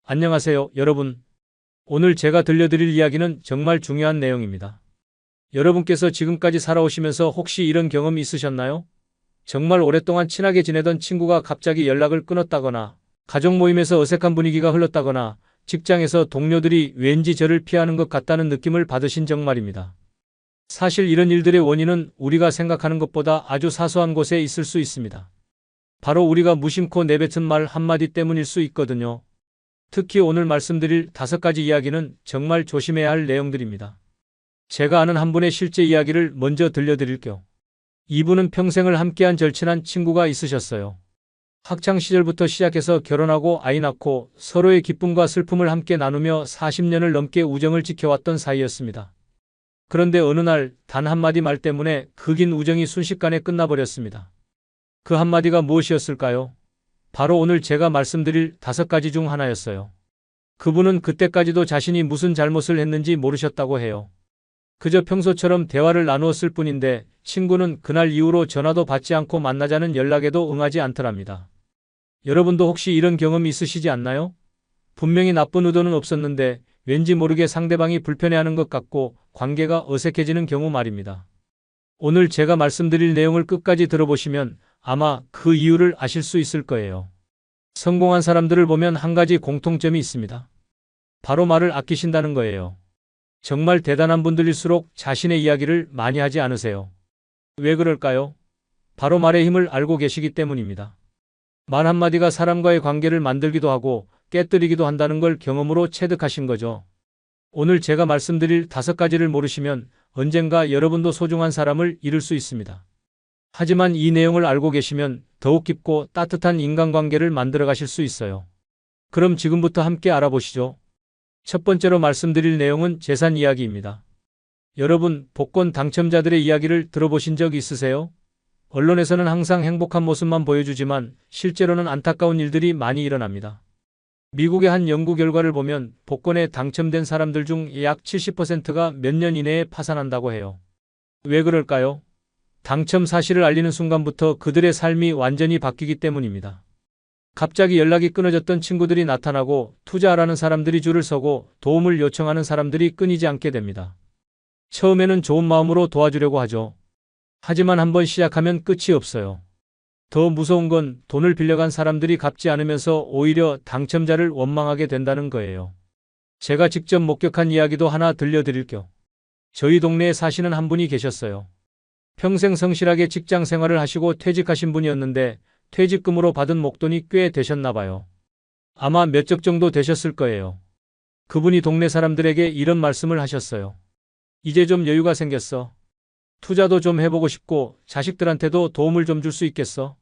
안녕하세요, 여러분. 오늘 제가 들려드릴 이야기는 정말 중요한 내용입니다. 여러분께서 지금까지 살아오시면서 혹시 이런 경험 있으셨나요? 정말 오랫동안 친하게 지내던 친구가 갑자기 연락을 끊었다거나, 가족 모임에서 어색한 분위기가 흘렀다거나, 직장에서 동료들이 왠지 저를 피하는 것 같다는 느낌을 받으신 적 말입니다. 사실 이런 일들의 원인은 우리가 생각하는 것보다 아주 사소한 곳에 있을 수 있습니다. 바로 우리가 무심코 내뱉은 말 한마디 때문일 수 있거든요. 특히 오늘 말씀드릴 5가지 이야기는 정말 조심해야 할 내용들입니다. 제가 아는 한 분의 실제 이야기를 먼저 들려드릴게요. 이분은 평생을 함께한 절친한 친구가 있으셨어요. 학창 시절부터 시작해서 결혼하고 아이 낳고 서로의 기쁨과 슬픔을 함께 나누며 40년을 넘게 우정을 지켜왔던 사이였습니다. 그런데 어느 날 단 한마디 말 때문에 그 긴 우정이 순식간에 끝나버렸습니다. 그 한마디가 무엇이었을까요? 바로 오늘 제가 말씀드릴 5가지 중 하나였어요. 그분은 그때까지도 자신이 무슨 잘못을 했는지 모르셨다고 해요. 그저 평소처럼 대화를 나누었을 뿐인데 친구는 그날 이후로 전화도 받지 않고 만나자는 연락에도 응하지 않더랍니다. 여러분도 혹시 이런 경험 있으시지 않나요? 분명히 나쁜 의도는 없었는데 왠지 모르게 상대방이 불편해하는 것 같고 관계가 어색해지는 경우 말입니다. 오늘 제가 말씀드릴 내용을 끝까지 들어보시면 아마 그 이유를 아실 수 있을 거예요. 성공한 사람들을 보면 한 가지 공통점이 있습니다. 바로 말을 아끼신다는 거예요. 정말 대단한 분들일수록 자신의 이야기를 많이 하지 않으세요. 왜 그럴까요? 바로 말의 힘을 알고 계시기 때문입니다. 말 한마디가 사람과의 관계를 만들기도 하고 깨뜨리기도 한다는 걸 경험으로 체득하신 거죠. 오늘 제가 말씀드릴 5가지를 모르시면 언젠가 여러분도 소중한 사람을 잃을 수 있습니다. 하지만 이 내용을 알고 계시면 더욱 깊고 따뜻한 인간관계를 만들어 가실 수 있어요. 그럼 지금부터 함께 알아보시죠. 첫 번째로 말씀드릴 내용은 재산 이야기입니다. 여러분, 복권 당첨자들의 이야기를 들어보신 적 있으세요? 언론에서는 항상 행복한 모습만 보여주지만 실제로는 안타까운 일들이 많이 일어납니다. 미국의 한 연구 결과를 보면 복권에 당첨된 사람들 중 약 70%가 몇 년 이내에 파산한다고 해요. 왜 그럴까요? 당첨 사실을 알리는 순간부터 그들의 삶이 완전히 바뀌기 때문입니다. 갑자기 연락이 끊어졌던 친구들이 나타나고 투자하라는 사람들이 줄을 서고 도움을 요청하는 사람들이 끊이지 않게 됩니다. 처음에는 좋은 마음으로 도와주려고 하죠. 하지만 한번 시작하면 끝이 없어요. 더 무서운 건 돈을 빌려간 사람들이 갚지 않으면서 오히려 당첨자를 원망하게 된다는 거예요. 제가 직접 목격한 이야기도 하나 들려드릴게요. 저희 동네에 사시는 한 분이 계셨어요. 평생 성실하게 직장 생활을 하시고 퇴직하신 분이었는데 퇴직금으로 받은 목돈이 꽤 되셨나 봐요. 아마 몇 적 정도 되셨을 거예요. 그분이 동네 사람들에게 이런 말씀을 하셨어요. 이제 좀 여유가 생겼어. 투자도 좀 해보고 싶고 자식들한테도 도움을 좀 줄 수 있겠어.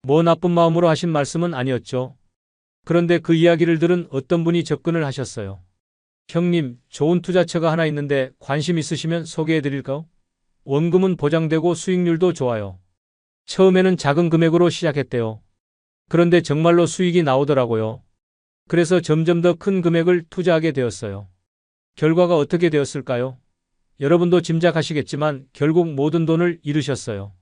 뭐 나쁜 마음으로 하신 말씀은 아니었죠. 그런데 그 이야기를 들은 어떤 분이 접근을 하셨어요. 형님, 좋은 투자처가 하나 있는데 관심 있으시면 소개해드릴까요? 원금은 보장되고 수익률도 좋아요. 처음에는 작은 금액으로 시작했대요. 그런데 정말로 수익이 나오더라고요. 그래서 점점 더 큰 금액을 투자하게 되었어요. 결과가 어떻게 되었을까요? 여러분도 짐작하시겠지만 결국 모든 돈을 잃으셨어요.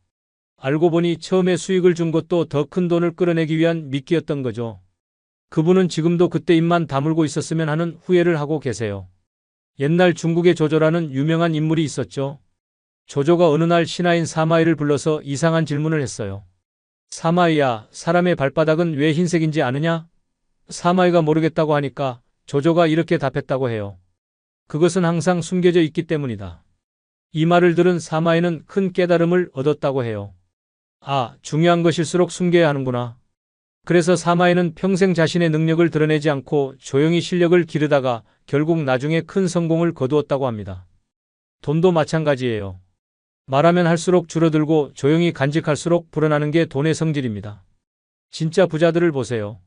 알고 보니 처음에 수익을 준 것도 더 큰 돈을 끌어내기 위한 미끼였던 거죠. 그분은 지금도 그때 입만 다물고 있었으면 하는 후회를 하고 계세요. 옛날 중국의 조조라는 유명한 인물이 있었죠. 조조가 어느 날 신하인 사마이를 불러서 이상한 질문을 했어요. 사마이야, 사람의 발바닥은 왜 흰색인지 아느냐? 사마이가 모르겠다고 하니까 조조가 이렇게 답했다고 해요. 그것은 항상 숨겨져 있기 때문이다. 이 말을 들은 사마이는 큰 깨달음을 얻었다고 해요. 아, 중요한 것일수록 숨겨야 하는구나. 그래서 사마이는 평생 자신의 능력을 드러내지 않고 조용히 실력을 기르다가 결국 나중에 큰 성공을 거두었다고 합니다. 돈도 마찬가지예요. 말하면 할수록 줄어들고 조용히 간직할수록 불어나는 게 돈의 성질입니다. 진짜 부자들을 보세요.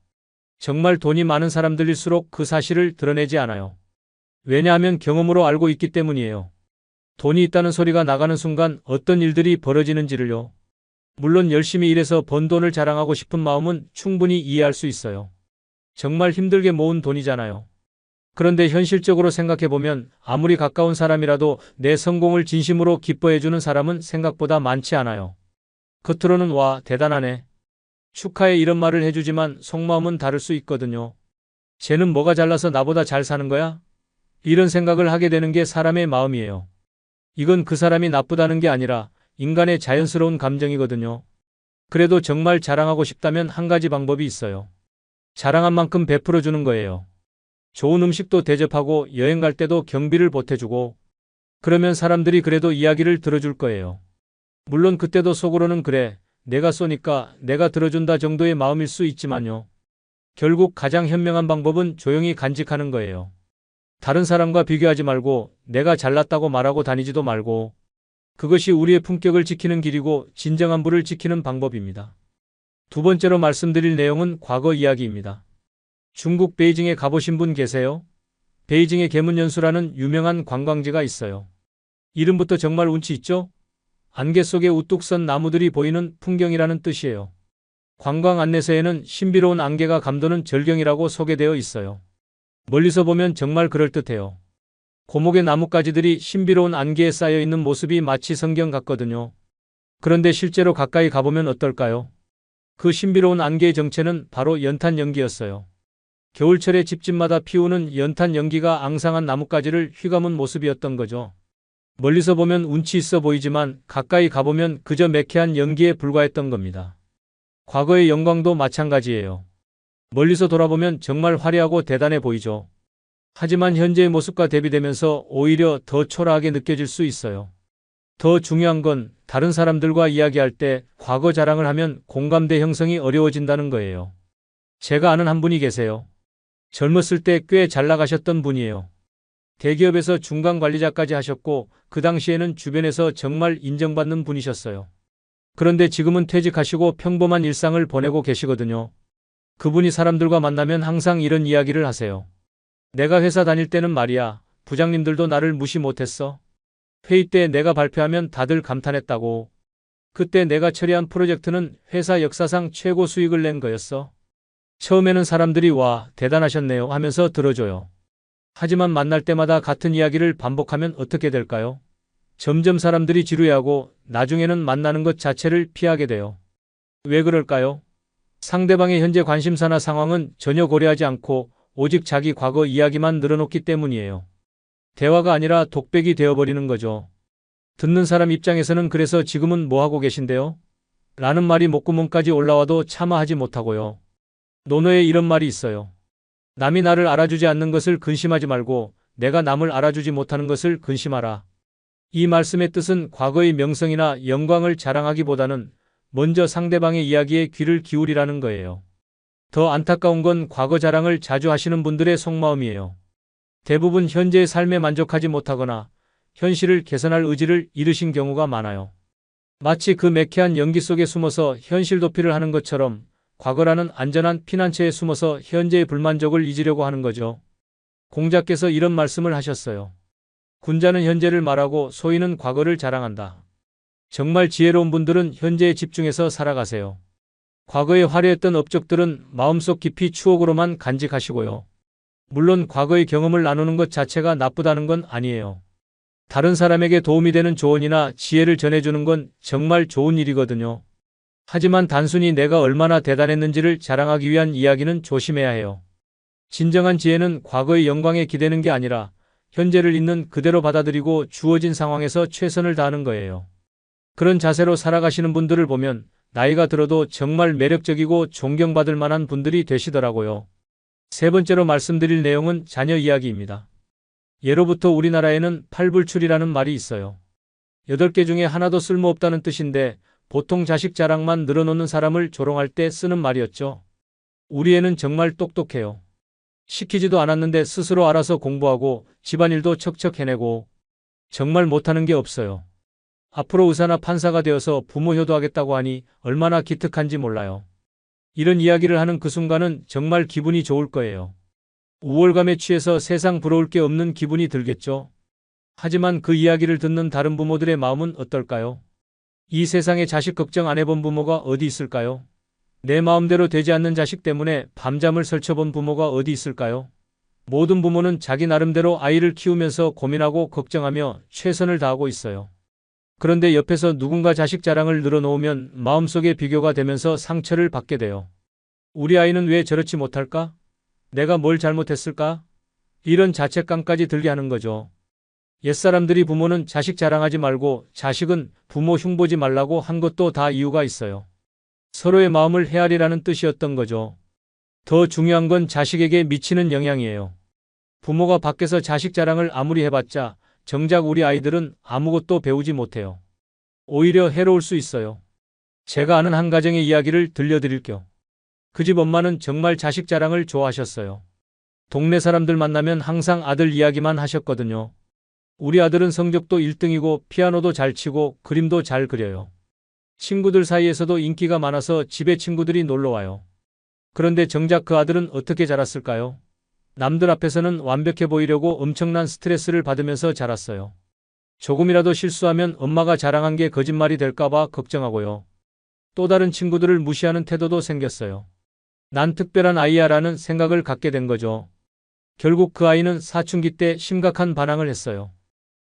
정말 돈이 많은 사람들일수록 그 사실을 드러내지 않아요. 왜냐하면 경험으로 알고 있기 때문이에요. 돈이 있다는 소리가 나가는 순간 어떤 일들이 벌어지는지를요. 물론 열심히 일해서 번 돈을 자랑하고 싶은 마음은 충분히 이해할 수 있어요. 정말 힘들게 모은 돈이잖아요. 그런데 현실적으로 생각해보면 아무리 가까운 사람이라도 내 성공을 진심으로 기뻐해주는 사람은 생각보다 많지 않아요. 겉으로는 와, 대단하네. 축하해 이런 말을 해주지만 속마음은 다를 수 있거든요. 쟤는 뭐가 잘나서 나보다 잘 사는 거야? 이런 생각을 하게 되는 게 사람의 마음이에요. 이건 그 사람이 나쁘다는 게 아니라 인간의 자연스러운 감정이거든요. 그래도 정말 자랑하고 싶다면 한 가지 방법이 있어요. 자랑한 만큼 베풀어 주는 거예요. 좋은 음식도 대접하고 여행 갈 때도 경비를 보태주고 그러면 사람들이 그래도 이야기를 들어줄 거예요. 물론 그때도 속으로는 그래, 내가 쏘니까 내가 들어준다 정도의 마음일 수 있지만요. 결국 가장 현명한 방법은 조용히 간직하는 거예요. 다른 사람과 비교하지 말고 내가 잘났다고 말하고 다니지도 말고 그것이 우리의 품격을 지키는 길이고 진정한 부를 지키는 방법입니다. 두 번째로 말씀드릴 내용은 과거 이야기입니다. 중국 베이징에 가보신 분 계세요? 베이징의 계문연수라는 유명한 관광지가 있어요. 이름부터 정말 운치 있죠? 안개 속에 우뚝 선 나무들이 보이는 풍경이라는 뜻이에요. 관광 안내서에는 신비로운 안개가 감도는 절경이라고 소개되어 있어요. 멀리서 보면 정말 그럴듯해요. 고목의 나뭇가지들이 신비로운 안개에 쌓여 있는 모습이 마치 성경 같거든요. 그런데 실제로 가까이 가보면 어떨까요? 그 신비로운 안개의 정체는 바로 연탄 연기였어요. 겨울철에 집집마다 피우는 연탄 연기가 앙상한 나뭇가지를 휘감은 모습이었던 거죠. 멀리서 보면 운치 있어 보이지만 가까이 가보면 그저 매캐한 연기에 불과했던 겁니다. 과거의 영광도 마찬가지예요. 멀리서 돌아보면 정말 화려하고 대단해 보이죠. 하지만 현재의 모습과 대비되면서 오히려 더 초라하게 느껴질 수 있어요. 더 중요한 건 다른 사람들과 이야기할 때 과거 자랑을 하면 공감대 형성이 어려워진다는 거예요. 제가 아는 한 분이 계세요. 젊었을 때 꽤 잘 나가셨던 분이에요. 대기업에서 중간 관리자까지 하셨고 그 당시에는 주변에서 정말 인정받는 분이셨어요. 그런데 지금은 퇴직하시고 평범한 일상을 보내고 계시거든요. 그분이 사람들과 만나면 항상 이런 이야기를 하세요. 내가 회사 다닐 때는 말이야, 부장님들도 나를 무시 못했어. 회의 때 내가 발표하면 다들 감탄했다고. 그때 내가 처리한 프로젝트는 회사 역사상 최고 수익을 낸 거였어. 처음에는 사람들이 와, 대단하셨네요 하면서 들어줘요. 하지만 만날 때마다 같은 이야기를 반복하면 어떻게 될까요? 점점 사람들이 지루해하고 나중에는 만나는 것 자체를 피하게 돼요. 왜 그럴까요? 상대방의 현재 관심사나 상황은 전혀 고려하지 않고 오직 자기 과거 이야기만 늘어놓기 때문이에요. 대화가 아니라 독백이 되어버리는 거죠. 듣는 사람 입장에서는 그래서 지금은 뭐 하고 계신데요? 라는 말이 목구멍까지 올라와도 차마 하지 못하고요. 논어에 이런 말이 있어요. 남이 나를 알아주지 않는 것을 근심하지 말고 내가 남을 알아주지 못하는 것을 근심하라. 이 말씀의 뜻은 과거의 명성이나 영광을 자랑하기보다는 먼저 상대방의 이야기에 귀를 기울이라는 거예요. 더 안타까운 건 과거 자랑을 자주 하시는 분들의 속마음이에요. 대부분 현재의 삶에 만족하지 못하거나 현실을 개선할 의지를 잃으신 경우가 많아요. 마치 그 매캐한 연기 속에 숨어서 현실 도피를 하는 것처럼 과거라는 안전한 피난처에 숨어서 현재의 불만족을 잊으려고 하는 거죠. 공자께서 이런 말씀을 하셨어요. 군자는 현재를 말하고 소인은 과거를 자랑한다. 정말 지혜로운 분들은 현재에 집중해서 살아가세요. 과거에 화려했던 업적들은 마음속 깊이 추억으로만 간직하시고요. 물론 과거의 경험을 나누는 것 자체가 나쁘다는 건 아니에요. 다른 사람에게 도움이 되는 조언이나 지혜를 전해주는 건 정말 좋은 일이거든요. 하지만 단순히 내가 얼마나 대단했는지를 자랑하기 위한 이야기는 조심해야 해요. 진정한 지혜는 과거의 영광에 기대는 게 아니라 현재를 있는 그대로 받아들이고 주어진 상황에서 최선을 다하는 거예요. 그런 자세로 살아가시는 분들을 보면 나이가 들어도 정말 매력적이고 존경받을 만한 분들이 되시더라고요. 세 번째로 말씀드릴 내용은 자녀 이야기입니다. 예로부터 우리나라에는 팔불출이라는 말이 있어요. 8개 중에 하나도 쓸모없다는 뜻인데 보통 자식 자랑만 늘어놓는 사람을 조롱할 때 쓰는 말이었죠. 우리 애는 정말 똑똑해요. 시키지도 않았는데 스스로 알아서 공부하고 집안일도 척척 해내고 정말 못하는 게 없어요. 앞으로 의사나 판사가 되어서 부모 효도하겠다고 하니 얼마나 기특한지 몰라요. 이런 이야기를 하는 그 순간은 정말 기분이 좋을 거예요. 우월감에 취해서 세상 부러울 게 없는 기분이 들겠죠. 하지만 그 이야기를 듣는 다른 부모들의 마음은 어떨까요? 이 세상에 자식 걱정 안 해본 부모가 어디 있을까요? 내 마음대로 되지 않는 자식 때문에 밤잠을 설쳐본 부모가 어디 있을까요? 모든 부모는 자기 나름대로 아이를 키우면서 고민하고 걱정하며 최선을 다하고 있어요. 그런데 옆에서 누군가 자식 자랑을 늘어놓으면 마음속에 비교가 되면서 상처를 받게 돼요. 우리 아이는 왜 저렇지 못할까? 내가 뭘 잘못했을까? 이런 자책감까지 들게 하는 거죠. 옛사람들이 부모는 자식 자랑하지 말고 자식은 부모 흉보지 말라고 한 것도 다 이유가 있어요. 서로의 마음을 헤아리라는 뜻이었던 거죠. 더 중요한 건 자식에게 미치는 영향이에요. 부모가 밖에서 자식 자랑을 아무리 해봤자 정작 우리 아이들은 아무것도 배우지 못해요. 오히려 해로울 수 있어요. 제가 아는 한 가정의 이야기를 들려드릴게요. 그 집 엄마는 정말 자식 자랑을 좋아하셨어요. 동네 사람들 만나면 항상 아들 이야기만 하셨거든요. 우리 아들은 성적도 1등이고 피아노도 잘 치고 그림도 잘 그려요. 친구들 사이에서도 인기가 많아서 집에 친구들이 놀러 와요. 그런데 정작 그 아들은 어떻게 자랐을까요? 남들 앞에서는 완벽해 보이려고 엄청난 스트레스를 받으면서 자랐어요. 조금이라도 실수하면 엄마가 자랑한 게 거짓말이 될까봐 걱정하고요. 또 다른 친구들을 무시하는 태도도 생겼어요. 난 특별한 아이야라는 생각을 갖게 된 거죠. 결국 그 아이는 사춘기 때 심각한 반항을 했어요.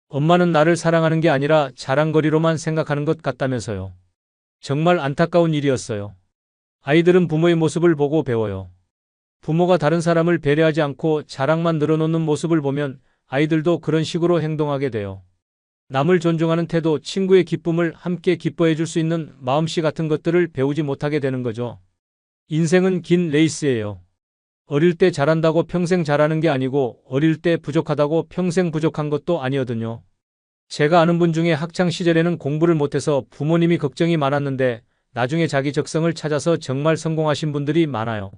엄마는 나를 사랑하는 게 아니라 자랑거리로만 생각하는 것 같다면서요. 정말 안타까운 일이었어요. 아이들은 부모의 모습을 보고 배워요. 부모가 다른 사람을 배려하지 않고 자랑만 늘어놓는 모습을 보면 아이들도 그런 식으로 행동하게 돼요. 남을 존중하는 태도, 친구의 기쁨을 함께 기뻐해 줄 수 있는 마음씨 같은 것들을 배우지 못하게 되는 거죠. 인생은 긴 레이스예요. 어릴 때 잘한다고 평생 잘하는 게 아니고 어릴 때 부족하다고 평생 부족한 것도 아니거든요. 제가 아는 분 중에 학창 시절에는 공부를 못해서 부모님이 걱정이 많았는데 나중에 자기 적성을 찾아서 정말 성공하신 분들이 많아요.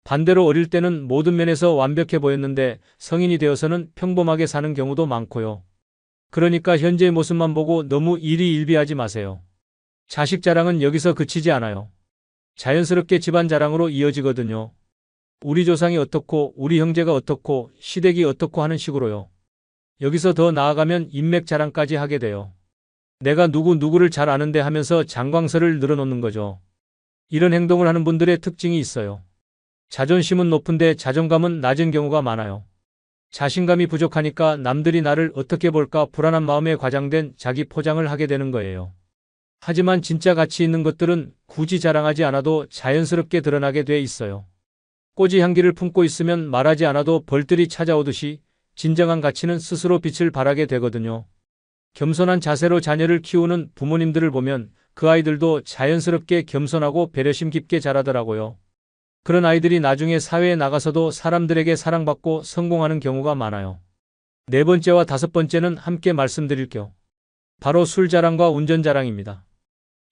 반대로 어릴 때는 모든 면에서 완벽해 보였는데 성인이 되어서는 평범하게 사는 경우도 많고요. 그러니까 현재의 모습만 보고 너무 일희일비하지 마세요. 자식 자랑은 여기서 그치지 않아요. 자연스럽게 집안 자랑으로 이어지거든요. 우리 조상이 어떻고 우리 형제가 어떻고 시댁이 어떻고 하는 식으로요. 여기서 더 나아가면 인맥 자랑까지 하게 돼요. 내가 누구를 잘 아는데 하면서 장광설을 늘어놓는 거죠. 이런 행동을 하는 분들의 특징이 있어요. 자존심은 높은데 자존감은 낮은 경우가 많아요. 자신감이 부족하니까 남들이 나를 어떻게 볼까 불안한 마음에 과장된 자기 포장을 하게 되는 거예요. 하지만 진짜 가치 있는 것들은 굳이 자랑하지 않아도 자연스럽게 드러나게 돼 있어요. 꽃이 향기를 품고 있으면 말하지 않아도 벌들이 찾아오듯이 진정한 가치는 스스로 빛을 발하게 되거든요. 겸손한 자세로 자녀를 키우는 부모님들을 보면 그 아이들도 자연스럽게 겸손하고 배려심 깊게 자라더라고요. 그런 아이들이 나중에 사회에 나가서도 사람들에게 사랑받고 성공하는 경우가 많아요. 네 번째와 다섯 번째는 함께 말씀드릴게요. 바로 술 자랑과 운전 자랑입니다.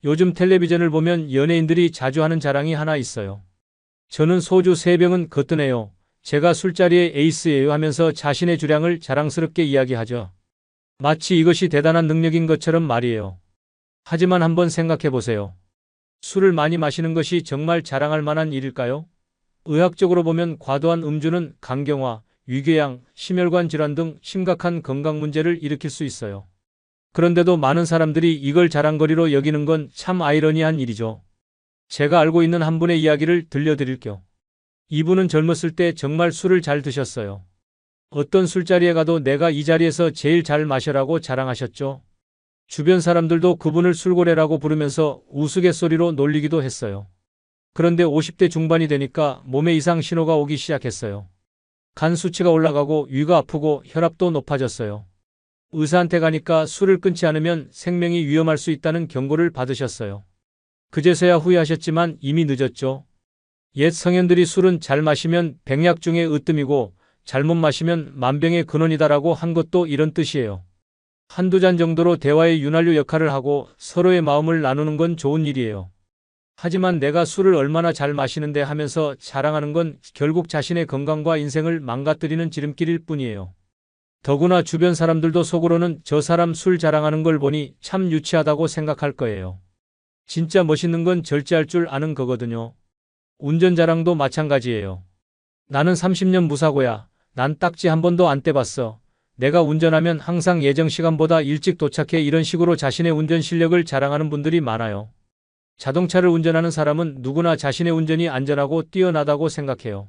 요즘 텔레비전을 보면 연예인들이 자주 하는 자랑이 하나 있어요. 저는 소주 3병은 거뜬해요. 제가 술자리의 에이스예요 하면서 자신의 주량을 자랑스럽게 이야기하죠. 마치 이것이 대단한 능력인 것처럼 말이에요. 하지만 한번 생각해 보세요. 술을 많이 마시는 것이 정말 자랑할 만한 일일까요? 의학적으로 보면 과도한 음주는 간경화, 위궤양, 심혈관 질환 등 심각한 건강 문제를 일으킬 수 있어요. 그런데도 많은 사람들이 이걸 자랑거리로 여기는 건 참 아이러니한 일이죠. 제가 알고 있는 한 분의 이야기를 들려드릴게요. 이분은 젊었을 때 정말 술을 잘 드셨어요. 어떤 술자리에 가도 내가 이 자리에서 제일 잘 마셔라고 자랑하셨죠. 주변 사람들도 그분을 술고래라고 부르면서 우스갯소리로 놀리기도 했어요. 그런데 50대 중반이 되니까 몸에 이상 신호가 오기 시작했어요. 간 수치가 올라가고 위가 아프고 혈압도 높아졌어요. 의사한테 가니까 술을 끊지 않으면 생명이 위험할 수 있다는 경고를 받으셨어요. 그제서야 후회하셨지만 이미 늦었죠. 옛 성현들이 술은 잘 마시면 백약 중에 으뜸이고 잘못 마시면 만병의 근원이다라고 한 것도 이런 뜻이에요. 한두 잔 정도로 대화의 윤활유 역할을 하고 서로의 마음을 나누는 건 좋은 일이에요. 하지만 내가 술을 얼마나 잘 마시는데 하면서 자랑하는 건 결국 자신의 건강과 인생을 망가뜨리는 지름길일 뿐이에요. 더구나 주변 사람들도 속으로는 저 사람 술 자랑하는 걸 보니 참 유치하다고 생각할 거예요. 진짜 멋있는 건 절제할 줄 아는 거거든요. 운전 자랑도 마찬가지예요. 나는 30년 무사고야. 난 딱지 한 번도 안 떼봤어. 내가 운전하면 항상 예정 시간보다 일찍 도착해 이런 식으로 자신의 운전 실력을 자랑하는 분들이 많아요. 자동차를 운전하는 사람은 누구나 자신의 운전이 안전하고 뛰어나다고 생각해요.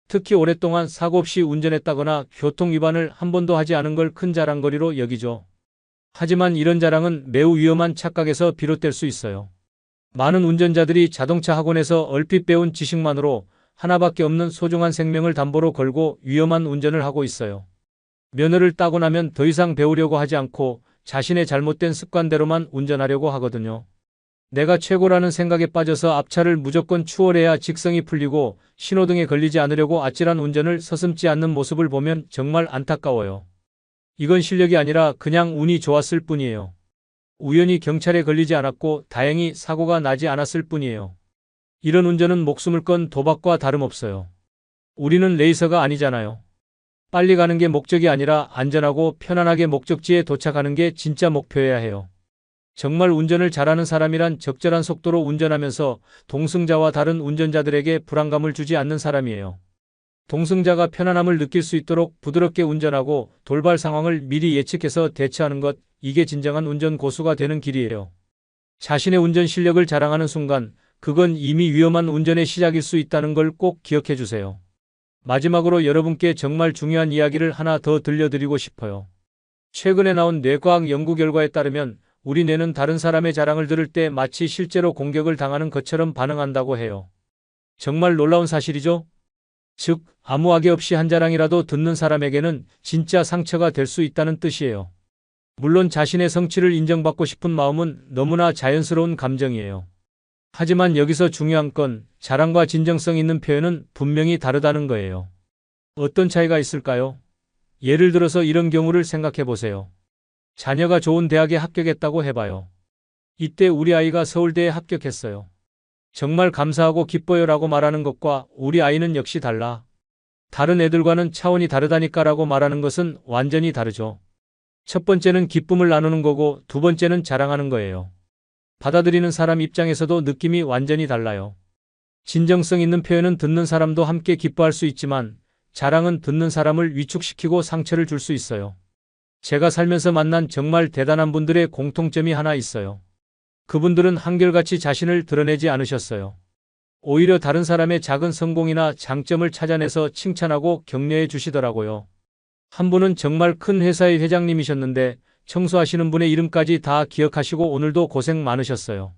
특히 오랫동안 사고 없이 운전했다거나 교통 위반을 한 번도 하지 않은 걸 큰 자랑거리로 여기죠. 하지만 이런 자랑은 매우 위험한 착각에서 비롯될 수 있어요. 많은 운전자들이 자동차 학원에서 얼핏 배운 지식만으로 하나밖에 없는 소중한 생명을 담보로 걸고 위험한 운전을 하고 있어요. 면허를 따고 나면 더 이상 배우려고 하지 않고 자신의 잘못된 습관대로만 운전하려고 하거든요. 내가 최고라는 생각에 빠져서 앞차를 무조건 추월해야 직성이 풀리고 신호등에 걸리지 않으려고 아찔한 운전을 서슴지 않는 모습을 보면 정말 안타까워요. 이건 실력이 아니라 그냥 운이 좋았을 뿐이에요. 우연히 경찰에 걸리지 않았고 다행히 사고가 나지 않았을 뿐이에요. 이런 운전은 목숨을 건 도박과 다름없어요. 우리는 레이서가 아니잖아요. 빨리 가는 게 목적이 아니라 안전하고 편안하게 목적지에 도착하는 게 진짜 목표여야 해요. 정말 운전을 잘하는 사람이란 적절한 속도로 운전하면서 동승자와 다른 운전자들에게 불안감을 주지 않는 사람이에요. 동승자가 편안함을 느낄 수 있도록 부드럽게 운전하고 돌발 상황을 미리 예측해서 대처하는 것, 이게 진정한 운전 고수가 되는 길이에요. 자신의 운전 실력을 자랑하는 순간, 그건 이미 위험한 운전의 시작일 수 있다는 걸 꼭 기억해 주세요. 마지막으로 여러분께 정말 중요한 이야기를 하나 더 들려드리고 싶어요. 최근에 나온 뇌과학 연구 결과에 따르면 우리 뇌는 다른 사람의 자랑을 들을 때 마치 실제로 공격을 당하는 것처럼 반응한다고 해요. 정말 놀라운 사실이죠? 즉, 아무 악의 없이 한 자랑이라도 듣는 사람에게는 진짜 상처가 될 수 있다는 뜻이에요. 물론 자신의 성취를 인정받고 싶은 마음은 너무나 자연스러운 감정이에요. 하지만 여기서 중요한 건 자랑과 진정성 있는 표현은 분명히 다르다는 거예요. 어떤 차이가 있을까요? 예를 들어서 이런 경우를 생각해 보세요. 자녀가 좋은 대학에 합격했다고 해봐요. 이때 우리 아이가 서울대에 합격했어요. 정말 감사하고 기뻐요 라고 말하는 것과 우리 아이는 역시 달라. 다른 애들과는 차원이 다르다니까 라고 말하는 것은 완전히 다르죠. 첫 번째는 기쁨을 나누는 거고 두 번째는 자랑하는 거예요. 받아들이는 사람 입장에서도 느낌이 완전히 달라요. 진정성 있는 표현은 듣는 사람도 함께 기뻐할 수 있지만 자랑은 듣는 사람을 위축시키고 상처를 줄 수 있어요. 제가 살면서 만난 정말 대단한 분들의 공통점이 하나 있어요. 그분들은 한결같이 자신을 드러내지 않으셨어요. 오히려 다른 사람의 작은 성공이나 장점을 찾아내서 칭찬하고 격려해 주시더라고요. 한 분은 정말 큰 회사의 회장님이셨는데 청소하시는 분의 이름까지 다 기억하시고 오늘도 고생 많으셨어요.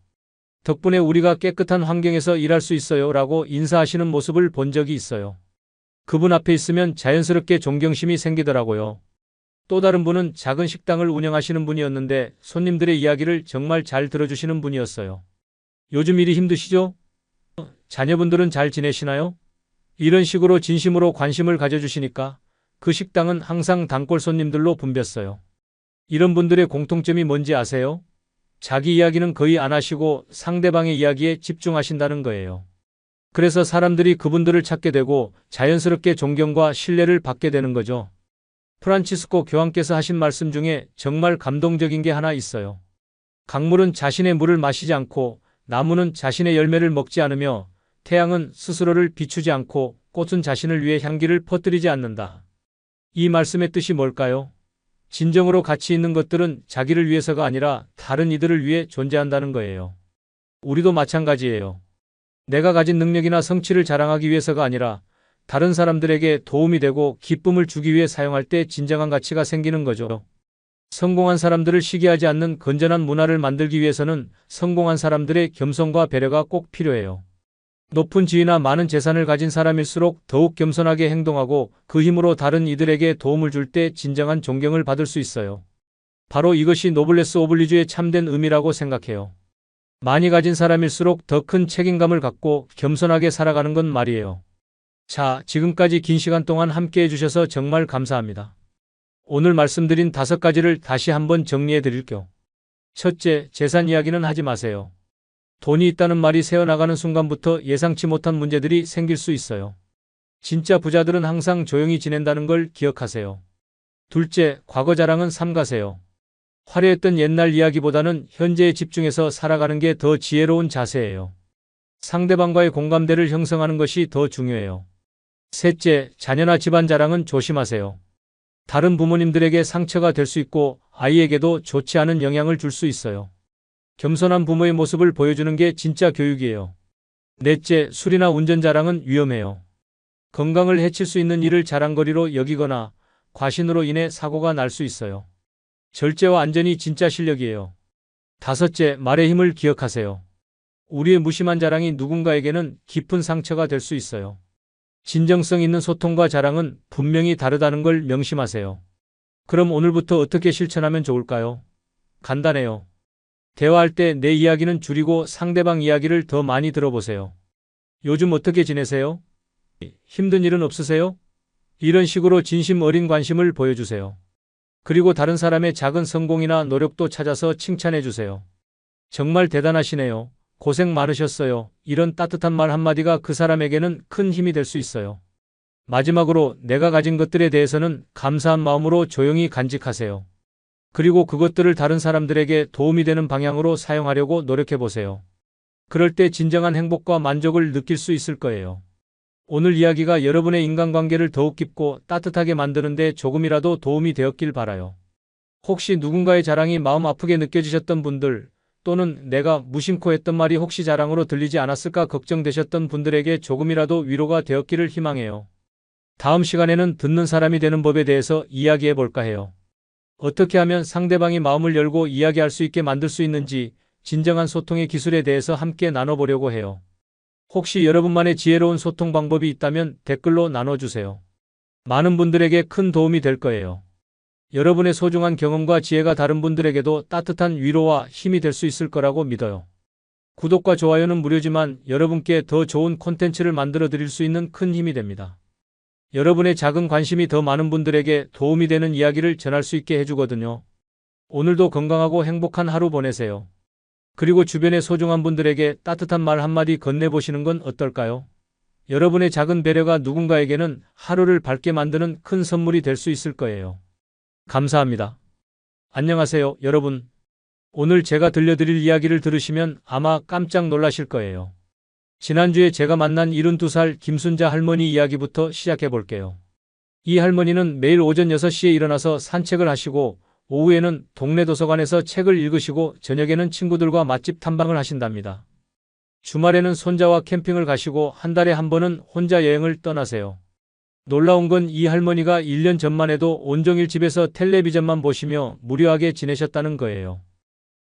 덕분에 우리가 깨끗한 환경에서 일할 수 있어요 라고 인사하시는 모습을 본 적이 있어요. 그분 앞에 있으면 자연스럽게 존경심이 생기더라고요. 또 다른 분은 작은 식당을 운영하시는 분이었는데 손님들의 이야기를 정말 잘 들어주시는 분이었어요. 요즘 일이 힘드시죠? 자녀분들은 잘 지내시나요? 이런 식으로 진심으로 관심을 가져주시니까 그 식당은 항상 단골 손님들로 붐볐어요. 이런 분들의 공통점이 뭔지 아세요? 자기 이야기는 거의 안 하시고 상대방의 이야기에 집중하신다는 거예요. 그래서 사람들이 그분들을 찾게 되고 자연스럽게 존경과 신뢰를 받게 되는 거죠. 프란치스코 교황께서 하신 말씀 중에 정말 감동적인 게 하나 있어요. 강물은 자신의 물을 마시지 않고 나무는 자신의 열매를 먹지 않으며 태양은 스스로를 비추지 않고 꽃은 자신을 위해 향기를 퍼뜨리지 않는다. 이 말씀의 뜻이 뭘까요? 진정으로 가치 있는 것들은 자기를 위해서가 아니라 다른 이들을 위해 존재한다는 거예요. 우리도 마찬가지예요. 내가 가진 능력이나 성취를 자랑하기 위해서가 아니라 다른 사람들에게 도움이 되고 기쁨을 주기 위해 사용할 때 진정한 가치가 생기는 거죠. 성공한 사람들을 시기하지 않는 건전한 문화를 만들기 위해서는 성공한 사람들의 겸손과 배려가 꼭 필요해요. 높은 지위나 많은 재산을 가진 사람일수록 더욱 겸손하게 행동하고 그 힘으로 다른 이들에게 도움을 줄 때 진정한 존경을 받을 수 있어요. 바로 이것이 노블레스 오블리주의 참된 의미라고 생각해요. 많이 가진 사람일수록 더 큰 책임감을 갖고 겸손하게 살아가는 건 말이에요. 자, 지금까지 긴 시간 동안 함께 해주셔서 정말 감사합니다. 오늘 말씀드린 5가지를 다시 한번 정리해 드릴게요. 첫째, 재산 이야기는 하지 마세요. 돈이 있다는 말이 새어나가는 순간부터 예상치 못한 문제들이 생길 수 있어요. 진짜 부자들은 항상 조용히 지낸다는 걸 기억하세요. 둘째, 과거 자랑은 삼가세요. 화려했던 옛날 이야기보다는 현재에 집중해서 살아가는 게 더 지혜로운 자세예요. 상대방과의 공감대를 형성하는 것이 더 중요해요. 셋째, 자녀나 집안 자랑은 조심하세요. 다른 부모님들에게 상처가 될 수 있고 아이에게도 좋지 않은 영향을 줄 수 있어요. 겸손한 부모의 모습을 보여주는 게 진짜 교육이에요. 넷째, 술이나 운전 자랑은 위험해요. 건강을 해칠 수 있는 일을 자랑거리로 여기거나 과신으로 인해 사고가 날 수 있어요. 절제와 안전이 진짜 실력이에요. 다섯째, 말의 힘을 기억하세요. 우리의 무심한 자랑이 누군가에게는 깊은 상처가 될 수 있어요. 진정성 있는 소통과 자랑은 분명히 다르다는 걸 명심하세요. 그럼 오늘부터 어떻게 실천하면 좋을까요? 간단해요. 대화할 때 내 이야기는 줄이고 상대방 이야기를 더 많이 들어보세요. 요즘 어떻게 지내세요? 힘든 일은 없으세요? 이런 식으로 진심 어린 관심을 보여주세요. 그리고 다른 사람의 작은 성공이나 노력도 찾아서 칭찬해 주세요. 정말 대단하시네요. 고생 많으셨어요. 이런 따뜻한 말 한마디가 그 사람에게는 큰 힘이 될 수 있어요. 마지막으로 내가 가진 것들에 대해서는 감사한 마음으로 조용히 간직하세요. 그리고 그것들을 다른 사람들에게 도움이 되는 방향으로 사용하려고 노력해 보세요. 그럴 때 진정한 행복과 만족을 느낄 수 있을 거예요. 오늘 이야기가 여러분의 인간관계를 더욱 깊고 따뜻하게 만드는 데 조금이라도 도움이 되었길 바라요. 혹시 누군가의 자랑이 마음 아프게 느껴지셨던 분들, 또는 내가 무심코 했던 말이 혹시 자랑으로 들리지 않았을까 걱정되셨던 분들에게 조금이라도 위로가 되었기를 희망해요. 다음 시간에는 듣는 사람이 되는 법에 대해서 이야기해 볼까 해요. 어떻게 하면 상대방이 마음을 열고 이야기할 수 있게 만들 수 있는지 진정한 소통의 기술에 대해서 함께 나눠보려고 해요. 혹시 여러분만의 지혜로운 소통 방법이 있다면 댓글로 나눠주세요. 많은 분들에게 큰 도움이 될 거예요. 여러분의 소중한 경험과 지혜가 다른 분들에게도 따뜻한 위로와 힘이 될 수 있을 거라고 믿어요. 구독과 좋아요는 무료지만 여러분께 더 좋은 콘텐츠를 만들어 드릴 수 있는 큰 힘이 됩니다. 여러분의 작은 관심이 더 많은 분들에게 도움이 되는 이야기를 전할 수 있게 해주거든요. 오늘도 건강하고 행복한 하루 보내세요. 그리고 주변의 소중한 분들에게 따뜻한 말 한마디 건네보시는 건 어떨까요? 여러분의 작은 배려가 누군가에게는 하루를 밝게 만드는 큰 선물이 될 수 있을 거예요. 감사합니다. 안녕하세요, 여러분. 오늘 제가 들려드릴 이야기를 들으시면 아마 깜짝 놀라실 거예요. 지난주에 제가 만난 72살 김순자 할머니 이야기부터 시작해 볼게요. 이 할머니는 매일 오전 6시에 일어나서 산책을 하시고 오후에는 동네 도서관에서 책을 읽으시고 저녁에는 친구들과 맛집 탐방을 하신답니다. 주말에는 손자와 캠핑을 가시고 한 달에 한 번은 혼자 여행을 떠나세요. 놀라운 건 이 할머니가 1년 전만 해도 온종일 집에서 텔레비전만 보시며 무료하게 지내셨다는 거예요.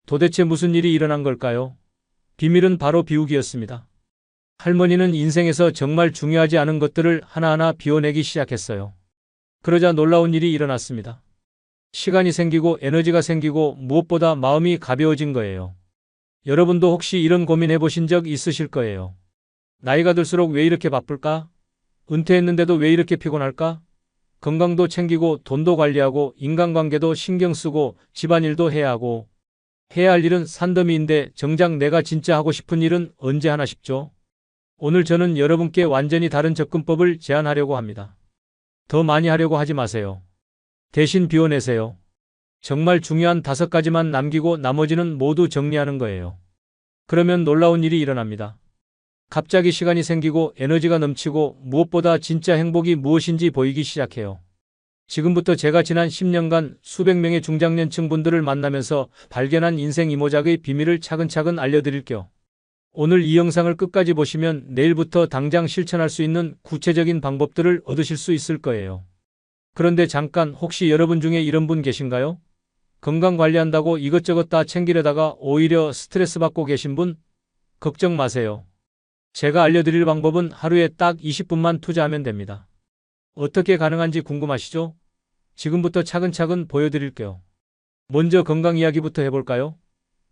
도대체 무슨 일이 일어난 걸까요? 비밀은 바로 비우기였습니다. 할머니는 인생에서 정말 중요하지 않은 것들을 하나하나 비워내기 시작했어요. 그러자 놀라운 일이 일어났습니다. 시간이 생기고 에너지가 생기고 무엇보다 마음이 가벼워진 거예요. 여러분도 혹시 이런 고민해 보신 적 있으실 거예요. 나이가 들수록 왜 이렇게 바쁠까? 은퇴했는데도 왜 이렇게 피곤할까? 건강도 챙기고 돈도 관리하고 인간관계도 신경 쓰고 집안일도 해야 하고 해야 할 일은 산더미인데 정작 내가 진짜 하고 싶은 일은 언제 하나 싶죠? 오늘 저는 여러분께 완전히 다른 접근법을 제안하려고 합니다. 더 많이 하려고 하지 마세요. 대신 비워내세요. 정말 중요한 5가지만 남기고 나머지는 모두 정리하는 거예요. 그러면 놀라운 일이 일어납니다. 갑자기 시간이 생기고 에너지가 넘치고 무엇보다 진짜 행복이 무엇인지 보이기 시작해요. 지금부터 제가 지난 10년간 수백 명의 중장년층 분들을 만나면서 발견한 인생 이모작의 비밀을 차근차근 알려드릴게요. 오늘 이 영상을 끝까지 보시면 내일부터 당장 실천할 수 있는 구체적인 방법들을 얻으실 수 있을 거예요. 그런데 잠깐, 혹시 여러분 중에 이런 분 계신가요? 건강 관리한다고 이것저것 다 챙기려다가 오히려 스트레스 받고 계신 분? 걱정 마세요. 제가 알려드릴 방법은 하루에 딱 20분만 투자하면 됩니다. 어떻게 가능한지 궁금하시죠? 지금부터 차근차근 보여드릴게요. 먼저 건강 이야기부터 해볼까요?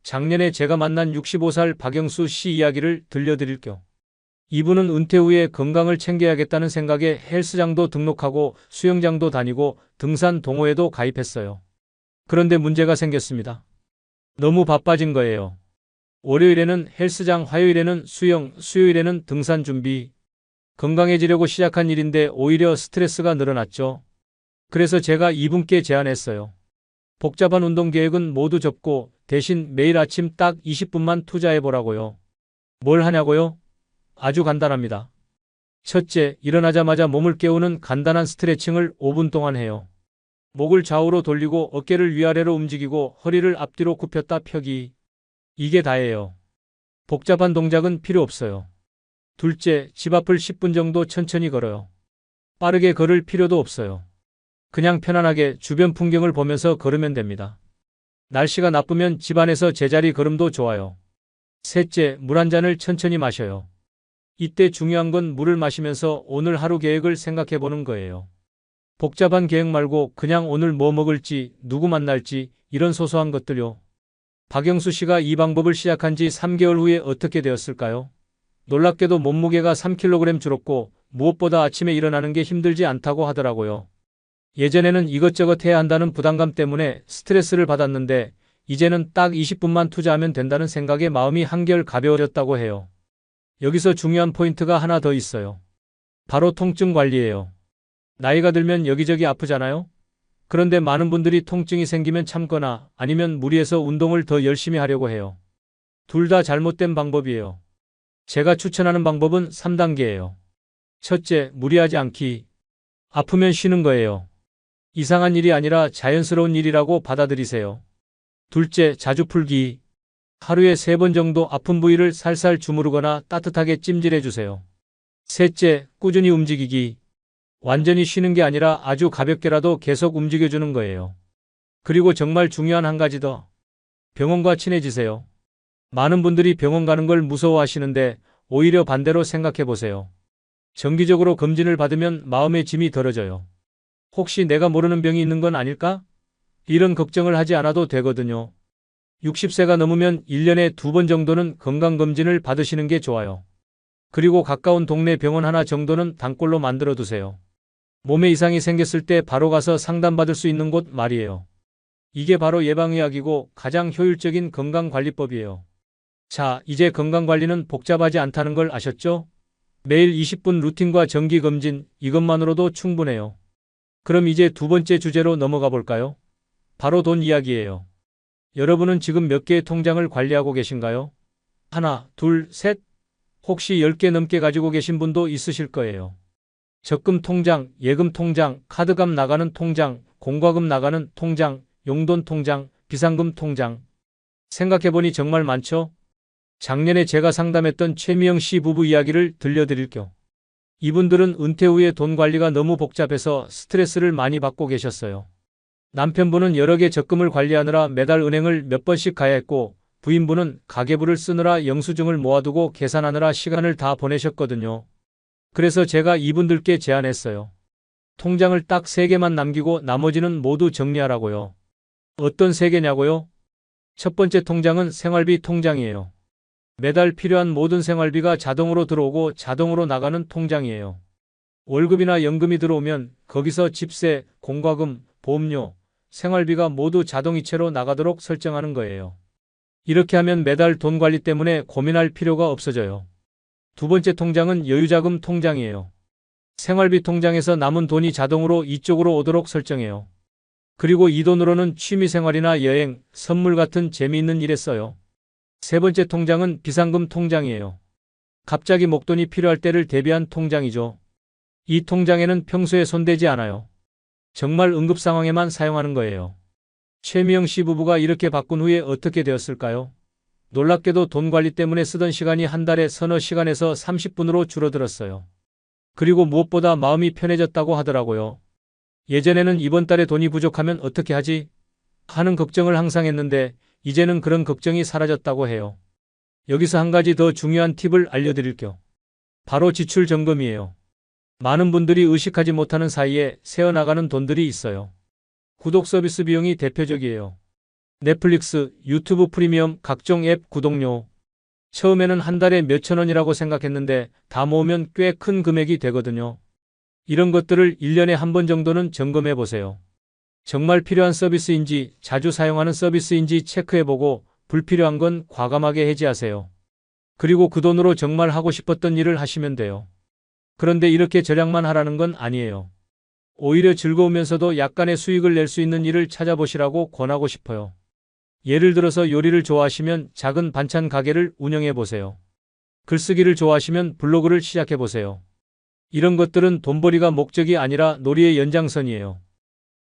작년에 제가 만난 65살 박영수 씨 이야기를 들려드릴게요. 이분은 은퇴 후에 건강을 챙겨야겠다는 생각에 헬스장도 등록하고 수영장도 다니고 등산 동호회도 가입했어요. 그런데 문제가 생겼습니다. 너무 바빠진 거예요. 월요일에는 헬스장, 화요일에는 수영, 수요일에는 등산 준비. 건강해지려고 시작한 일인데 오히려 스트레스가 늘어났죠. 그래서 제가 이분께 제안했어요. 복잡한 운동 계획은 모두 접고 대신 매일 아침 딱 20분만 투자해보라고요. 뭘 하냐고요? 아주 간단합니다. 첫째, 일어나자마자 몸을 깨우는 간단한 스트레칭을 5분 동안 해요. 목을 좌우로 돌리고 어깨를 위아래로 움직이고 허리를 앞뒤로 굽혔다 펴기. 이게 다예요. 복잡한 동작은 필요 없어요. 둘째, 집 앞을 10분 정도 천천히 걸어요. 빠르게 걸을 필요도 없어요. 그냥 편안하게 주변 풍경을 보면서 걸으면 됩니다. 날씨가 나쁘면 집 안에서 제자리 걸음도 좋아요. 셋째, 물 한 잔을 천천히 마셔요. 이때 중요한 건 물을 마시면서 오늘 하루 계획을 생각해 보는 거예요. 복잡한 계획 말고 그냥 오늘 뭐 먹을지, 누구 만날지, 이런 소소한 것들요. 박영수 씨가 이 방법을 시작한 지 3개월 후에 어떻게 되었을까요? 놀랍게도 몸무게가 3kg 줄었고 무엇보다 아침에 일어나는 게 힘들지 않다고 하더라고요. 예전에는 이것저것 해야 한다는 부담감 때문에 스트레스를 받았는데 이제는 딱 20분만 투자하면 된다는 생각에 마음이 한결 가벼워졌다고 해요. 여기서 중요한 포인트가 하나 더 있어요. 바로 통증 관리예요. 나이가 들면 여기저기 아프잖아요? 그런데 많은 분들이 통증이 생기면 참거나 아니면 무리해서 운동을 더 열심히 하려고 해요. 둘 다 잘못된 방법이에요. 제가 추천하는 방법은 3단계예요. 첫째, 무리하지 않기. 아프면 쉬는 거예요. 이상한 일이 아니라 자연스러운 일이라고 받아들이세요. 둘째, 자주 풀기. 하루에 3번 정도 아픈 부위를 살살 주무르거나 따뜻하게 찜질해 주세요. 셋째, 꾸준히 움직이기. 완전히 쉬는 게 아니라 아주 가볍게라도 계속 움직여주는 거예요. 그리고 정말 중요한 한 가지 더. 병원과 친해지세요. 많은 분들이 병원 가는 걸 무서워하시는데 오히려 반대로 생각해 보세요. 정기적으로 검진을 받으면 마음의 짐이 덜어져요. 혹시 내가 모르는 병이 있는 건 아닐까? 이런 걱정을 하지 않아도 되거든요. 60세가 넘으면 1년에 2번 정도는 건강검진을 받으시는 게 좋아요. 그리고 가까운 동네 병원 하나 정도는 단골로 만들어 두세요. 몸에 이상이 생겼을 때 바로 가서 상담받을 수 있는 곳 말이에요. 이게 바로 예방의학이고 가장 효율적인 건강관리법이에요. 자, 이제 건강관리는 복잡하지 않다는 걸 아셨죠? 매일 20분 루틴과 정기검진, 이것만으로도 충분해요. 그럼 이제 두 번째 주제로 넘어가 볼까요? 바로 돈 이야기예요. 여러분은 지금 몇 개의 통장을 관리하고 계신가요? 하나, 둘, 셋. 혹시 10개 넘게 가지고 계신 분도 있으실 거예요. 적금 통장, 예금 통장, 카드값 나가는 통장, 공과금 나가는 통장, 용돈 통장, 비상금 통장. 생각해보니 정말 많죠? 작년에 제가 상담했던 최미영 씨 부부 이야기를 들려드릴게요. 이분들은 은퇴 후에 돈 관리가 너무 복잡해서 스트레스를 많이 받고 계셨어요. 남편분은 여러 개 적금을 관리하느라 매달 은행을 몇 번씩 가야 했고 부인분은 가계부를 쓰느라 영수증을 모아두고 계산하느라 시간을 다 보내셨거든요. 그래서 제가 이분들께 제안했어요. 통장을 딱 3개만 남기고 나머지는 모두 정리하라고요. 어떤 3개냐고요? 첫 번째 통장은 생활비 통장이에요. 매달 필요한 모든 생활비가 자동으로 들어오고 자동으로 나가는 통장이에요. 월급이나 연금이 들어오면 거기서 집세, 공과금, 보험료, 생활비가 모두 자동이체로 나가도록 설정하는 거예요. 이렇게 하면 매달 돈 관리 때문에 고민할 필요가 없어져요. 두 번째 통장은 여유자금 통장이에요. 생활비 통장에서 남은 돈이 자동으로 이쪽으로 오도록 설정해요. 그리고 이 돈으로는 취미생활이나 여행, 선물 같은 재미있는 일에 써요. 세 번째 통장은 비상금 통장이에요. 갑자기 목돈이 필요할 때를 대비한 통장이죠. 이 통장에는 평소에 손대지 않아요. 정말 응급 상황에만 사용하는 거예요. 최미영 씨 부부가 이렇게 바꾼 후에 어떻게 되었을까요? 놀랍게도 돈 관리 때문에 쓰던 시간이 한 달에 서너 시간에서 30분으로 줄어들었어요. 그리고 무엇보다 마음이 편해졌다고 하더라고요. 예전에는 이번 달에 돈이 부족하면 어떻게 하지? 하는 걱정을 항상 했는데 이제는 그런 걱정이 사라졌다고 해요. 여기서 한 가지 더 중요한 팁을 알려드릴게요. 바로 지출 점검이에요. 많은 분들이 의식하지 못하는 사이에 새어나가는 돈들이 있어요. 구독 서비스 비용이 대표적이에요. 넷플릭스, 유튜브 프리미엄, 각종 앱 구독료. 처음에는 한 달에 몇천 원이라고 생각했는데 다 모으면 꽤 큰 금액이 되거든요. 이런 것들을 1년에 한 번 정도는 점검해 보세요. 정말 필요한 서비스인지 자주 사용하는 서비스인지 체크해보고 불필요한 건 과감하게 해지하세요. 그리고 그 돈으로 정말 하고 싶었던 일을 하시면 돼요. 그런데 이렇게 절약만 하라는 건 아니에요. 오히려 즐거우면서도 약간의 수익을 낼 수 있는 일을 찾아보시라고 권하고 싶어요. 예를 들어서 요리를 좋아하시면 작은 반찬 가게를 운영해 보세요. 글쓰기를 좋아하시면 블로그를 시작해 보세요. 이런 것들은 돈벌이가 목적이 아니라 놀이의 연장선이에요.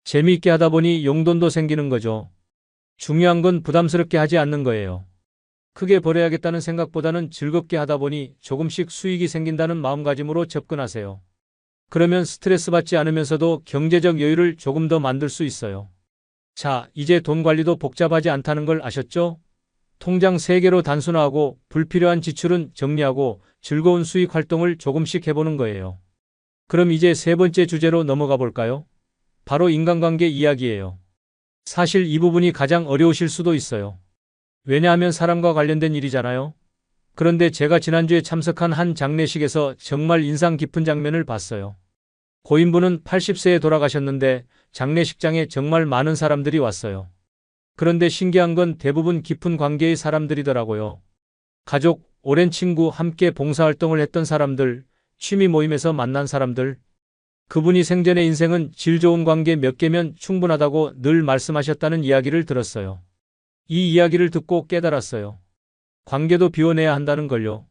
재미있게 하다 보니 용돈도 생기는 거죠. 중요한 건 부담스럽게 하지 않는 거예요. 크게 벌어야겠다는 생각보다는 즐겁게 하다 보니 조금씩 수익이 생긴다는 마음가짐으로 접근하세요. 그러면 스트레스 받지 않으면서도 경제적 여유를 조금 더 만들 수 있어요. 자, 이제 돈 관리도 복잡하지 않다는 걸 아셨죠? 통장 3개로 단순화하고 불필요한 지출은 정리하고 즐거운 수익 활동을 조금씩 해보는 거예요. 그럼 이제 세 번째 주제로 넘어가 볼까요? 바로 인간관계 이야기예요. 사실 이 부분이 가장 어려우실 수도 있어요. 왜냐하면 사람과 관련된 일이잖아요. 그런데 제가 지난주에 참석한 한 장례식에서 정말 인상 깊은 장면을 봤어요. 고인분은 80세에 돌아가셨는데 장례식장에 정말 많은 사람들이 왔어요. 그런데 신기한 건 대부분 깊은 관계의 사람들이더라고요. 가족, 오랜 친구, 함께 봉사활동을 했던 사람들, 취미 모임에서 만난 사람들. 그분이 생전의 인생은 질 좋은 관계 몇 개면 충분하다고 늘 말씀하셨다는 이야기를 들었어요. 이 이야기를 듣고 깨달았어요. 관계도 비워내야 한다는 걸요.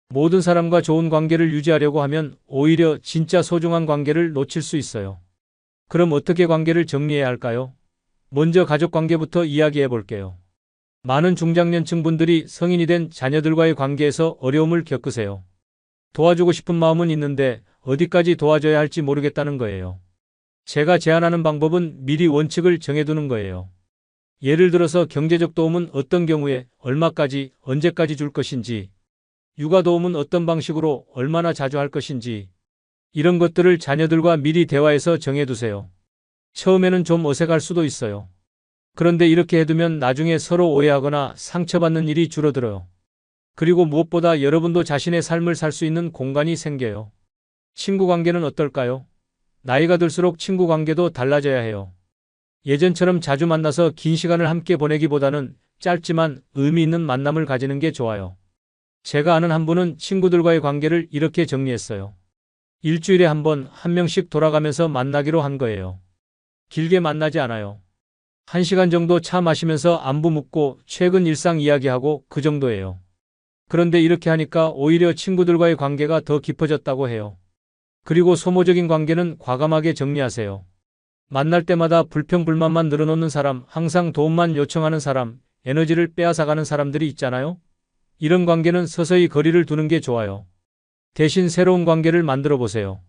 모든 사람과 좋은 관계를 유지하려고 하면 오히려 진짜 소중한 관계를 놓칠 수 있어요. 그럼 어떻게 관계를 정리해야 할까요? 먼저 가족 관계부터 이야기해 볼게요. 많은 중장년층 분들이 성인이 된 자녀들과의 관계에서 어려움을 겪으세요. 도와주고 싶은 마음은 있는데 어디까지 도와줘야 할지 모르겠다는 거예요. 제가 제안하는 방법은 미리 원칙을 정해두는 거예요. 예를 들어서 경제적 도움은 어떤 경우에 얼마까지, 언제까지 줄 것인지, 육아 도움은 어떤 방식으로 얼마나 자주 할 것인지, 이런 것들을 자녀들과 미리 대화해서 정해두세요. 처음에는 좀 어색할 수도 있어요. 그런데 이렇게 해두면 나중에 서로 오해하거나 상처받는 일이 줄어들어요. 그리고 무엇보다 여러분도 자신의 삶을 살 수 있는 공간이 생겨요. 친구 관계는 어떨까요? 나이가 들수록 친구 관계도 달라져야 해요. 예전처럼 자주 만나서 긴 시간을 함께 보내기보다는 짧지만 의미 있는 만남을 가지는 게 좋아요. 제가 아는 한 분은 친구들과의 관계를 이렇게 정리했어요. 일주일에 한 명씩 돌아가면서 만나기로 한 거예요. 길게 만나지 않아요. 1시간 정도 차 마시면서 안부 묻고 최근 일상 이야기하고 그 정도예요. 그런데 이렇게 하니까 오히려 친구들과의 관계가 더 깊어졌다고 해요. 그리고 소모적인 관계는 과감하게 정리하세요. 만날 때마다 불평불만만 늘어놓는 사람, 항상 도움만 요청하는 사람, 에너지를 빼앗아가는 사람들이 있잖아요. 이런 관계는 서서히 거리를 두는 게 좋아요. 대신 새로운 관계를 만들어 보세요.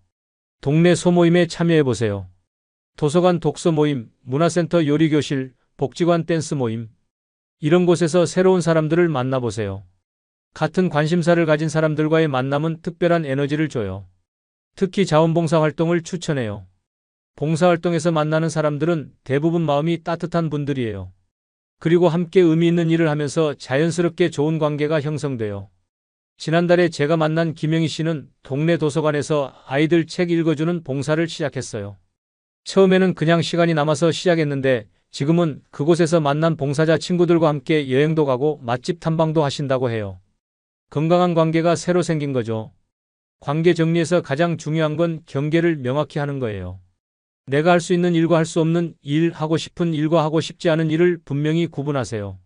동네 소모임에 참여해 보세요. 도서관 독서 모임, 문화센터 요리교실, 복지관 댄스 모임. 이런 곳에서 새로운 사람들을 만나보세요. 같은 관심사를 가진 사람들과의 만남은 특별한 에너지를 줘요. 특히 자원봉사 활동을 추천해요. 봉사활동에서 만나는 사람들은 대부분 마음이 따뜻한 분들이에요. 그리고 함께 의미 있는 일을 하면서 자연스럽게 좋은 관계가 형성돼요. 지난달에 제가 만난 김영희 씨는 동네 도서관에서 아이들 책 읽어주는 봉사를 시작했어요. 처음에는 그냥 시간이 남아서 시작했는데 지금은 그곳에서 만난 봉사자 친구들과 함께 여행도 가고 맛집 탐방도 하신다고 해요. 건강한 관계가 새로 생긴 거죠. 관계 정리에서 가장 중요한 건 경계를 명확히 하는 거예요. 내가 할 수 있는 일과 할 수 없는 일, 하고 싶은 일과 하고 싶지 않은 일을 분명히 구분하세요.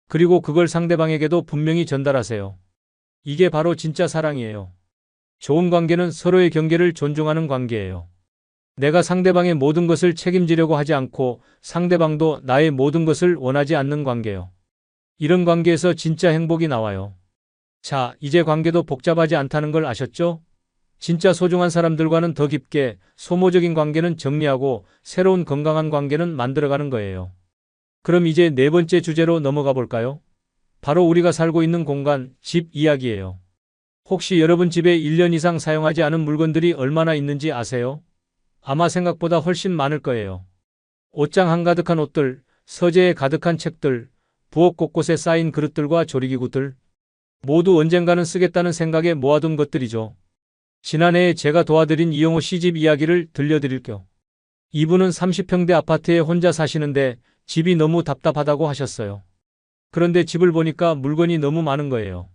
그리고 그걸 상대방에게도 분명히 전달하세요. 이게 바로 진짜 사랑이에요. 좋은 관계는 서로의 경계를 존중하는 관계예요. 내가 상대방의 모든 것을 책임지려고 하지 않고 상대방도 나의 모든 것을 원하지 않는 관계요. 이런 관계에서 진짜 행복이 나와요. 자, 이제 관계도 복잡하지 않다는 걸 아셨죠? 진짜 소중한 사람들과는 더 깊게, 소모적인 관계는 정리하고 새로운 건강한 관계는 만들어가는 거예요. 그럼 이제 네 번째 주제로 넘어가 볼까요? 바로 우리가 살고 있는 공간, 집 이야기예요. 혹시 여러분 집에 1년 이상 사용하지 않은 물건들이 얼마나 있는지 아세요? 아마 생각보다 훨씬 많을 거예요. 옷장 한가득한 옷들, 서재에 가득한 책들, 부엌 곳곳에 쌓인 그릇들과 조리기구들. 모두 언젠가는 쓰겠다는 생각에 모아둔 것들이죠. 지난해에 제가 도와드린 이용호 씨 집 이야기를 들려드릴게요. 이분은 30평대 아파트에 혼자 사시는데 집이 너무 답답하다고 하셨어요. 그런데 집을 보니까 물건이 너무 많은 거예요.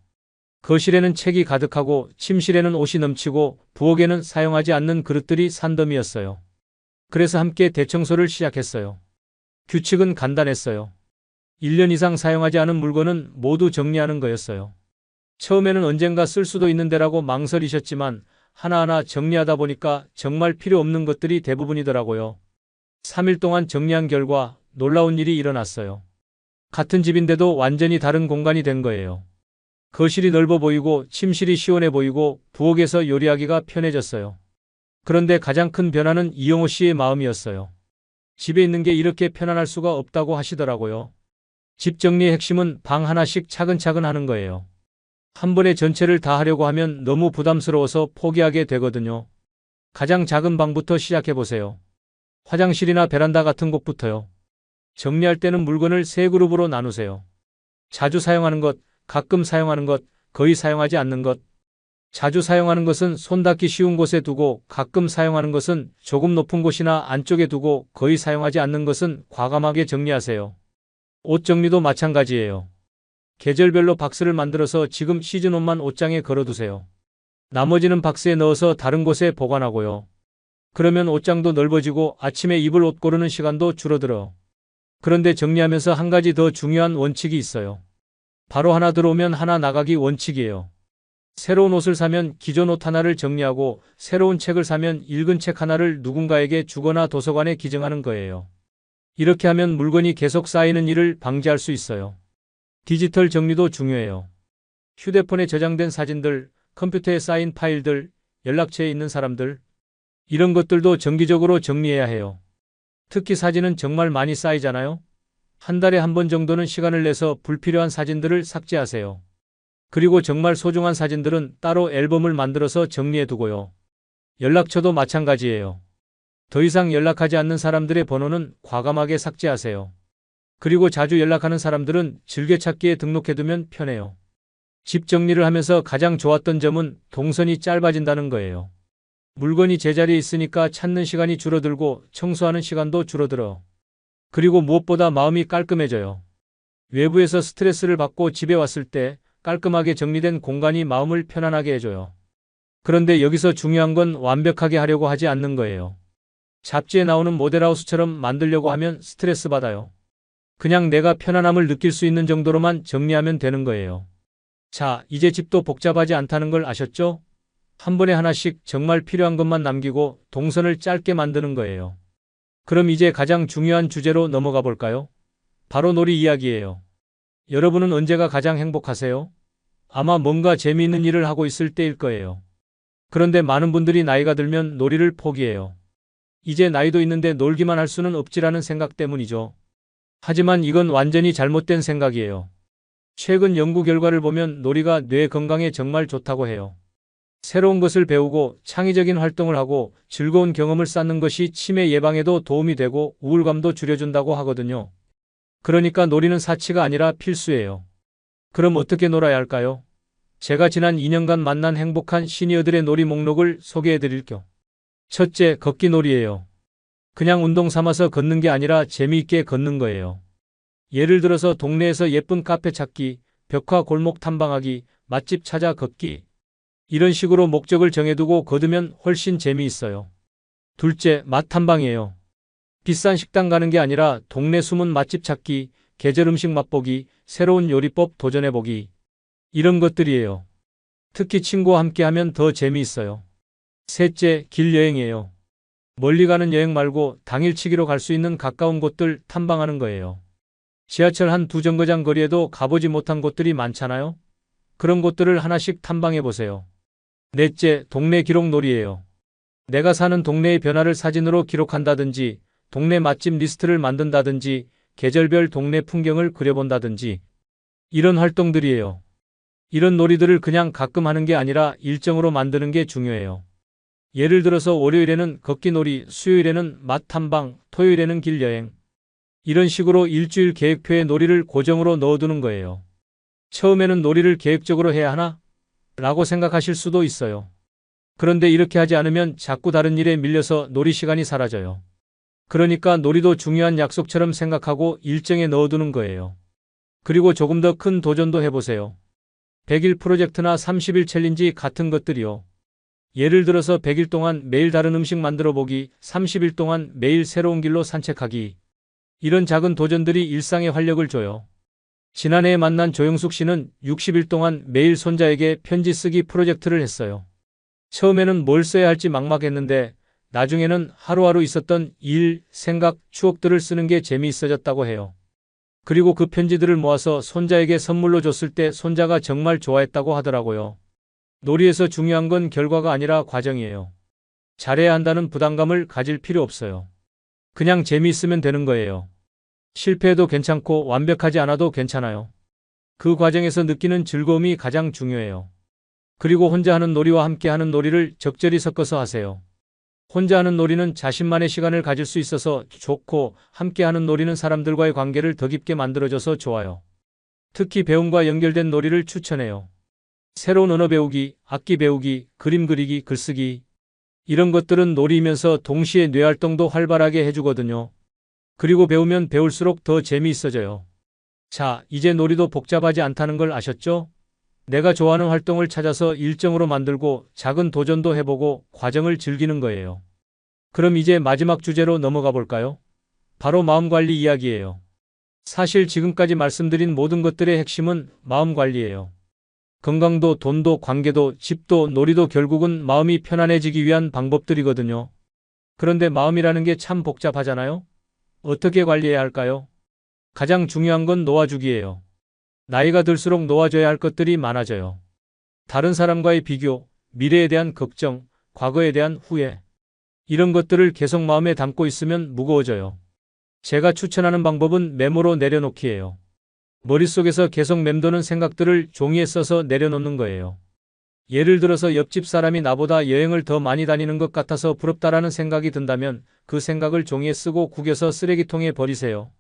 거실에는 책이 가득하고 침실에는 옷이 넘치고 부엌에는 사용하지 않는 그릇들이 산더미였어요. 그래서 함께 대청소를 시작했어요. 규칙은 간단했어요. 1년 이상 사용하지 않은 물건은 모두 정리하는 거였어요. 처음에는 언젠가 쓸 수도 있는데라고 망설이셨지만 하나하나 정리하다 보니까 정말 필요 없는 것들이 대부분이더라고요. 3일 동안 정리한 결과 놀라운 일이 일어났어요. 같은 집인데도 완전히 다른 공간이 된 거예요. 거실이 넓어 보이고 침실이 시원해 보이고 부엌에서 요리하기가 편해졌어요. 그런데 가장 큰 변화는 이용호 씨의 마음이었어요. 집에 있는 게 이렇게 편안할 수가 없다고 하시더라고요. 집 정리의 핵심은 방 하나씩 차근차근 하는 거예요. 한 번에 전체를 다 하려고 하면 너무 부담스러워서 포기하게 되거든요. 가장 작은 방부터 시작해 보세요. 화장실이나 베란다 같은 곳부터요. 정리할 때는 물건을 세 그룹으로 나누세요. 자주 사용하는 것, 가끔 사용하는 것, 거의 사용하지 않는 것. 자주 사용하는 것은 손 닿기 쉬운 곳에 두고, 가끔 사용하는 것은 조금 높은 곳이나 안쪽에 두고, 거의 사용하지 않는 것은 과감하게 정리하세요. 옷 정리도 마찬가지예요. 계절별로 박스를 만들어서 지금 시즌 옷만 옷장에 걸어두세요. 나머지는 박스에 넣어서 다른 곳에 보관하고요. 그러면 옷장도 넓어지고 아침에 입을 옷 고르는 시간도 줄어들어. 그런데 정리하면서 한 가지 더 중요한 원칙이 있어요. 바로 하나 들어오면 하나 나가기 원칙이에요. 새로운 옷을 사면 기존 옷 하나를 정리하고 새로운 책을 사면 읽은 책 하나를 누군가에게 주거나 도서관에 기증하는 거예요. 이렇게 하면 물건이 계속 쌓이는 일을 방지할 수 있어요. 디지털 정리도 중요해요. 휴대폰에 저장된 사진들, 컴퓨터에 쌓인 파일들, 연락처에 있는 사람들, 이런 것들도 정기적으로 정리해야 해요. 특히 사진은 정말 많이 쌓이잖아요. 한 달에 한 번 정도는 시간을 내서 불필요한 사진들을 삭제하세요. 그리고 정말 소중한 사진들은 따로 앨범을 만들어서 정리해 두고요. 연락처도 마찬가지예요. 더 이상 연락하지 않는 사람들의 번호는 과감하게 삭제하세요. 그리고 자주 연락하는 사람들은 즐겨찾기에 등록해두면 편해요. 집 정리를 하면서 가장 좋았던 점은 동선이 짧아진다는 거예요. 물건이 제자리에 있으니까 찾는 시간이 줄어들고 청소하는 시간도 줄어들어. 그리고 무엇보다 마음이 깔끔해져요. 외부에서 스트레스를 받고 집에 왔을 때 깔끔하게 정리된 공간이 마음을 편안하게 해줘요. 그런데 여기서 중요한 건 완벽하게 하려고 하지 않는 거예요. 잡지에 나오는 모델하우스처럼 만들려고 하면 스트레스 받아요. 그냥 내가 편안함을 느낄 수 있는 정도로만 정리하면 되는 거예요. 자, 이제 집도 복잡하지 않다는 걸 아셨죠? 한 번에 하나씩 정말 필요한 것만 남기고 동선을 짧게 만드는 거예요. 그럼 이제 가장 중요한 주제로 넘어가 볼까요? 바로 놀이 이야기예요. 여러분은 언제가 가장 행복하세요? 아마 뭔가 재미있는 일을 하고 있을 때일 거예요. 그런데 많은 분들이 나이가 들면 놀이를 포기해요. 이제 나이도 있는데 놀기만 할 수는 없지라는 생각 때문이죠. 하지만 이건 완전히 잘못된 생각이에요. 최근 연구 결과를 보면 놀이가 뇌 건강에 정말 좋다고 해요. 새로운 것을 배우고 창의적인 활동을 하고 즐거운 경험을 쌓는 것이 치매 예방에도 도움이 되고 우울감도 줄여준다고 하거든요. 그러니까 놀이는 사치가 아니라 필수예요. 그럼 어떻게 놀아야 할까요? 제가 지난 2년간 만난 행복한 시니어들의 놀이 목록을 소개해 드릴게요. 첫째, 걷기 놀이예요. 그냥 운동 삼아서 걷는 게 아니라 재미있게 걷는 거예요. 예를 들어서 동네에서 예쁜 카페 찾기, 벽화 골목 탐방하기, 맛집 찾아 걷기. 이런 식으로 목적을 정해두고 걸으면 훨씬 재미있어요. 둘째, 맛 탐방이에요. 비싼 식당 가는 게 아니라 동네 숨은 맛집 찾기, 계절 음식 맛보기, 새로운 요리법 도전해보기. 이런 것들이에요. 특히 친구와 함께 하면 더 재미있어요. 셋째, 길 여행이에요. 멀리 가는 여행 말고 당일치기로 갈 수 있는 가까운 곳들 탐방하는 거예요. 지하철 한 두 정거장 거리에도 가보지 못한 곳들이 많잖아요. 그런 곳들을 하나씩 탐방해보세요. 넷째, 동네 기록 놀이예요. 내가 사는 동네의 변화를 사진으로 기록한다든지, 동네 맛집 리스트를 만든다든지, 계절별 동네 풍경을 그려본다든지, 이런 활동들이에요. 이런 놀이들을 그냥 가끔 하는 게 아니라 일정으로 만드는 게 중요해요. 예를 들어서 월요일에는 걷기 놀이, 수요일에는 맛 탐방, 토요일에는 길 여행. 이런 식으로 일주일 계획표에 놀이를 고정으로 넣어두는 거예요. 처음에는 놀이를 계획적으로 해야 하나? 라고 생각하실 수도 있어요. 그런데 이렇게 하지 않으면 자꾸 다른 일에 밀려서 놀이 시간이 사라져요. 그러니까 놀이도 중요한 약속처럼 생각하고 일정에 넣어두는 거예요. 그리고 조금 더 큰 도전도 해보세요. 100일 프로젝트나 30일 챌린지 같은 것들이요. 예를 들어서 100일 동안 매일 다른 음식 만들어 보기, 30일 동안 매일 새로운 길로 산책하기. 이런 작은 도전들이 일상에 활력을 줘요. 지난해에 만난 조영숙 씨는 60일 동안 매일 손자에게 편지 쓰기 프로젝트를 했어요. 처음에는 뭘 써야 할지 막막했는데 나중에는 하루하루 있었던 일, 생각, 추억들을 쓰는 게 재미있어졌다고 해요. 그리고 그 편지들을 모아서 손자에게 선물로 줬을 때 손자가 정말 좋아했다고 하더라고요. 놀이에서 중요한 건 결과가 아니라 과정이에요. 잘해야 한다는 부담감을 가질 필요 없어요. 그냥 재미있으면 되는 거예요. 실패해도 괜찮고 완벽하지 않아도 괜찮아요. 그 과정에서 느끼는 즐거움이 가장 중요해요. 그리고 혼자 하는 놀이와 함께 하는 놀이를 적절히 섞어서 하세요. 혼자 하는 놀이는 자신만의 시간을 가질 수 있어서 좋고, 함께 하는 놀이는 사람들과의 관계를 더 깊게 만들어줘서 좋아요. 특히 배움과 연결된 놀이를 추천해요. 새로운 언어 배우기, 악기 배우기, 그림 그리기, 글쓰기. 이런 것들은 놀이면서 동시에 뇌활동도 활발하게 해주거든요. 그리고 배우면 배울수록 더 재미있어져요. 자, 이제 놀이도 복잡하지 않다는 걸 아셨죠? 내가 좋아하는 활동을 찾아서 일정으로 만들고 작은 도전도 해보고 과정을 즐기는 거예요. 그럼 이제 마지막 주제로 넘어가 볼까요? 바로 마음 관리 이야기예요. 사실 지금까지 말씀드린 모든 것들의 핵심은 마음 관리예요. 건강도, 돈도, 관계도, 집도, 놀이도 결국은 마음이 편안해지기 위한 방법들이거든요. 그런데 마음이라는 게 참 복잡하잖아요? 어떻게 관리해야 할까요? 가장 중요한 건 놓아주기예요. 나이가 들수록 놓아줘야 할 것들이 많아져요. 다른 사람과의 비교, 미래에 대한 걱정, 과거에 대한 후회. 이런 것들을 계속 마음에 담고 있으면 무거워져요. 제가 추천하는 방법은 메모로 내려놓기예요. 머릿속에서 계속 맴도는 생각들을 종이에 써서 내려놓는 거예요. 예를 들어서 옆집 사람이 나보다 여행을 더 많이 다니는 것 같아서 부럽다라는 생각이 든다면 그 생각을 종이에 쓰고 구겨서 쓰레기통에 버리세요.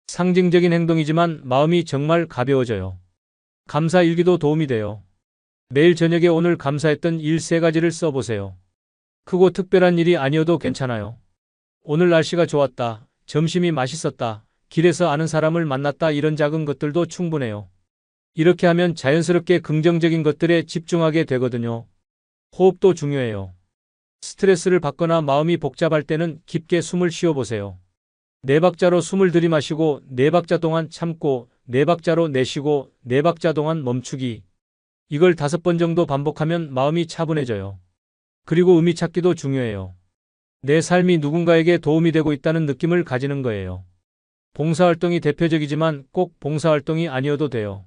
상징적인 행동이지만 마음이 정말 가벼워져요. 감사 일기도 도움이 돼요. 매일 저녁에 오늘 감사했던 일 3가지를 써보세요. 크고 특별한 일이 아니어도 괜찮아요. 오늘 날씨가 좋았다. 점심이 맛있었다. 길에서 아는 사람을 만났다. 이런 작은 것들도 충분해요. 이렇게 하면 자연스럽게 긍정적인 것들에 집중하게 되거든요. 호흡도 중요해요. 스트레스를 받거나 마음이 복잡할 때는 깊게 숨을 쉬어보세요. 4박자로 숨을 들이마시고 4박자 동안 참고 4박자로 내쉬고 4박자 동안 멈추기. 이걸 5번 정도 반복하면 마음이 차분해져요. 그리고 의미 찾기도 중요해요. 내 삶이 누군가에게 도움이 되고 있다는 느낌을 가지는 거예요. 봉사활동이 대표적이지만 꼭 봉사활동이 아니어도 돼요.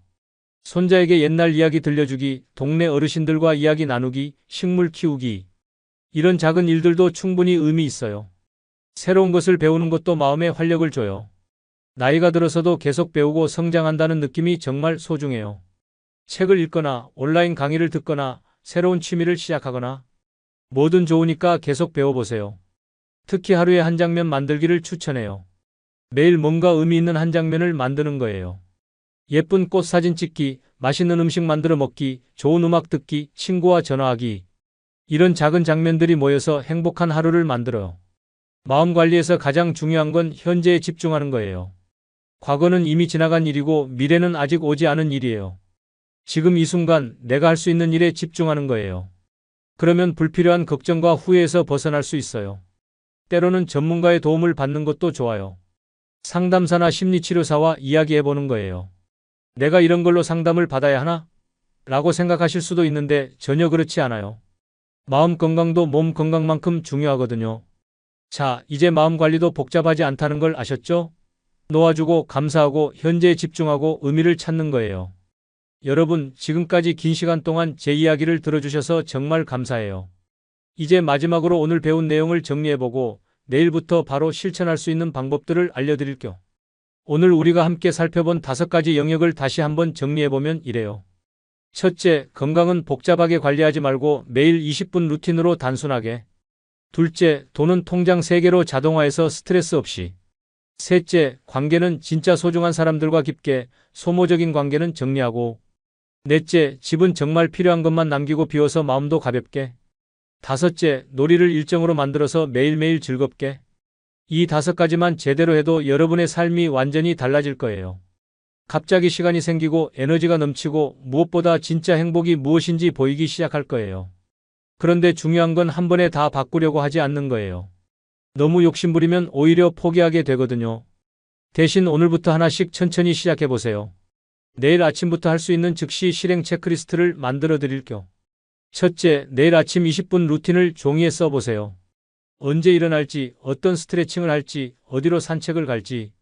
손자에게 옛날 이야기 들려주기, 동네 어르신들과 이야기 나누기, 식물 키우기. 이런 작은 일들도 충분히 의미 있어요. 새로운 것을 배우는 것도 마음에 활력을 줘요. 나이가 들어서도 계속 배우고 성장한다는 느낌이 정말 소중해요. 책을 읽거나 온라인 강의를 듣거나 새로운 취미를 시작하거나 뭐든 좋으니까 계속 배워보세요. 특히 하루에 한 장면 만들기를 추천해요. 매일 뭔가 의미 있는 한 장면을 만드는 거예요. 예쁜 꽃 사진 찍기, 맛있는 음식 만들어 먹기, 좋은 음악 듣기, 친구와 전화하기. 이런 작은 장면들이 모여서 행복한 하루를 만들어요. 마음 관리에서 가장 중요한 건 현재에 집중하는 거예요. 과거는 이미 지나간 일이고 미래는 아직 오지 않은 일이에요. 지금 이 순간 내가 할 수 있는 일에 집중하는 거예요. 그러면 불필요한 걱정과 후회에서 벗어날 수 있어요. 때로는 전문가의 도움을 받는 것도 좋아요. 상담사나 심리치료사와 이야기해보는 거예요. 내가 이런 걸로 상담을 받아야 하나? 라고 생각하실 수도 있는데 전혀 그렇지 않아요. 마음 건강도 몸 건강만큼 중요하거든요. 자, 이제 마음 관리도 복잡하지 않다는 걸 아셨죠? 놓아주고 감사하고 현재에 집중하고 의미를 찾는 거예요. 여러분, 지금까지 긴 시간 동안 제 이야기를 들어주셔서 정말 감사해요. 이제 마지막으로 오늘 배운 내용을 정리해보고 내일부터 바로 실천할 수 있는 방법들을 알려드릴게요. 오늘 우리가 함께 살펴본 5가지 영역을 다시 한번 정리해보면 이래요. 첫째, 건강은 복잡하게 관리하지 말고 매일 20분 루틴으로 단순하게. 둘째, 돈은 통장 3개로 자동화해서 스트레스 없이. 셋째, 관계는 진짜 소중한 사람들과 깊게, 소모적인 관계는 정리하고. 넷째, 집은 정말 필요한 것만 남기고 비워서 마음도 가볍게. 다섯째, 놀이를 일정으로 만들어서 매일매일 즐겁게. 이 5가지만 제대로 해도 여러분의 삶이 완전히 달라질 거예요. 갑자기 시간이 생기고 에너지가 넘치고 무엇보다 진짜 행복이 무엇인지 보이기 시작할 거예요. 그런데 중요한 건 한 번에 다 바꾸려고 하지 않는 거예요. 너무 욕심부리면 오히려 포기하게 되거든요. 대신 오늘부터 하나씩 천천히 시작해보세요. 내일 아침부터 할 수 있는 즉시 실행 체크리스트를 만들어 드릴게요. 첫째, 내일 아침 20분 루틴을 종이에 써보세요. 언제 일어날지, 어떤 스트레칭을 할지, 어디로 산책을 갈지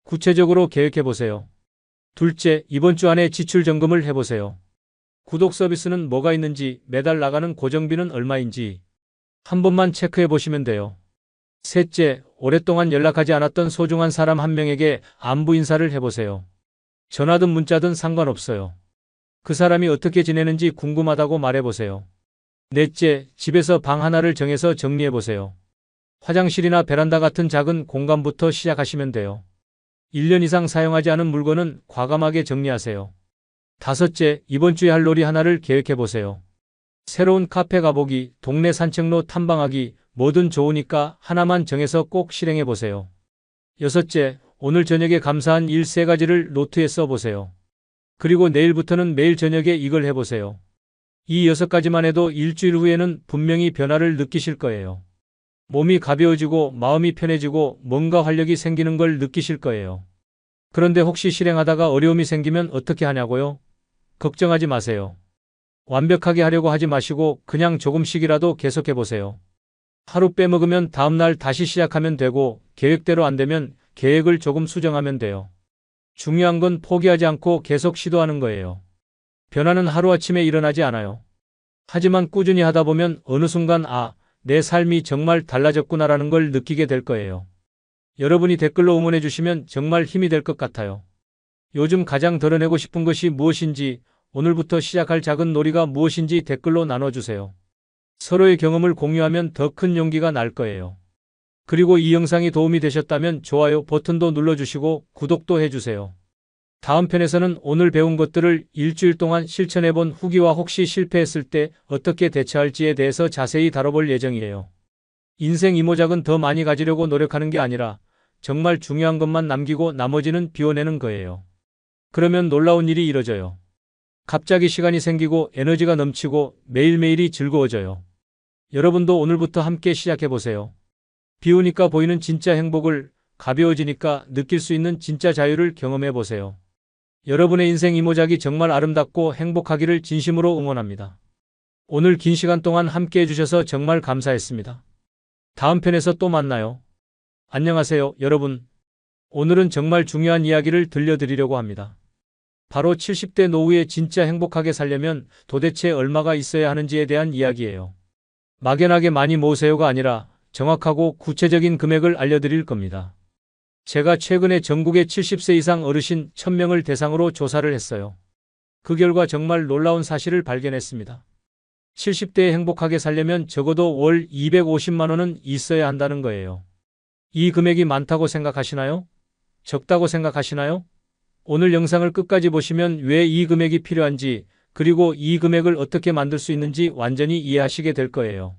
구체적으로 계획해보세요. 둘째, 이번 주 안에 지출 점검을 해보세요. 구독 서비스는 뭐가 있는지, 매달 나가는 고정비는 얼마인지 한 번만 체크해보시면 돼요. 셋째, 오랫동안 연락하지 않았던 소중한 사람 한 명에게 안부 인사를 해보세요. 전화든 문자든 상관없어요. 그 사람이 어떻게 지내는지 궁금하다고 말해보세요. 넷째, 집에서 방 하나를 정해서 정리해보세요. 화장실이나 베란다 같은 작은 공간부터 시작하시면 돼요. 1년 이상 사용하지 않은 물건은 과감하게 정리하세요. 다섯째, 이번 주에 할 놀이 하나를 계획해보세요. 새로운 카페 가보기, 동네 산책로 탐방하기, 뭐든 좋으니까 하나만 정해서 꼭 실행해보세요. 여섯째, 오늘 저녁에 감사한 일 3가지를 노트에 써보세요. 그리고 내일부터는 매일 저녁에 이걸 해보세요. 이 6가지만 해도 일주일 후에는 분명히 변화를 느끼실 거예요. 몸이 가벼워지고 마음이 편해지고 뭔가 활력이 생기는 걸 느끼실 거예요. 그런데 혹시 실행하다가 어려움이 생기면 어떻게 하냐고요? 걱정하지 마세요. 완벽하게 하려고 하지 마시고 그냥 조금씩이라도 계속해보세요. 하루 빼먹으면 다음날 다시 시작하면 되고 계획대로 안 되면 계획을 조금 수정하면 돼요. 중요한 건 포기하지 않고 계속 시도하는 거예요. 변화는 하루아침에 일어나지 않아요. 하지만 꾸준히 하다 보면 어느 순간 내 삶이 정말 달라졌구나라는 걸 느끼게 될 거예요. 여러분이 댓글로 응원해 주시면 정말 힘이 될 것 같아요. 요즘 가장 덜어내고 싶은 것이 무엇인지, 오늘부터 시작할 작은 놀이가 무엇인지 댓글로 나눠주세요. 서로의 경험을 공유하면 더 큰 용기가 날 거예요. 그리고 이 영상이 도움이 되셨다면 좋아요 버튼도 눌러주시고 구독도 해주세요. 다음 편에서는 오늘 배운 것들을 일주일 동안 실천해본 후기와 혹시 실패했을 때 어떻게 대처할지에 대해서 자세히 다뤄볼 예정이에요. 인생 이모작은 더 많이 가지려고 노력하는 게 아니라 정말 중요한 것만 남기고 나머지는 비워내는 거예요. 그러면 놀라운 일이 이뤄져요. 갑자기 시간이 생기고 에너지가 넘치고 매일매일이 즐거워져요. 여러분도 오늘부터 함께 시작해보세요. 비우니까 보이는 진짜 행복을, 가벼워지니까 느낄 수 있는 진짜 자유를 경험해보세요. 여러분의 인생 이모작이 정말 아름답고 행복하기를 진심으로 응원합니다. 오늘 긴 시간 동안 함께 해주셔서 정말 감사했습니다. 다음 편에서 또 만나요. 안녕하세요, 여러분. 오늘은 정말 중요한 이야기를 들려드리려고 합니다. 바로 70대 노후에 진짜 행복하게 살려면 도대체 얼마가 있어야 하는지에 대한 이야기예요. 막연하게 많이 모으세요가 아니라 정확하고 구체적인 금액을 알려드릴 겁니다. 제가 최근에 전국의 70세 이상 어르신 1000명을 대상으로 조사를 했어요. 그 결과 정말 놀라운 사실을 발견했습니다. 70대에 행복하게 살려면 적어도 월 250만 원은 있어야 한다는 거예요. 이 금액이 많다고 생각하시나요? 적다고 생각하시나요? 오늘 영상을 끝까지 보시면 왜 이 금액이 필요한지, 그리고 이 금액을 어떻게 만들 수 있는지 완전히 이해하시게 될 거예요.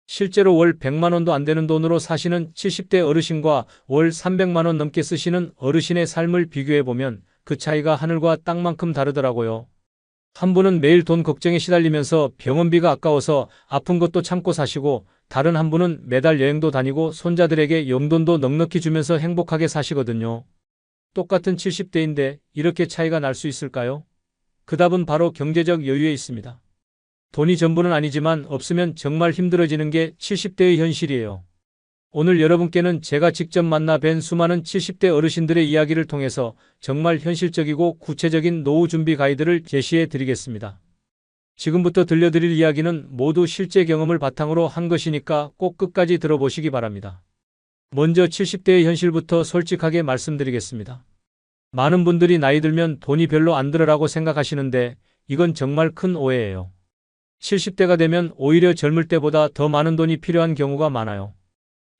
실제로 월 100만 원도 안 되는 돈으로 사시는 70대 어르신과 월 300만 원 넘게 쓰시는 어르신의 삶을 비교해보면 그 차이가 하늘과 땅만큼 다르더라고요. 한 분은 매일 돈 걱정에 시달리면서 병원비가 아까워서 아픈 것도 참고 사시고, 다른 한 분은 매달 여행도 다니고 손자들에게 용돈도 넉넉히 주면서 행복하게 사시거든요. 똑같은 70대인데 이렇게 차이가 날 수 있을까요? 그 답은 바로 경제적 여유에 있습니다. 돈이 전부는 아니지만 없으면 정말 힘들어지는 게 70대의 현실이에요. 오늘 여러분께는 제가 직접 만나 뵌 수많은 70대 어르신들의 이야기를 통해서 정말 현실적이고 구체적인 노후 준비 가이드를 제시해 드리겠습니다. 지금부터 들려드릴 이야기는 모두 실제 경험을 바탕으로 한 것이니까 꼭 끝까지 들어보시기 바랍니다. 먼저 70대의 현실부터 솔직하게 말씀드리겠습니다. 많은 분들이 나이 들면 돈이 별로 안 들어라고 생각하시는데 이건 정말 큰 오해예요. 70대가 되면 오히려 젊을 때보다 더 많은 돈이 필요한 경우가 많아요.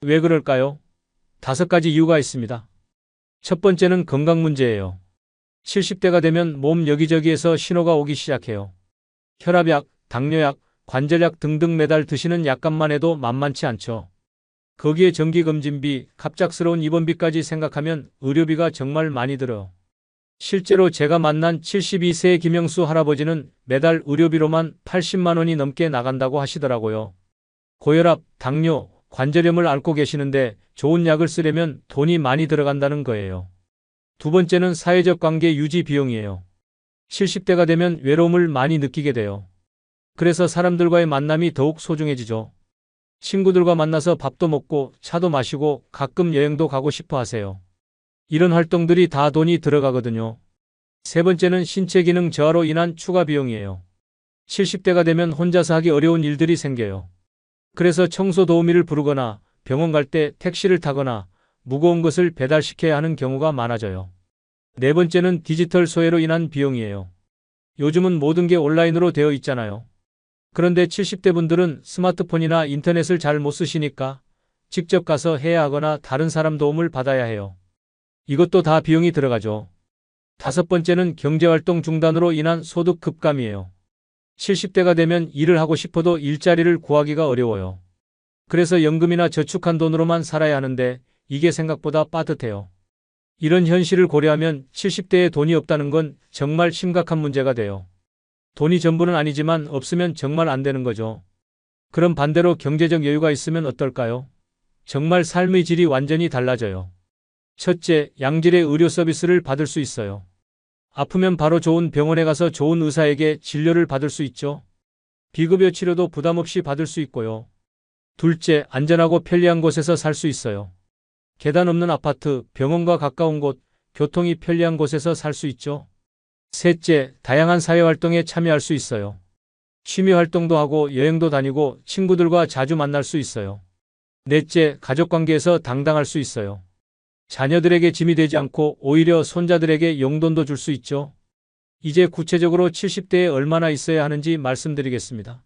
왜 그럴까요? 5가지 이유가 있습니다. 첫 번째는 건강 문제예요. 70대가 되면 몸 여기저기에서 신호가 오기 시작해요. 혈압약, 당뇨약, 관절약 등등 매달 드시는 약값만 해도 만만치 않죠. 거기에 정기검진비, 갑작스러운 입원비까지 생각하면 의료비가 정말 많이 들어요. 실제로 제가 만난 72세의 김영수 할아버지는 매달 의료비로만 80만 원이 넘게 나간다고 하시더라고요. 고혈압, 당뇨, 관절염을 앓고 계시는데 좋은 약을 쓰려면 돈이 많이 들어간다는 거예요. 두 번째는 사회적 관계 유지 비용이에요. 70대가 되면 외로움을 많이 느끼게 돼요. 그래서 사람들과의 만남이 더욱 소중해지죠. 친구들과 만나서 밥도 먹고 차도 마시고 가끔 여행도 가고 싶어 하세요. 이런 활동들이 다 돈이 들어가거든요. 세 번째는 신체 기능 저하로 인한 추가 비용이에요. 70대가 되면 혼자서 하기 어려운 일들이 생겨요. 그래서 청소 도우미를 부르거나 병원 갈 때 택시를 타거나 무거운 것을 배달시켜야 하는 경우가 많아져요. 네 번째는 디지털 소외로 인한 비용이에요. 요즘은 모든 게 온라인으로 되어 있잖아요. 그런데 70대 분들은 스마트폰이나 인터넷을 잘 못 쓰시니까 직접 가서 해야 하거나 다른 사람 도움을 받아야 해요. 이것도 다 비용이 들어가죠. 다섯 번째는 경제활동 중단으로 인한 소득 급감이에요. 70대가 되면 일을 하고 싶어도 일자리를 구하기가 어려워요. 그래서 연금이나 저축한 돈으로만 살아야 하는데 이게 생각보다 빠듯해요. 이런 현실을 고려하면 70대에 돈이 없다는 건 정말 심각한 문제가 돼요. 돈이 전부는 아니지만 없으면 정말 안 되는 거죠. 그럼 반대로 경제적 여유가 있으면 어떨까요? 정말 삶의 질이 완전히 달라져요. 첫째, 양질의 의료 서비스를 받을 수 있어요. 아프면 바로 좋은 병원에 가서 좋은 의사에게 진료를 받을 수 있죠. 비급여 치료도 부담 없이 받을 수 있고요. 둘째, 안전하고 편리한 곳에서 살 수 있어요. 계단 없는 아파트, 병원과 가까운 곳, 교통이 편리한 곳에서 살 수 있죠. 셋째, 다양한 사회활동에 참여할 수 있어요. 취미활동도 하고 여행도 다니고 친구들과 자주 만날 수 있어요. 넷째, 가족관계에서 당당할 수 있어요. 자녀들에게 짐이 되지 않고 오히려 손자들에게 용돈도 줄 수 있죠. 이제 구체적으로 70대에 얼마나 있어야 하는지 말씀드리겠습니다.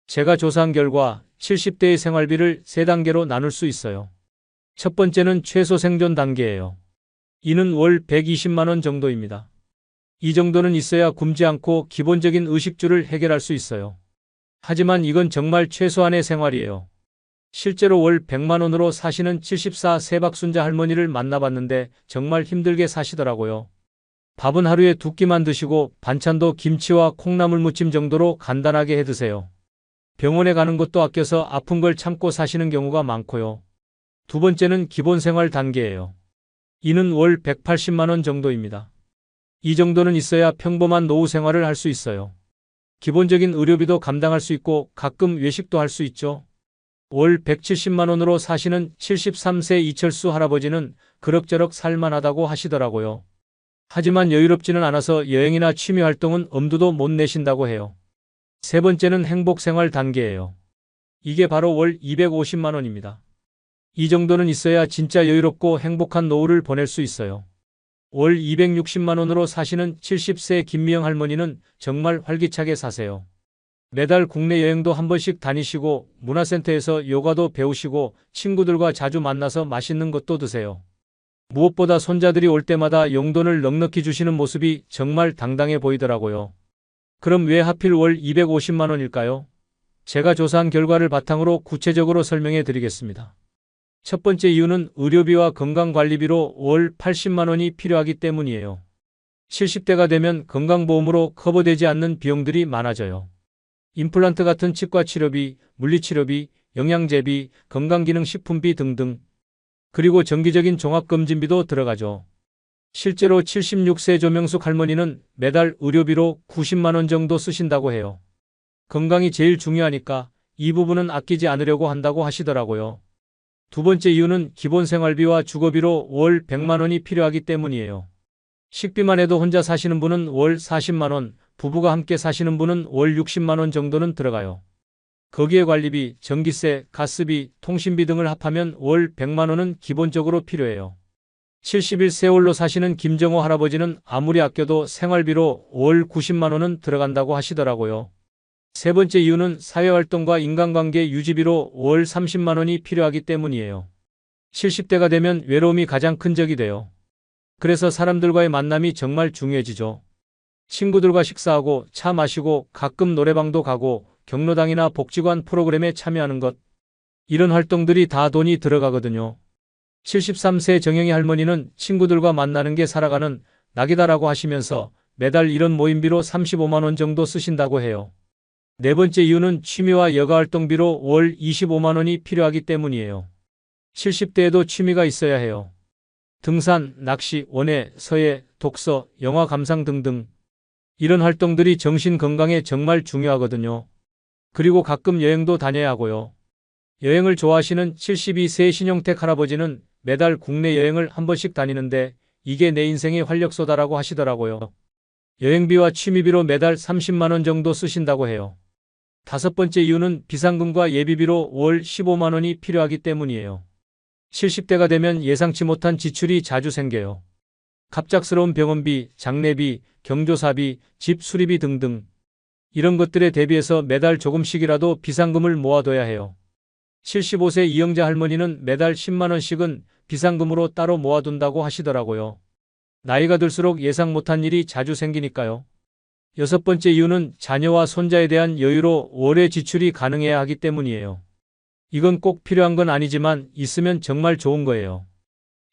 제가 조사한 결과 70대의 생활비를 3단계로 나눌 수 있어요. 첫 번째는 최소 생존 단계예요. 이는 월 120만 원 정도입니다. 이 정도는 있어야 굶지 않고 기본적인 의식주를 해결할 수 있어요. 하지만 이건 정말 최소한의 생활이에요. 실제로 월 100만 원으로 사시는 74세 박순자 할머니를 만나봤는데 정말 힘들게 사시더라고요. 밥은 하루에 2끼만 드시고 반찬도 김치와 콩나물 무침 정도로 간단하게 해 드세요. 병원에 가는 것도 아껴서 아픈 걸 참고 사시는 경우가 많고요. 두 번째는 기본 생활 단계예요. 이는 월 180만 원 정도입니다. 이 정도는 있어야 평범한 노후 생활을 할 수 있어요. 기본적인 의료비도 감당할 수 있고 가끔 외식도 할 수 있죠. 월 170만 원으로 사시는 73세 이철수 할아버지는 그럭저럭 살만하다고 하시더라고요. 하지만 여유롭지는 않아서 여행이나 취미 활동은 엄두도 못 내신다고 해요. 세 번째는 행복생활 단계예요. 이게 바로 월 250만 원입니다. 이 정도는 있어야 진짜 여유롭고 행복한 노후를 보낼 수 있어요. 월 260만 원으로 사시는 70세 김미영 할머니는 정말 활기차게 사세요. 매달 국내 여행도 한 번씩 다니시고 문화센터에서 요가도 배우시고 친구들과 자주 만나서 맛있는 것도 드세요. 무엇보다 손자들이 올 때마다 용돈을 넉넉히 주시는 모습이 정말 당당해 보이더라고요. 그럼 왜 하필 월 250만 원일까요? 제가 조사한 결과를 바탕으로 구체적으로 설명해 드리겠습니다. 첫 번째 이유는 의료비와 건강관리비로 월 80만 원이 필요하기 때문이에요. 70대가 되면 건강보험으로 커버되지 않는 비용들이 많아져요. 임플란트 같은 치과 치료비, 물리치료비, 영양제비, 건강기능식품비 등등. 그리고 정기적인 종합검진비도 들어가죠. 실제로 76세 조명숙 할머니는 매달 의료비로 90만 원 정도 쓰신다고 해요. 건강이 제일 중요하니까 이 부분은 아끼지 않으려고 한다고 하시더라고요. 두 번째 이유는 기본 생활비와 주거비로 월 100만 원이 필요하기 때문이에요. 식비만 해도 혼자 사시는 분은 월 40만 원, 부부가 함께 사시는 분은 월 60만 원 정도는 들어가요. 거기에 관리비, 전기세, 가스비, 통신비 등을 합하면 월 100만 원은 기본적으로 필요해요. 71세월로 사시는 김정호 할아버지는 아무리 아껴도 생활비로 월 90만 원은 들어간다고 하시더라고요. 세 번째 이유는 사회활동과 인간관계 유지비로 월 30만 원이 필요하기 때문이에요. 70대가 되면 외로움이 가장 큰 적이 돼요. 그래서 사람들과의 만남이 정말 중요해지죠. 친구들과 식사하고 차 마시고 가끔 노래방도 가고 경로당이나 복지관 프로그램에 참여하는 것. 이런 활동들이 다 돈이 들어가거든요. 73세 정영희 할머니는 친구들과 만나는 게 살아가는 낙이다라고 하시면서 매달 이런 모임비로 35만 원 정도 쓰신다고 해요. 네 번째 이유는 취미와 여가활동비로 월 25만 원이 필요하기 때문이에요. 70대에도 취미가 있어야 해요. 등산, 낚시, 원예, 서예, 독서, 영화 감상 등등. 이런 활동들이 정신 건강에 정말 중요하거든요. 그리고 가끔 여행도 다녀야 하고요. 여행을 좋아하시는 72세 신용택 할아버지는 매달 국내 여행을 한 번씩 다니는데 이게 내 인생의 활력소다라고 하시더라고요. 여행비와 취미비로 매달 30만 원 정도 쓰신다고 해요. 다섯 번째 이유는 비상금과 예비비로 월 15만 원이 필요하기 때문이에요. 70대가 되면 예상치 못한 지출이 자주 생겨요. 갑작스러운 병원비, 장례비, 경조사비, 집 수리비 등등. 이런 것들에 대비해서 매달 조금씩이라도 비상금을 모아둬야 해요. 75세 이영자 할머니는 매달 10만 원씩은 비상금으로 따로 모아둔다고 하시더라고요. 나이가 들수록 예상 못한 일이 자주 생기니까요. 여섯 번째 이유는 자녀와 손자에 대한 여유로 월에 지출이 가능해야 하기 때문이에요. 이건 꼭 필요한 건 아니지만 있으면 정말 좋은 거예요.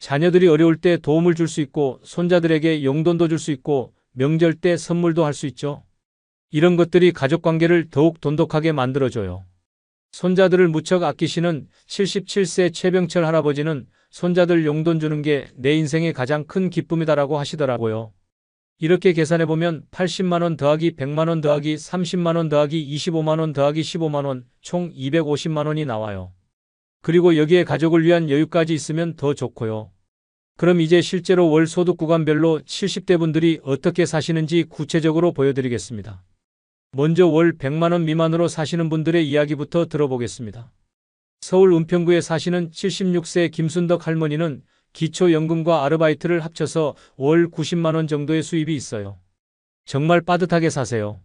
자녀들이 어려울 때 도움을 줄 수 있고 손자들에게 용돈도 줄 수 있고 명절 때 선물도 할 수 있죠. 이런 것들이 가족관계를 더욱 돈독하게 만들어줘요. 손자들을 무척 아끼시는 77세 최병철 할아버지는 손자들 용돈 주는 게 내 인생의 가장 큰 기쁨이다라고 하시더라고요. 이렇게 계산해보면 80만 원 더하기 100만 원 더하기 30만 원 더하기 25만 원 더하기 15만 원, 총 250만 원이 나와요. 그리고 여기에 가족을 위한 여유까지 있으면 더 좋고요. 그럼 이제 실제로 월 소득 구간별로 70대 분들이 어떻게 사시는지 구체적으로 보여드리겠습니다. 먼저 월 100만 원 미만으로 사시는 분들의 이야기부터 들어보겠습니다. 서울 은평구에 사시는 76세 김순덕 할머니는 기초연금과 아르바이트를 합쳐서 월 90만 원 정도의 수입이 있어요. 정말 빠듯하게 사세요.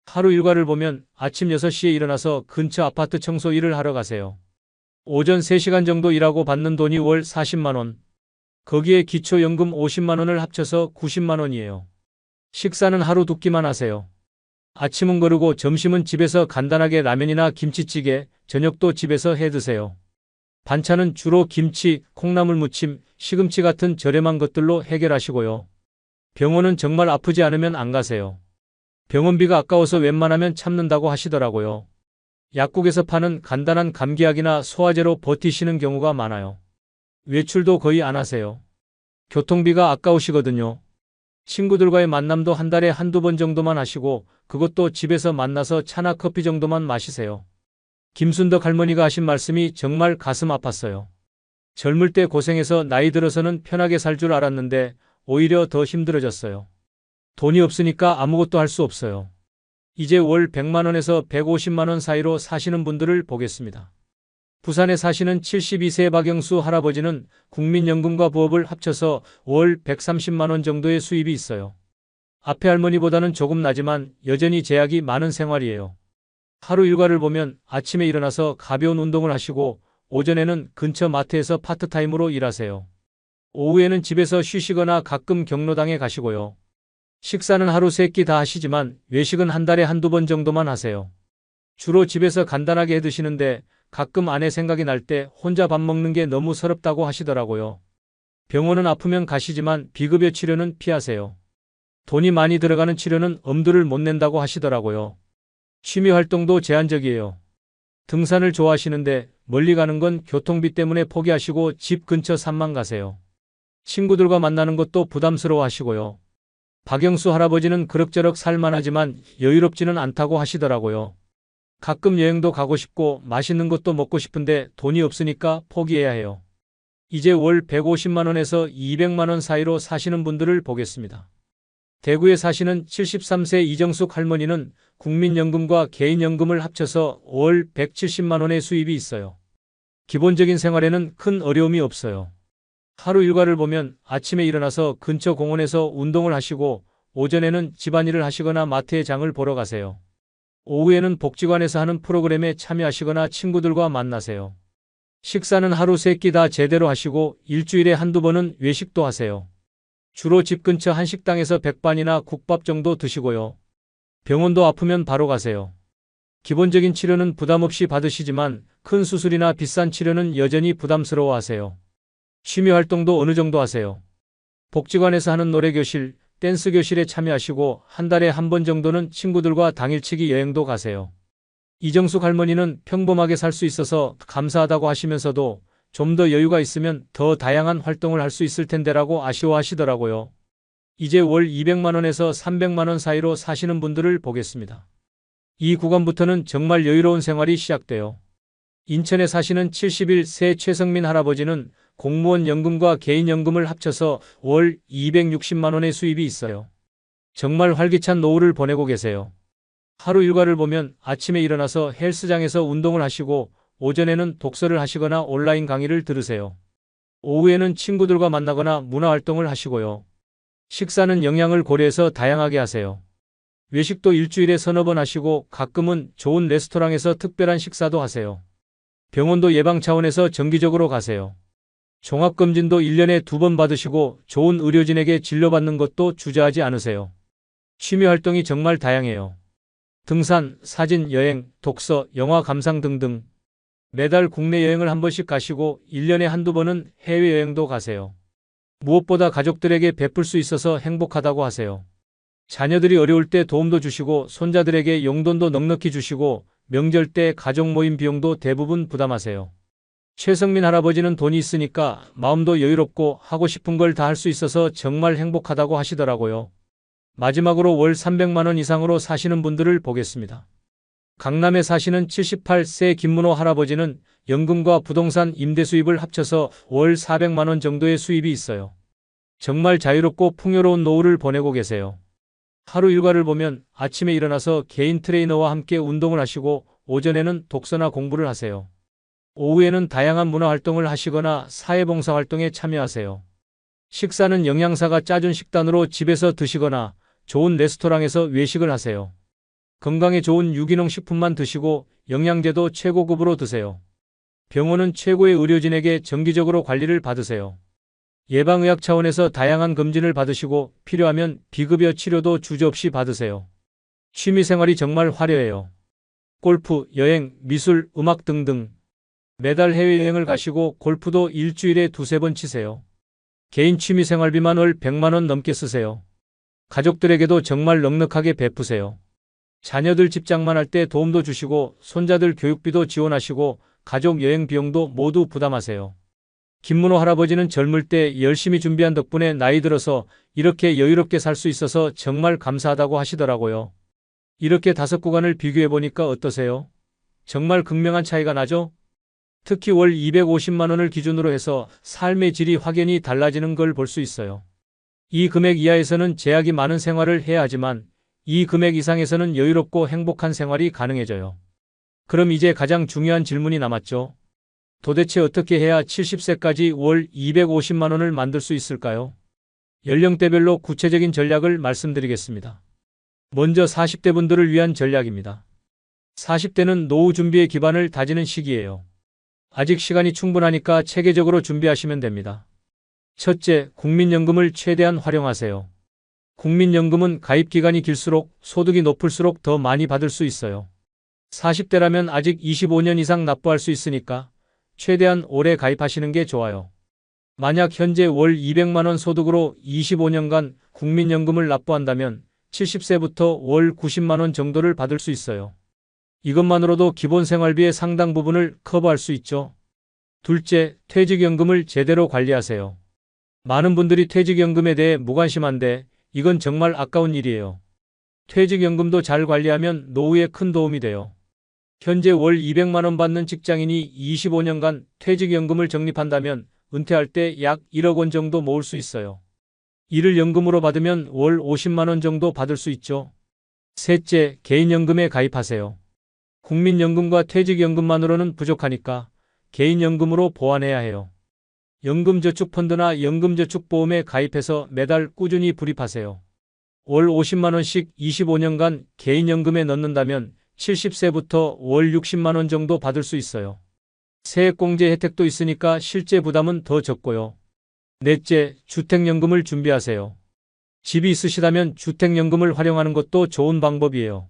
하루 일과를 보면 아침 6시에 일어나서 근처 아파트 청소 일을 하러 가세요. 오전 3시간 정도 일하고 받는 돈이 월 40만 원. 거기에 기초연금 50만 원을 합쳐서 90만 원이에요. 식사는 하루 2끼만 하세요. 아침은 거르고 점심은 집에서 간단하게 라면이나 김치찌개, 저녁도 집에서 해 드세요. 반찬은 주로 김치, 콩나물 무침, 시금치 같은 저렴한 것들로 해결하시고요. 병원은 정말 아프지 않으면 안 가세요. 병원비가 아까워서 웬만하면 참는다고 하시더라고요. 약국에서 파는 간단한 감기약이나 소화제로 버티시는 경우가 많아요. 외출도 거의 안 하세요. 교통비가 아까우시거든요. 친구들과의 만남도 한 달에 한두 번 정도만 하시고 그것도 집에서 만나서 차나 커피 정도만 마시세요. 김순덕 할머니가 하신 말씀이 정말 가슴 아팠어요. 젊을 때 고생해서 나이 들어서는 편하게 살 줄 알았는데 오히려 더 힘들어졌어요. 돈이 없으니까 아무것도 할 수 없어요. 이제 월 100만 원에서 150만 원 사이로 사시는 분들을 보겠습니다. 부산에 사시는 72세 박영수 할아버지는 국민연금과 부업을 합쳐서 월 130만 원 정도의 수입이 있어요. 앞에 할머니보다는 조금 나지만 여전히 제약이 많은 생활이에요. 하루 일과를 보면 아침에 일어나서 가벼운 운동을 하시고 오전에는 근처 마트에서 파트타임으로 일하세요. 오후에는 집에서 쉬시거나 가끔 경로당에 가시고요. 식사는 하루 3끼 다 하시지만 외식은 한 달에 한두 번 정도만 하세요. 주로 집에서 간단하게 해 드시는데 가끔 아내 생각이 날 때 혼자 밥 먹는 게 너무 서럽다고 하시더라고요. 병원은 아프면 가시지만 비급여 치료는 피하세요. 돈이 많이 들어가는 치료는 엄두를 못 낸다고 하시더라고요. 취미 활동도 제한적이에요. 등산을 좋아하시는데 멀리 가는 건 교통비 때문에 포기하시고 집 근처 산만 가세요. 친구들과 만나는 것도 부담스러워 하시고요. 박영수 할아버지는 그럭저럭 살만하지만 여유롭지는 않다고 하시더라고요. 가끔 여행도 가고 싶고 맛있는 것도 먹고 싶은데 돈이 없으니까 포기해야 해요. 이제 월 150만 원에서 200만 원 사이로 사시는 분들을 보겠습니다. 대구에 사시는 73세 이정숙 할머니는 국민연금과 개인연금을 합쳐서 월 170만 원의 수입이 있어요. 기본적인 생활에는 큰 어려움이 없어요. 하루 일과를 보면 아침에 일어나서 근처 공원에서 운동을 하시고 오전에는 집안일을 하시거나 마트에 장을 보러 가세요. 오후에는 복지관에서 하는 프로그램에 참여하시거나 친구들과 만나세요. 식사는 하루 3끼 다 제대로 하시고 일주일에 한두 번은 외식도 하세요. 주로 집 근처 한식당에서 백반이나 국밥 정도 드시고요. 병원도 아프면 바로 가세요. 기본적인 치료는 부담 없이 받으시지만 큰 수술이나 비싼 치료는 여전히 부담스러워 하세요. 취미 활동도 어느 정도 하세요. 복지관에서 하는 노래교실, 댄스 교실에 참여하시고 한 달에 한 번 정도는 친구들과 당일치기 여행도 가세요. 이정숙 할머니는 평범하게 살 수 있어서 감사하다고 하시면서도 좀 더 여유가 있으면 더 다양한 활동을 할 수 있을 텐데라고 아쉬워하시더라고요. 이제 월 200만 원에서 300만 원 사이로 사시는 분들을 보겠습니다. 이 구간부터는 정말 여유로운 생활이 시작돼요. 인천에 사시는 71세 최성민 할아버지는 공무원 연금과 개인연금을 합쳐서 월 260만 원의 수입이 있어요. 정말 활기찬 노후를 보내고 계세요. 하루 일과를 보면 아침에 일어나서 헬스장에서 운동을 하시고 오전에는 독서를 하시거나 온라인 강의를 들으세요. 오후에는 친구들과 만나거나 문화활동을 하시고요. 식사는 영양을 고려해서 다양하게 하세요. 외식도 일주일에 서너 번 하시고 가끔은 좋은 레스토랑에서 특별한 식사도 하세요. 병원도 예방 차원에서 정기적으로 가세요. 종합검진도 1년에 2번 받으시고 좋은 의료진에게 진료받는 것도 주저하지 않으세요. 취미 활동이 정말 다양해요. 등산, 사진, 여행, 독서, 영화 감상 등등. 매달 국내 여행을 한 번씩 가시고 1년에 한두 번은 해외여행도 가세요. 무엇보다 가족들에게 베풀 수 있어서 행복하다고 하세요. 자녀들이 어려울 때 도움도 주시고 손자들에게 용돈도 넉넉히 주시고 명절 때 가족 모임 비용도 대부분 부담하세요. 최성민 할아버지는 돈이 있으니까 마음도 여유롭고 하고 싶은 걸 다 할 수 있어서 정말 행복하다고 하시더라고요. 마지막으로 월 300만 원 이상으로 사시는 분들을 보겠습니다. 강남에 사시는 78세 김문호 할아버지는 연금과 부동산 임대 수입을 합쳐서 월 400만 원 정도의 수입이 있어요. 정말 자유롭고 풍요로운 노후를 보내고 계세요. 하루 일과를 보면 아침에 일어나서 개인 트레이너와 함께 운동을 하시고 오전에는 독서나 공부를 하세요. 오후에는 다양한 문화활동을 하시거나 사회봉사활동에 참여하세요. 식사는 영양사가 짜준 식단으로 집에서 드시거나 좋은 레스토랑에서 외식을 하세요. 건강에 좋은 유기농 식품만 드시고 영양제도 최고급으로 드세요. 병원은 최고의 의료진에게 정기적으로 관리를 받으세요. 예방의학 차원에서 다양한 검진을 받으시고 필요하면 비급여 치료도 주저없이 받으세요. 취미생활이 정말 화려해요. 골프, 여행, 미술, 음악 등등. 매달 해외여행을 가시고 골프도 일주일에 2~3번 치세요. 개인 취미생활비만 월 100만 원 넘게 쓰세요. 가족들에게도 정말 넉넉하게 베푸세요. 자녀들 집장만 할 때 도움도 주시고 손자들 교육비도 지원하시고 가족 여행 비용도 모두 부담하세요. 김문호 할아버지는 젊을 때 열심히 준비한 덕분에 나이 들어서 이렇게 여유롭게 살 수 있어서 정말 감사하다고 하시더라고요. 이렇게 5구간을 비교해보니까 어떠세요? 정말 극명한 차이가 나죠? 특히 월 250만 원을 기준으로 해서 삶의 질이 확연히 달라지는 걸 볼 수 있어요. 이 금액 이하에서는 제약이 많은 생활을 해야 하지만 이 금액 이상에서는 여유롭고 행복한 생활이 가능해져요. 그럼 이제 가장 중요한 질문이 남았죠. 도대체 어떻게 해야 70세까지 월 250만 원을 만들 수 있을까요? 연령대별로 구체적인 전략을 말씀드리겠습니다. 먼저 40대 분들을 위한 전략입니다. 40대는 노후 준비의 기반을 다지는 시기예요. 아직 시간이 충분하니까 체계적으로 준비하시면 됩니다. 첫째, 국민연금을 최대한 활용하세요. 국민연금은 가입기간이 길수록 소득이 높을수록 더 많이 받을 수 있어요. 40대라면 아직 25년 이상 납부할 수 있으니까 최대한 오래 가입하시는 게 좋아요. 만약 현재 월 200만 원 소득으로 25년간 국민연금을 납부한다면 70세부터 월 90만 원 정도를 받을 수 있어요. 이것만으로도 기본 생활비의 상당 부분을 커버할 수 있죠. 둘째, 퇴직연금을 제대로 관리하세요. 많은 분들이 퇴직연금에 대해 무관심한데 이건 정말 아까운 일이에요. 퇴직연금도 잘 관리하면 노후에 큰 도움이 돼요. 현재 월 200만 원 받는 직장인이 25년간 퇴직연금을 적립한다면 은퇴할 때 약 1억 원 정도 모을 수 있어요. 이를 연금으로 받으면 월 50만 원 정도 받을 수 있죠. 셋째, 개인연금에 가입하세요. 국민연금과 퇴직연금만으로는 부족하니까 개인연금으로 보완해야 해요. 연금저축펀드나 연금저축보험에 가입해서 매달 꾸준히 불입하세요. 월 50만 원씩 25년간 개인연금에 넣는다면 70세부터 월 60만 원 정도 받을 수 있어요. 세액공제 혜택도 있으니까 실제 부담은 더 적고요. 넷째, 주택연금을 준비하세요. 집이 있으시다면 주택연금을 활용하는 것도 좋은 방법이에요.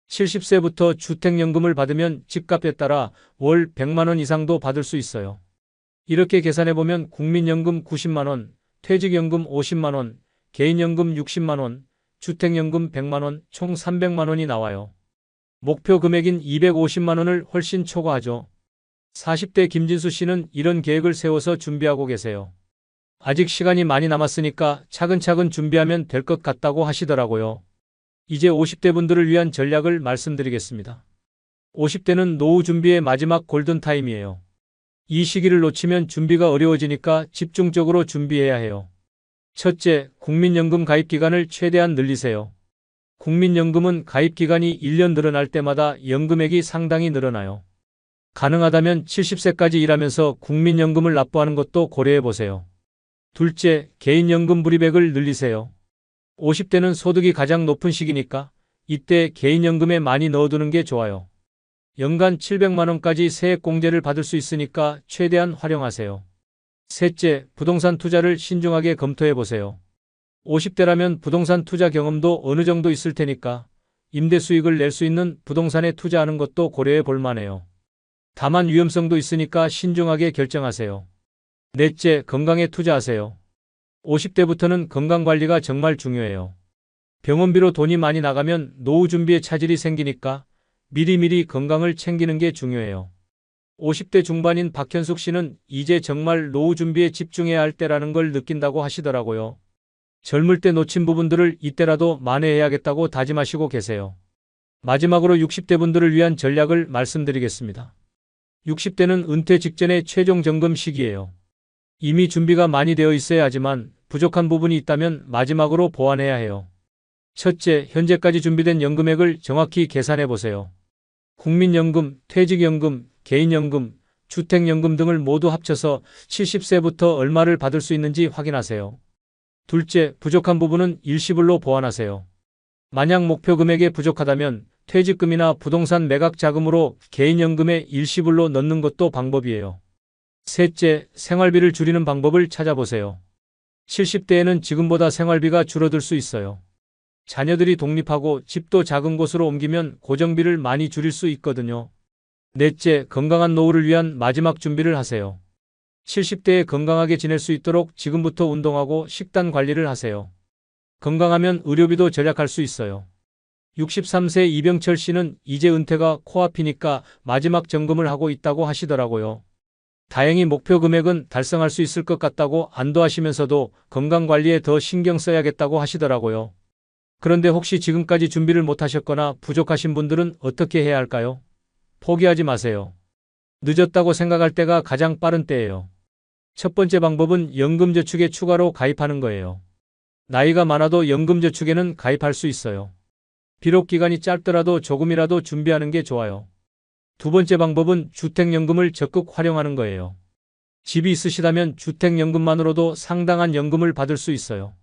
70세부터 주택연금을 받으면 집값에 따라 월 100만 원 이상도 받을 수 있어요. 이렇게 계산해보면 국민연금 90만 원, 퇴직연금 50만 원, 개인연금 60만 원, 주택연금 100만 원, 총 300만 원이 나와요. 목표 금액인 250만 원을 훨씬 초과하죠. 40대 김진수 씨는 이런 계획을 세워서 준비하고 계세요. 아직 시간이 많이 남았으니까 차근차근 준비하면 될 것 같다고 하시더라고요. 이제 50대 분들을 위한 전략을 말씀드리겠습니다. 50대는 노후 준비의 마지막 골든타임이에요. 이 시기를 놓치면 준비가 어려워지니까 집중적으로 준비해야 해요. 첫째, 국민연금 가입 기간을 최대한 늘리세요. 국민연금은 가입 기간이 1년 늘어날 때마다 연금액이 상당히 늘어나요. 가능하다면 70세까지 일하면서 국민연금을 납부하는 것도 고려해 보세요. 둘째, 개인연금 불입액을 늘리세요. 50대는 소득이 가장 높은 시기니까 이때 개인연금에 많이 넣어두는 게 좋아요. 연간 700만 원까지 세액공제를 받을 수 있으니까 최대한 활용하세요. 셋째, 부동산 투자를 신중하게 검토해 보세요. 50대라면 부동산 투자 경험도 어느 정도 있을 테니까 임대 수익을 낼 수 있는 부동산에 투자하는 것도 고려해 볼 만해요. 다만 위험성도 있으니까 신중하게 결정하세요. 넷째, 건강에 투자하세요. 50대부터는 건강관리가 정말 중요해요. 병원비로 돈이 많이 나가면 노후 준비에 차질이 생기니까 미리미리 건강을 챙기는 게 중요해요. 50대 중반인 박현숙 씨는 이제 정말 노후 준비에 집중해야 할 때라는 걸 느낀다고 하시더라고요. 젊을 때 놓친 부분들을 이때라도 만회해야겠다고 다짐하시고 계세요. 마지막으로 60대 분들을 위한 전략을 말씀드리겠습니다. 60대는 은퇴 직전의 최종 점검 시기예요. 이미 준비가 많이 되어 있어야 하지만 부족한 부분이 있다면 마지막으로 보완해야 해요. 첫째, 현재까지 준비된 연금액을 정확히 계산해 보세요. 국민연금, 퇴직연금, 개인연금, 주택연금 등을 모두 합쳐서 70세부터 얼마를 받을 수 있는지 확인하세요. 둘째, 부족한 부분은 일시불로 보완하세요. 만약 목표 금액에 부족하다면 퇴직금이나 부동산 매각 자금으로 개인연금에 일시불로 넣는 것도 방법이에요. 셋째, 생활비를 줄이는 방법을 찾아보세요. 70대에는 지금보다 생활비가 줄어들 수 있어요. 자녀들이 독립하고 집도 작은 곳으로 옮기면 고정비를 많이 줄일 수 있거든요. 넷째, 건강한 노후를 위한 마지막 준비를 하세요. 70대에 건강하게 지낼 수 있도록 지금부터 운동하고 식단 관리를 하세요. 건강하면 의료비도 절약할 수 있어요. 63세 이병철 씨는 이제 은퇴가 코앞이니까 마지막 점검을 하고 있다고 하시더라고요. 다행히 목표 금액은 달성할 수 있을 것 같다고 안도하시면서도 건강관리에 더 신경 써야겠다고 하시더라고요. 그런데 혹시 지금까지 준비를 못하셨거나 부족하신 분들은 어떻게 해야 할까요? 포기하지 마세요. 늦었다고 생각할 때가 가장 빠른 때예요. 첫 번째 방법은 연금저축에 추가로 가입하는 거예요. 나이가 많아도 연금저축에는 가입할 수 있어요. 비록 기간이 짧더라도 조금이라도 준비하는 게 좋아요. 두 번째 방법은 주택연금을 적극 활용하는 거예요. 집이 있으시다면 주택연금만으로도 상당한 연금을 받을 수 있어요.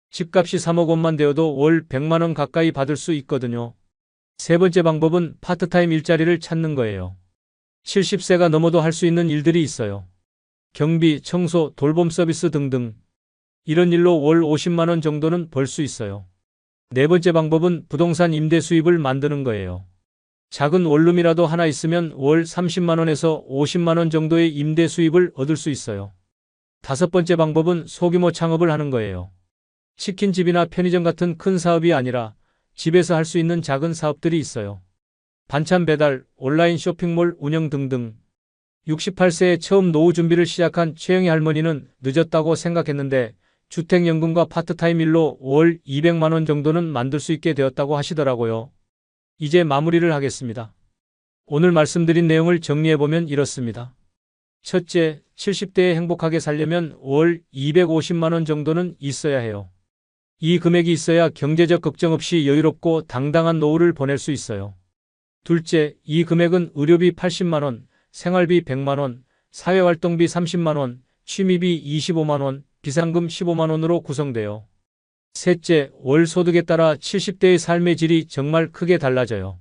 집값이 3억 원만 되어도 월 100만 원 가까이 받을 수 있거든요. 세 번째 방법은 파트타임 일자리를 찾는 거예요. 70세가 넘어도 할 수 있는 일들이 있어요. 경비, 청소, 돌봄 서비스 등등. 이런 일로 월 50만 원 정도는 벌 수 있어요. 네 번째 방법은 부동산 임대 수입을 만드는 거예요. 작은 원룸이라도 하나 있으면 월 30만 원에서 50만 원 정도의 임대 수입을 얻을 수 있어요. 다섯 번째 방법은 소규모 창업을 하는 거예요. 치킨집이나 편의점 같은 큰 사업이 아니라 집에서 할 수 있는 작은 사업들이 있어요. 반찬 배달, 온라인 쇼핑몰 운영 등등. 68세에 처음 노후 준비를 시작한 최영희 할머니는 늦었다고 생각했는데 주택연금과 파트타임 일로 월 200만 원 정도는 만들 수 있게 되었다고 하시더라고요. 이제 마무리를 하겠습니다. 오늘 말씀드린 내용을 정리해보면 이렇습니다. 첫째, 70대에 행복하게 살려면 월 250만 원 정도는 있어야 해요. 이 금액이 있어야 경제적 걱정 없이 여유롭고 당당한 노후를 보낼 수 있어요. 둘째, 이 금액은 의료비 80만 원, 생활비 100만 원, 사회활동비 30만 원, 취미비 25만 원, 비상금 15만 원으로 구성돼요. 셋째, 월 소득에 따라 70대의 삶의 질이 정말 크게 달라져요.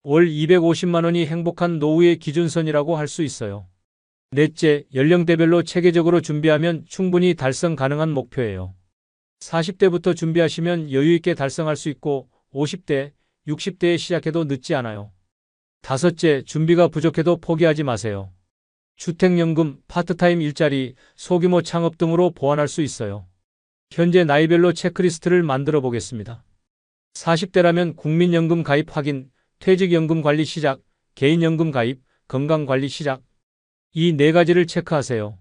월 250만 원이 행복한 노후의 기준선이라고 할 수 있어요. 넷째, 연령대별로 체계적으로 준비하면 충분히 달성 가능한 목표예요. 40대부터 준비하시면 여유있게 달성할 수 있고 50대, 60대에 시작해도 늦지 않아요. 다섯째, 준비가 부족해도 포기하지 마세요. 주택연금, 파트타임 일자리, 소규모 창업 등으로 보완할 수 있어요. 현재 나이별로 체크리스트를 만들어 보겠습니다. 40대라면 국민연금 가입 확인, 퇴직연금 관리 시작, 개인연금 가입, 건강관리 시작. 이 네 가지를 체크하세요.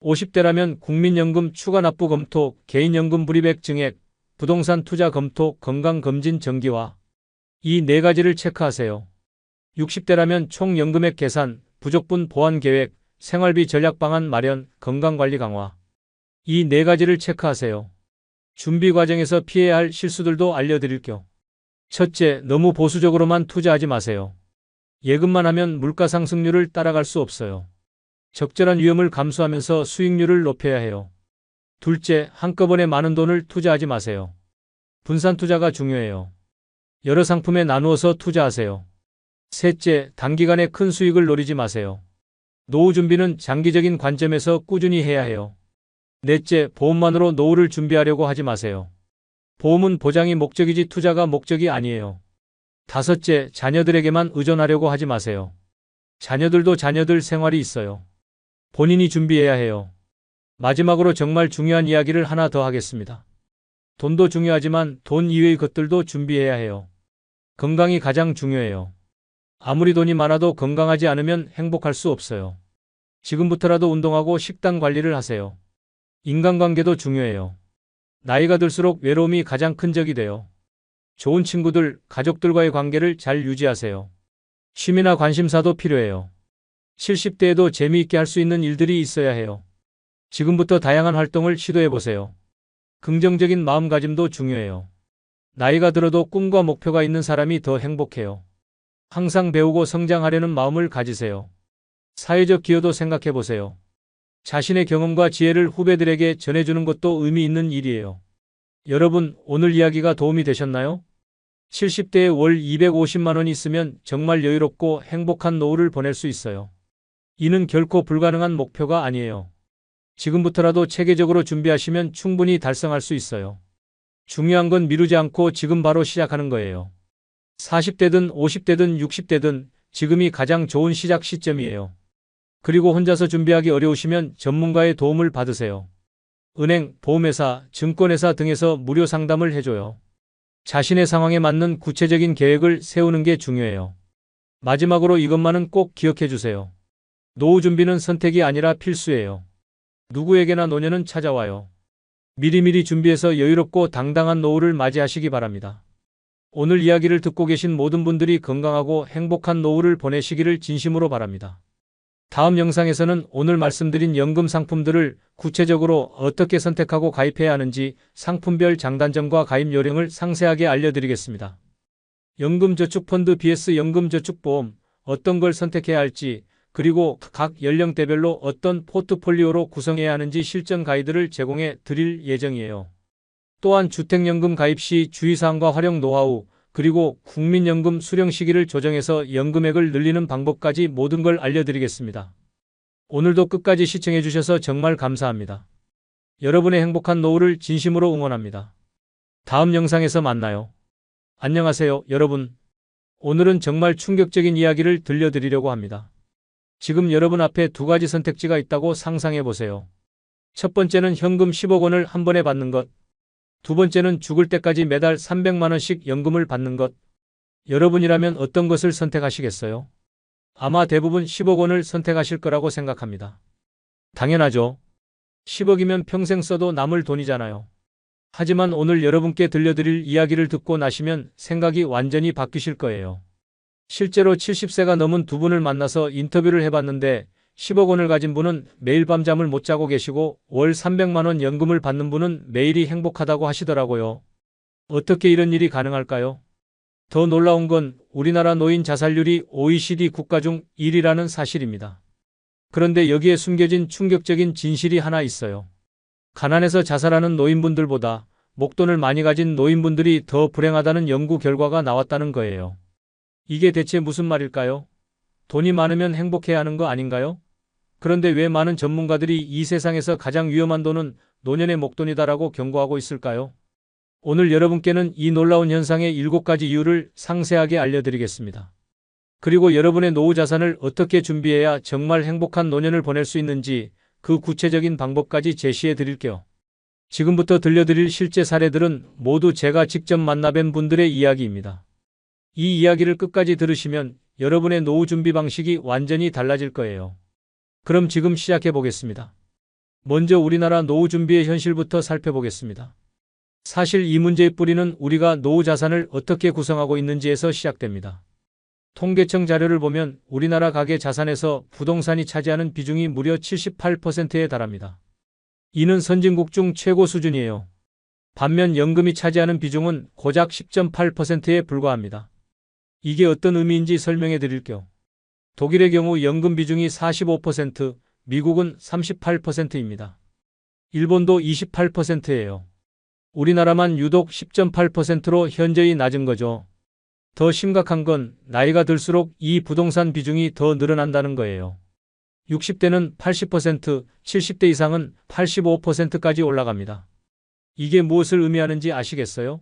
50대라면 국민연금 추가 납부 검토, 개인연금 불입액 증액, 부동산 투자 검토, 건강검진 정기화. 이 네 가지를 체크하세요. 60대라면 총 연금액 계산, 부족분 보완 계획, 생활비 전략 방안 마련, 건강관리 강화. 이 네 가지를 체크하세요. 준비 과정에서 피해야 할 실수들도 알려드릴게요. 첫째, 너무 보수적으로만 투자하지 마세요. 예금만 하면 물가 상승률을 따라갈 수 없어요. 적절한 위험을 감수하면서 수익률을 높여야 해요. 둘째, 한꺼번에 많은 돈을 투자하지 마세요. 분산 투자가 중요해요. 여러 상품에 나누어서 투자하세요. 셋째, 단기간에 큰 수익을 노리지 마세요. 노후 준비는 장기적인 관점에서 꾸준히 해야 해요. 넷째, 보험만으로 노후를 준비하려고 하지 마세요. 보험은 보장이 목적이지 투자가 목적이 아니에요. 다섯째, 자녀들에게만 의존하려고 하지 마세요. 자녀들도 자녀들 생활이 있어요. 본인이 준비해야 해요. 마지막으로 정말 중요한 이야기를 하나 더 하겠습니다. 돈도 중요하지만 돈 이외의 것들도 준비해야 해요. 건강이 가장 중요해요. 아무리 돈이 많아도 건강하지 않으면 행복할 수 없어요. 지금부터라도 운동하고 식단 관리를 하세요. 인간관계도 중요해요. 나이가 들수록 외로움이 가장 큰 적이 돼요. 좋은 친구들, 가족들과의 관계를 잘 유지하세요. 취미나 관심사도 필요해요. 70대에도 재미있게 할 수 있는 일들이 있어야 해요. 지금부터 다양한 활동을 시도해 보세요. 긍정적인 마음가짐도 중요해요. 나이가 들어도 꿈과 목표가 있는 사람이 더 행복해요. 항상 배우고 성장하려는 마음을 가지세요. 사회적 기여도 생각해 보세요. 자신의 경험과 지혜를 후배들에게 전해주는 것도 의미 있는 일이에요. 여러분, 오늘 이야기가 도움이 되셨나요? 70대에 월 250만 원이 있으면 정말 여유롭고 행복한 노후를 보낼 수 있어요. 이는 결코 불가능한 목표가 아니에요. 지금부터라도 체계적으로 준비하시면 충분히 달성할 수 있어요. 중요한 건 미루지 않고 지금 바로 시작하는 거예요. 40대든 50대든 60대든 지금이 가장 좋은 시작 시점이에요. 그리고 혼자서 준비하기 어려우시면 전문가의 도움을 받으세요. 은행, 보험회사, 증권회사 등에서 무료 상담을 해줘요. 자신의 상황에 맞는 구체적인 계획을 세우는 게 중요해요. 마지막으로 이것만은 꼭 기억해 주세요. 노후 준비는 선택이 아니라 필수예요. 누구에게나 노년은 찾아와요. 미리미리 준비해서 여유롭고 당당한 노후를 맞이하시기 바랍니다. 오늘 이야기를 듣고 계신 모든 분들이 건강하고 행복한 노후를 보내시기를 진심으로 바랍니다. 다음 영상에서는 오늘 말씀드린 연금 상품들을 구체적으로 어떻게 선택하고 가입해야 하는지 상품별 장단점과 가입 요령을 상세하게 알려드리겠습니다. 연금저축펀드 vs 연금저축보험, 어떤 걸 선택해야 할지, 그리고 각 연령대별로 어떤 포트폴리오로 구성해야 하는지 실전 가이드를 제공해 드릴 예정이에요. 또한 주택연금 가입 시 주의사항과 활용 노하우, 그리고 국민연금 수령 시기를 조정해서 연금액을 늘리는 방법까지 모든 걸 알려드리겠습니다. 오늘도 끝까지 시청해 주셔서 정말 감사합니다. 여러분의 행복한 노후를 진심으로 응원합니다. 다음 영상에서 만나요. 안녕하세요, 여러분. 오늘은 정말 충격적인 이야기를 들려드리려고 합니다. 지금 여러분 앞에 두 가지 선택지가 있다고 상상해 보세요. 첫 번째는 현금 10억 원을 한 번에 받는 것. 두 번째는 죽을 때까지 매달 300만 원씩 연금을 받는 것. 여러분이라면 어떤 것을 선택하시겠어요? 아마 대부분 10억 원을 선택하실 거라고 생각합니다. 당연하죠. 10억이면 평생 써도 남을 돈이잖아요. 하지만 오늘 여러분께 들려드릴 이야기를 듣고 나시면 생각이 완전히 바뀌실 거예요. 실제로 70세가 넘은 두 분을 만나서 인터뷰를 해봤는데 10억 원을 가진 분은 매일 밤잠을 못 자고 계시고 월 300만 원 연금을 받는 분은 매일이 행복하다고 하시더라고요. 어떻게 이런 일이 가능할까요? 더 놀라운 건 우리나라 노인 자살률이 OECD 국가 중 1위라는 사실입니다. 그런데 여기에 숨겨진 충격적인 진실이 하나 있어요. 가난해서 자살하는 노인분들보다 목돈을 많이 가진 노인분들이 더 불행하다는 연구 결과가 나왔다는 거예요. 이게 대체 무슨 말일까요? 돈이 많으면 행복해야 하는 거 아닌가요? 그런데 왜 많은 전문가들이 이 세상에서 가장 위험한 돈은 노년의 목돈이다라고 경고하고 있을까요? 오늘 여러분께는 이 놀라운 현상의 7가지 이유를 상세하게 알려드리겠습니다. 그리고 여러분의 노후 자산을 어떻게 준비해야 정말 행복한 노년을 보낼 수 있는지 그 구체적인 방법까지 제시해 드릴게요. 지금부터 들려드릴 실제 사례들은 모두 제가 직접 만나뵌 분들의 이야기입니다. 이 이야기를 끝까지 들으시면 여러분의 노후 준비 방식이 완전히 달라질 거예요. 그럼 지금 시작해 보겠습니다. 먼저 우리나라 노후 준비의 현실부터 살펴보겠습니다. 사실 이 문제의 뿌리는 우리가 노후 자산을 어떻게 구성하고 있는지에서 시작됩니다. 통계청 자료를 보면 우리나라 가계 자산에서 부동산이 차지하는 비중이 무려 78%에 달합니다. 이는 선진국 중 최고 수준이에요. 반면 연금이 차지하는 비중은 고작 10.8%에 불과합니다. 이게 어떤 의미인지 설명해 드릴게요. 독일의 경우 연금 비중이 45%, 미국은 38%입니다. 일본도 28%예요. 우리나라만 유독 10.8%로 현저히 낮은 거죠. 더 심각한 건 나이가 들수록 이 부동산 비중이 더 늘어난다는 거예요. 60대는 80%, 70대 이상은 85%까지 올라갑니다. 이게 무엇을 의미하는지 아시겠어요?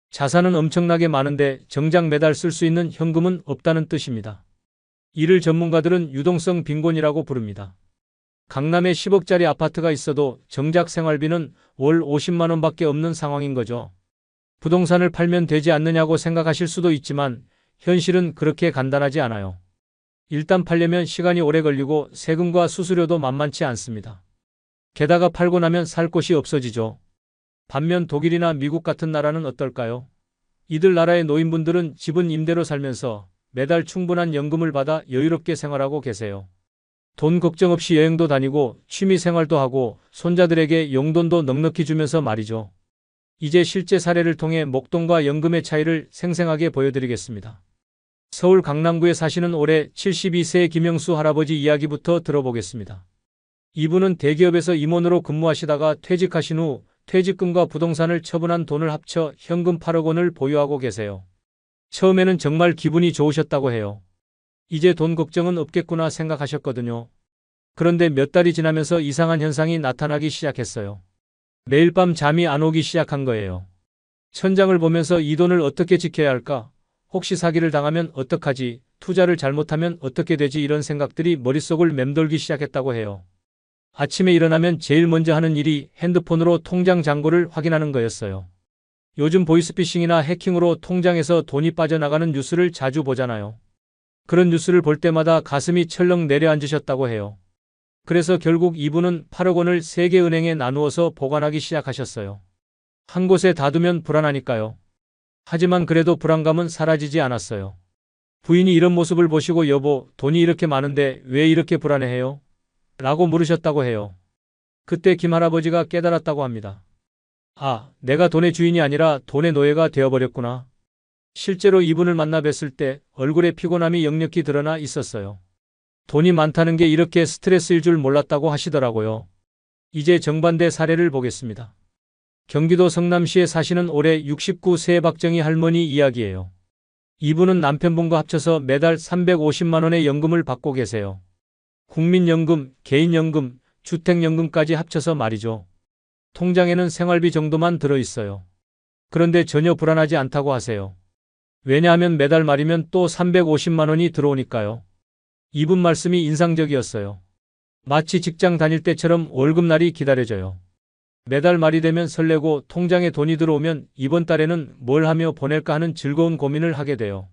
자산은 엄청나게 많은데 정작 매달 쓸 수 있는 현금은 없다는 뜻입니다. 이를 전문가들은 유동성 빈곤이라고 부릅니다. 강남에 10억짜리 아파트가 있어도 정작 생활비는 월 50만 원밖에 없는 상황인 거죠. 부동산을 팔면 되지 않느냐고 생각하실 수도 있지만 현실은 그렇게 간단하지 않아요. 일단 팔려면 시간이 오래 걸리고 세금과 수수료도 만만치 않습니다. 게다가 팔고 나면 살 곳이 없어지죠. 반면 독일이나 미국 같은 나라는 어떨까요? 이들 나라의 노인분들은 집은 임대로 살면서 매달 충분한 연금을 받아 여유롭게 생활하고 계세요. 돈 걱정 없이 여행도 다니고 취미 생활도 하고 손자들에게 용돈도 넉넉히 주면서 말이죠. 이제 실제 사례를 통해 목돈과 연금의 차이를 생생하게 보여드리겠습니다. 서울 강남구에 사시는 올해 72세 김영수 할아버지 이야기부터 들어보겠습니다. 이분은 대기업에서 임원으로 근무하시다가 퇴직하신 후 퇴직금과 부동산을 처분한 돈을 합쳐 현금 8억 원을 보유하고 계세요. 처음에는 정말 기분이 좋으셨다고 해요. 이제 돈 걱정은 없겠구나 생각하셨거든요. 그런데 몇 달이 지나면서 이상한 현상이 나타나기 시작했어요. 매일 밤 잠이 안 오기 시작한 거예요. 천장을 보면서 이 돈을 어떻게 지켜야 할까? 혹시 사기를 당하면 어떡하지? 투자를 잘못하면 어떻게 되지? 이런 생각들이 머릿속을 맴돌기 시작했다고 해요. 아침에 일어나면 제일 먼저 하는 일이 핸드폰으로 통장 잔고를 확인하는 거였어요. 요즘 보이스피싱이나 해킹으로 통장에서 돈이 빠져나가는 뉴스를 자주 보잖아요. 그런 뉴스를 볼 때마다 가슴이 철렁 내려앉으셨다고 해요. 그래서 결국 이분은 8억 원을 3개 은행에 나누어서 보관하기 시작하셨어요. 한 곳에 다 두면 불안하니까요. 하지만 그래도 불안감은 사라지지 않았어요. 부인이 이런 모습을 보시고 여보, 돈이 이렇게 많은데 왜 이렇게 불안해해요? 라고 물으셨다고 해요. 그때 김 할아버지가 깨달았다고 합니다. 아, 내가 돈의 주인이 아니라 돈의 노예가 되어버렸구나. 실제로 이분을 만나 뵀을 때 얼굴에 피곤함이 역력히 드러나 있었어요. 돈이 많다는 게 이렇게 스트레스일 줄 몰랐다고 하시더라고요. 이제 정반대 사례를 보겠습니다. 경기도 성남시에 사시는 올해 69세 박정희 할머니 이야기예요. 이분은 남편분과 합쳐서 매달 350만 원의 연금을 받고 계세요. 국민연금, 개인연금, 주택연금까지 합쳐서 말이죠. 통장에는 생활비 정도만 들어있어요. 그런데 전혀 불안하지 않다고 하세요. 왜냐하면 매달 말이면 또 350만 원이 들어오니까요. 이분 말씀이 인상적이었어요. 마치 직장 다닐 때처럼 월급날이 기다려져요. 매달 말이 되면 설레고 통장에 돈이 들어오면 이번 달에는 뭘 하며 보낼까 하는 즐거운 고민을 하게 돼요.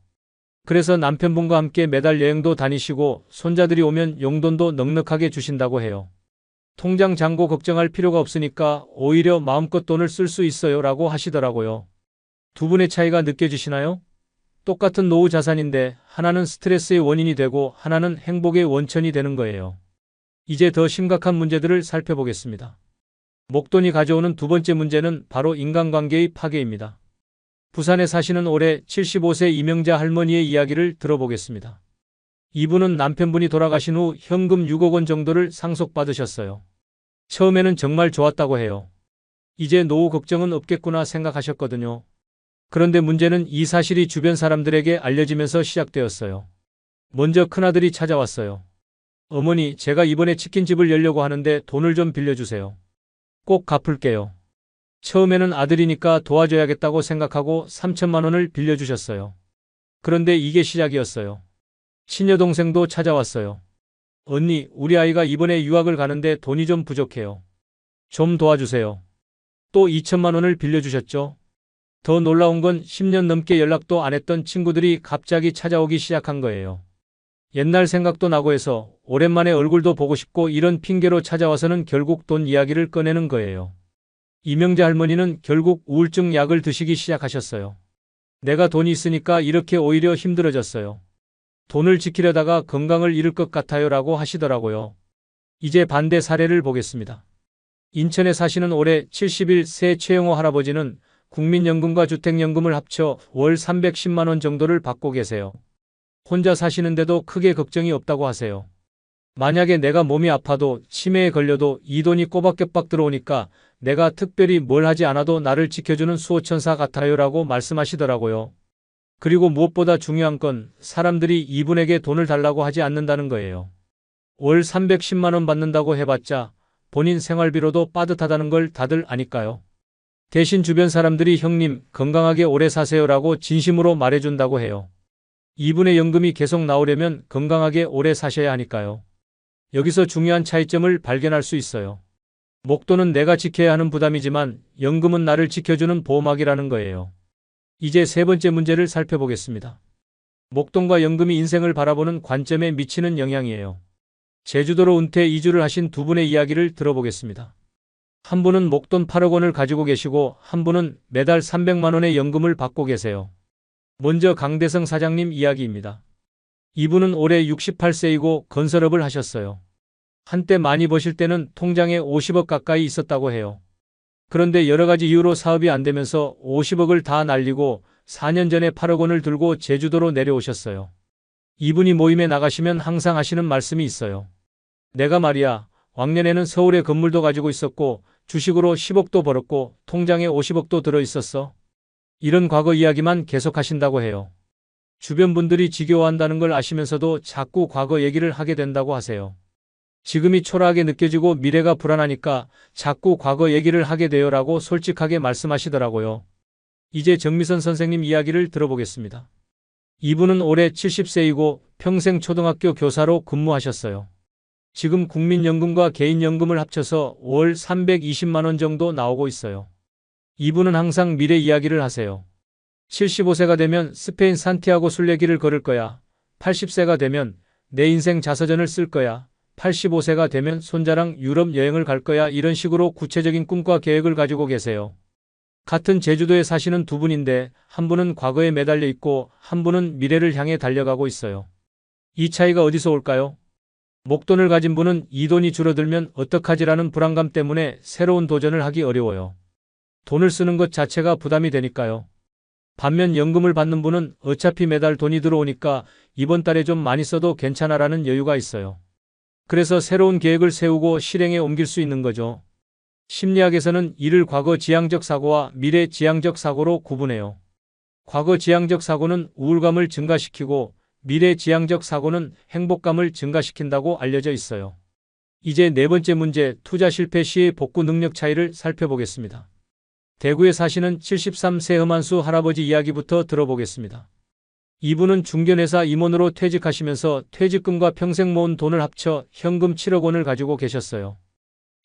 그래서 남편분과 함께 매달 여행도 다니시고 손자들이 오면 용돈도 넉넉하게 주신다고 해요. 통장 잔고 걱정할 필요가 없으니까 오히려 마음껏 돈을 쓸 수 있어요 라고 하시더라고요. 두 분의 차이가 느껴지시나요? 똑같은 노후 자산인데 하나는 스트레스의 원인이 되고 하나는 행복의 원천이 되는 거예요. 이제 더 심각한 문제들을 살펴보겠습니다. 목돈이 가져오는 두 번째 문제는 바로 인간관계의 파괴입니다. 부산에 사시는 올해 75세 이명자 할머니의 이야기를 들어보겠습니다. 이분은 남편분이 돌아가신 후 현금 6억 원 정도를 상속받으셨어요. 처음에는 정말 좋았다고 해요. 이제 노후 걱정은 없겠구나 생각하셨거든요. 그런데 문제는 이 사실이 주변 사람들에게 알려지면서 시작되었어요. 먼저 큰아들이 찾아왔어요. 어머니, 제가 이번에 치킨집을 열려고 하는데 돈을 좀 빌려주세요. 꼭 갚을게요. 처음에는 아들이니까 도와줘야겠다고 생각하고 3천만 원을 빌려주셨어요. 그런데 이게 시작이었어요. 친여동생도 찾아왔어요. 언니, 우리 아이가 이번에 유학을 가는데 돈이 좀 부족해요. 좀 도와주세요. 또 2천만 원을 빌려주셨죠. 더 놀라운 건 10년 넘게 연락도 안 했던 친구들이 갑자기 찾아오기 시작한 거예요. 옛날 생각도 나고 해서 오랜만에 얼굴도 보고 싶고 이런 핑계로 찾아와서는 결국 돈 이야기를 꺼내는 거예요. 이명자 할머니는 결국 우울증 약을 드시기 시작하셨어요. 내가 돈이 있으니까 이렇게 오히려 힘들어졌어요. 돈을 지키려다가 건강을 잃을 것 같아요 라고 하시더라고요. 이제 반대 사례를 보겠습니다. 인천에 사시는 올해 71세 최영호 할아버지는 국민연금과 주택연금을 합쳐 월 310만 원 정도를 받고 계세요. 혼자 사시는데도 크게 걱정이 없다고 하세요. 만약에 내가 몸이 아파도 치매에 걸려도 이 돈이 꼬박꼬박 들어오니까 내가 특별히 뭘 하지 않아도 나를 지켜주는 수호천사 같아요 라고 말씀하시더라고요. 그리고 무엇보다 중요한 건 사람들이 이분에게 돈을 달라고 하지 않는다는 거예요. 월 310만 원 받는다고 해봤자 본인 생활비로도 빠듯하다는 걸 다들 아니까요. 대신 주변 사람들이 형님 건강하게 오래 사세요라고 진심으로 말해준다고 해요. 이분의 연금이 계속 나오려면 건강하게 오래 사셔야 하니까요. 여기서 중요한 차이점을 발견할 수 있어요. 목돈은 내가 지켜야 하는 부담이지만 연금은 나를 지켜주는 보호막이라는 거예요. 이제 세 번째 문제를 살펴보겠습니다. 목돈과 연금이 인생을 바라보는 관점에 미치는 영향이에요. 제주도로 은퇴 이주를 하신 두 분의 이야기를 들어보겠습니다. 한 분은 목돈 8억 원을 가지고 계시고 한 분은 매달 300만 원의 연금을 받고 계세요. 먼저 강대성 사장님 이야기입니다. 이분은 올해 68세이고 건설업을 하셨어요. 한때 많이 버실 때는 통장에 50억 가까이 있었다고 해요. 그런데 여러 가지 이유로 사업이 안 되면서 50억을 다 날리고 4년 전에 8억 원을 들고 제주도로 내려오셨어요. 이분이 모임에 나가시면 항상 하시는 말씀이 있어요. 내가 말이야, 왕년에는 서울에 건물도 가지고 있었고 주식으로 10억도 벌었고 통장에 50억도 들어있었어. 이런 과거 이야기만 계속하신다고 해요. 주변 분들이 지겨워한다는 걸 아시면서도 자꾸 과거 얘기를 하게 된다고 하세요. 지금이 초라하게 느껴지고 미래가 불안하니까 자꾸 과거 얘기를 하게 돼요라고 솔직하게 말씀하시더라고요. 이제 정미선 선생님 이야기를 들어보겠습니다. 이분은 올해 70세이고 평생 초등학교 교사로 근무하셨어요. 지금 국민연금과 개인연금을 합쳐서 월 320만 원 정도 나오고 있어요. 이분은 항상 미래 이야기를 하세요. 75세가 되면 스페인 산티아고 순례길을 걸을 거야. 80세가 되면 내 인생 자서전을 쓸 거야. 85세가 되면 손자랑 유럽 여행을 갈 거야. 이런 식으로 구체적인 꿈과 계획을 가지고 계세요. 같은 제주도에 사시는 두 분인데 한 분은 과거에 매달려 있고 한 분은 미래를 향해 달려가고 있어요. 이 차이가 어디서 올까요? 목돈을 가진 분은 이 돈이 줄어들면 어떡하지라는 불안감 때문에 새로운 도전을 하기 어려워요. 돈을 쓰는 것 자체가 부담이 되니까요. 반면 연금을 받는 분은 어차피 매달 돈이 들어오니까 이번 달에 좀 많이 써도 괜찮아라는 여유가 있어요. 그래서 새로운 계획을 세우고 실행에 옮길 수 있는 거죠. 심리학에서는 이를 과거 지향적 사고와 미래 지향적 사고로 구분해요. 과거 지향적 사고는 우울감을 증가시키고 미래 지향적 사고는 행복감을 증가시킨다고 알려져 있어요. 이제 네 번째 문제, 투자 실패 시의 복구 능력 차이를 살펴보겠습니다. 대구에 사시는 73세 험한수 할아버지 이야기부터 들어보겠습니다. 이분은 중견회사 임원으로 퇴직하시면서 퇴직금과 평생 모은 돈을 합쳐 현금 7억 원을 가지고 계셨어요.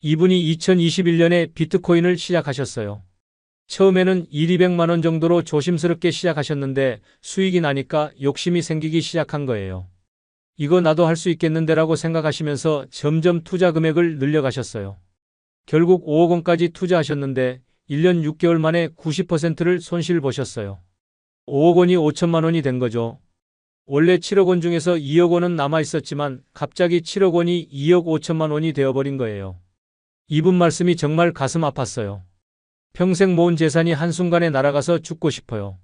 이분이 2021년에 비트코인을 시작하셨어요. 처음에는 200만 원 정도로 조심스럽게 시작하셨는데 수익이 나니까 욕심이 생기기 시작한 거예요. 이거 나도 할 수 있겠는데라고 생각하시면서 점점 투자 금액을 늘려가셨어요. 결국 5억 원까지 투자하셨는데 1년 6개월 만에 90%를 손실 보셨어요. 5억 원이 5천만 원이 된 거죠. 원래 7억 원 중에서 2억 원은 남아 있었지만 갑자기 7억 원이 2억 5천만 원이 되어버린 거예요. 이분 말씀이 정말 가슴 아팠어요. 평생 모은 재산이 한순간에 날아가서 죽고 싶어요.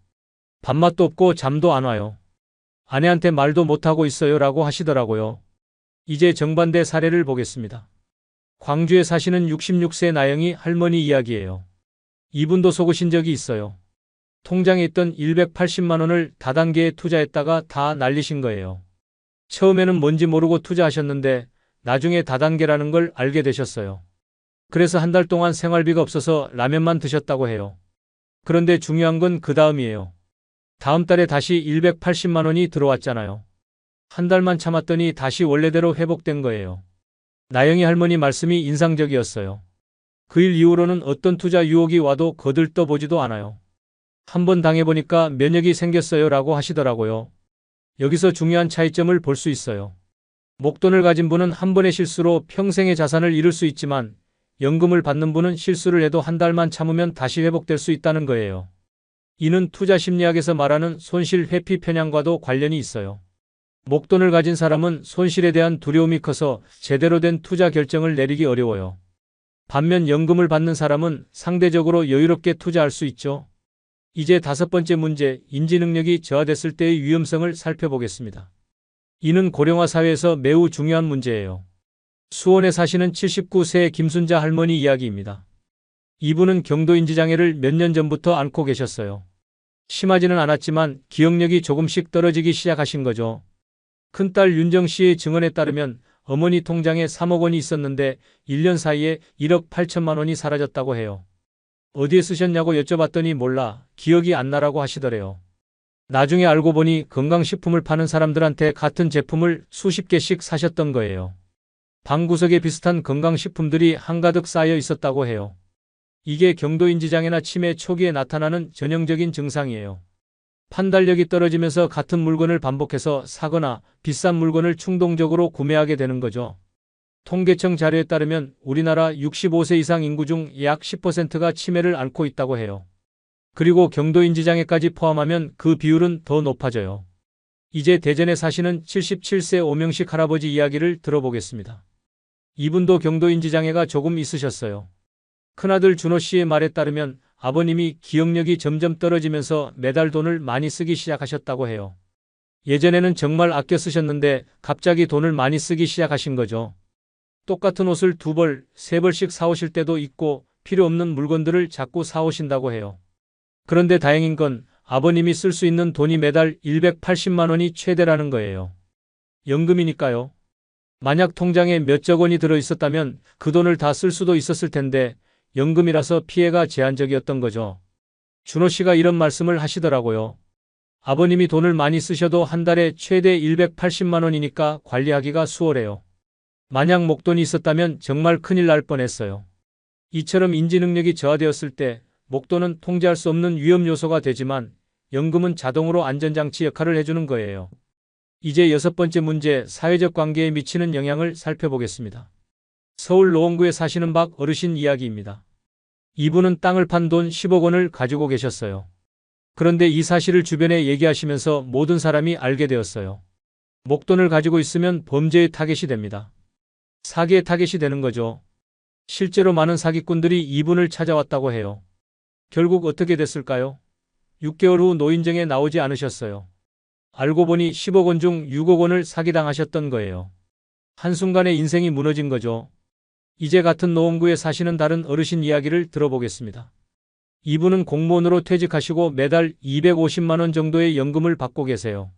밥맛도 없고 잠도 안 와요. 아내한테 말도 못하고 있어요 라고 하시더라고요. 이제 정반대 사례를 보겠습니다. 광주에 사시는 66세 나영이 할머니 이야기예요. 이분도 속으신 적이 있어요. 통장에 있던 180만 원을 다단계에 투자했다가 다 날리신 거예요. 처음에는 뭔지 모르고 투자하셨는데 나중에 다단계라는 걸 알게 되셨어요. 그래서 한 달 동안 생활비가 없어서 라면만 드셨다고 해요. 그런데 중요한 건 그 다음이에요. 다음 달에 다시 180만 원이 들어왔잖아요. 한 달만 참았더니 다시 원래대로 회복된 거예요. 나영이 할머니 말씀이 인상적이었어요. 그 일 이후로는 어떤 투자 유혹이 와도 거들떠보지도 않아요. 한번 당해보니까 면역이 생겼어요 라고 하시더라고요. 여기서 중요한 차이점을 볼 수 있어요. 목돈을 가진 분은 한 번의 실수로 평생의 자산을 잃을 수 있지만 연금을 받는 분은 실수를 해도 한 달만 참으면 다시 회복될 수 있다는 거예요. 이는 투자 심리학에서 말하는 손실 회피 편향과도 관련이 있어요. 목돈을 가진 사람은 손실에 대한 두려움이 커서 제대로 된 투자 결정을 내리기 어려워요. 반면 연금을 받는 사람은 상대적으로 여유롭게 투자할 수 있죠. 이제 다섯 번째 문제, 인지 능력이 저하됐을 때의 위험성을 살펴보겠습니다. 이는 고령화 사회에서 매우 중요한 문제예요. 수원에 사시는 79세 김순자 할머니 이야기입니다. 이분은 경도 인지장애를 몇 년 전부터 앓고 계셨어요. 심하지는 않았지만 기억력이 조금씩 떨어지기 시작하신 거죠. 큰딸 윤정 씨의 증언에 따르면 어머니 통장에 3억 원이 있었는데 1년 사이에 1억 8천만 원이 사라졌다고 해요. 어디에 쓰셨냐고 여쭤봤더니 몰라, 기억이 안 나라고 하시더래요. 나중에 알고 보니 건강식품을 파는 사람들한테 같은 제품을 수십 개씩 사셨던 거예요. 방구석에 비슷한 건강식품들이 한가득 쌓여 있었다고 해요. 이게 경도인지장애나 치매 초기에 나타나는 전형적인 증상이에요. 판단력이 떨어지면서 같은 물건을 반복해서 사거나 비싼 물건을 충동적으로 구매하게 되는 거죠. 통계청 자료에 따르면 우리나라 65세 이상 인구 중 약 10%가 치매를 앓고 있다고 해요. 그리고 경도인지장애까지 포함하면 그 비율은 더 높아져요. 이제 대전에 사시는 77세 오명식 할아버지 이야기를 들어보겠습니다. 이분도 경도인지장애가 조금 있으셨어요. 큰아들 준호 씨의 말에 따르면 아버님이 기억력이 점점 떨어지면서 매달 돈을 많이 쓰기 시작하셨다고 해요. 예전에는 정말 아껴 쓰셨는데 갑자기 돈을 많이 쓰기 시작하신 거죠. 똑같은 옷을 2벌, 3벌씩 사오실 때도 있고 필요 없는 물건들을 자꾸 사오신다고 해요. 그런데 다행인 건 아버님이 쓸 수 있는 돈이 매달 180만 원이 최대라는 거예요. 연금이니까요. 만약 통장에 몇적 원이 들어 있었다면 그 돈을 다 쓸 수도 있었을 텐데 연금이라서 피해가 제한적이었던 거죠. 준호 씨가 이런 말씀을 하시더라고요. 아버님이 돈을 많이 쓰셔도 한 달에 최대 180만 원이니까 관리하기가 수월해요. 만약 목돈이 있었다면 정말 큰일 날 뻔했어요. 이처럼 인지능력이 저하되었을 때 목돈은 통제할 수 없는 위험 요소가 되지만 연금은 자동으로 안전장치 역할을 해주는 거예요. 이제 여섯 번째 문제, 사회적 관계에 미치는 영향을 살펴보겠습니다. 서울 노원구에 사시는 박 어르신 이야기입니다. 이분은 땅을 판 돈 10억 원을 가지고 계셨어요. 그런데 이 사실을 주변에 얘기하시면서 모든 사람이 알게 되었어요. 목돈을 가지고 있으면 범죄의 타겟이 됩니다. 사기의 타겟이 되는 거죠. 실제로 많은 사기꾼들이 이분을 찾아왔다고 해요. 결국 어떻게 됐을까요? 6개월 후 노인정에 나오지 않으셨어요. 알고 보니 10억 원 중 6억 원을 사기당하셨던 거예요. 한순간에 인생이 무너진 거죠. 이제 같은 노원구에 사시는 다른 어르신 이야기를 들어보겠습니다. 이분은 공무원으로 퇴직하시고 매달 250만 원 정도의 연금을 받고 계세요.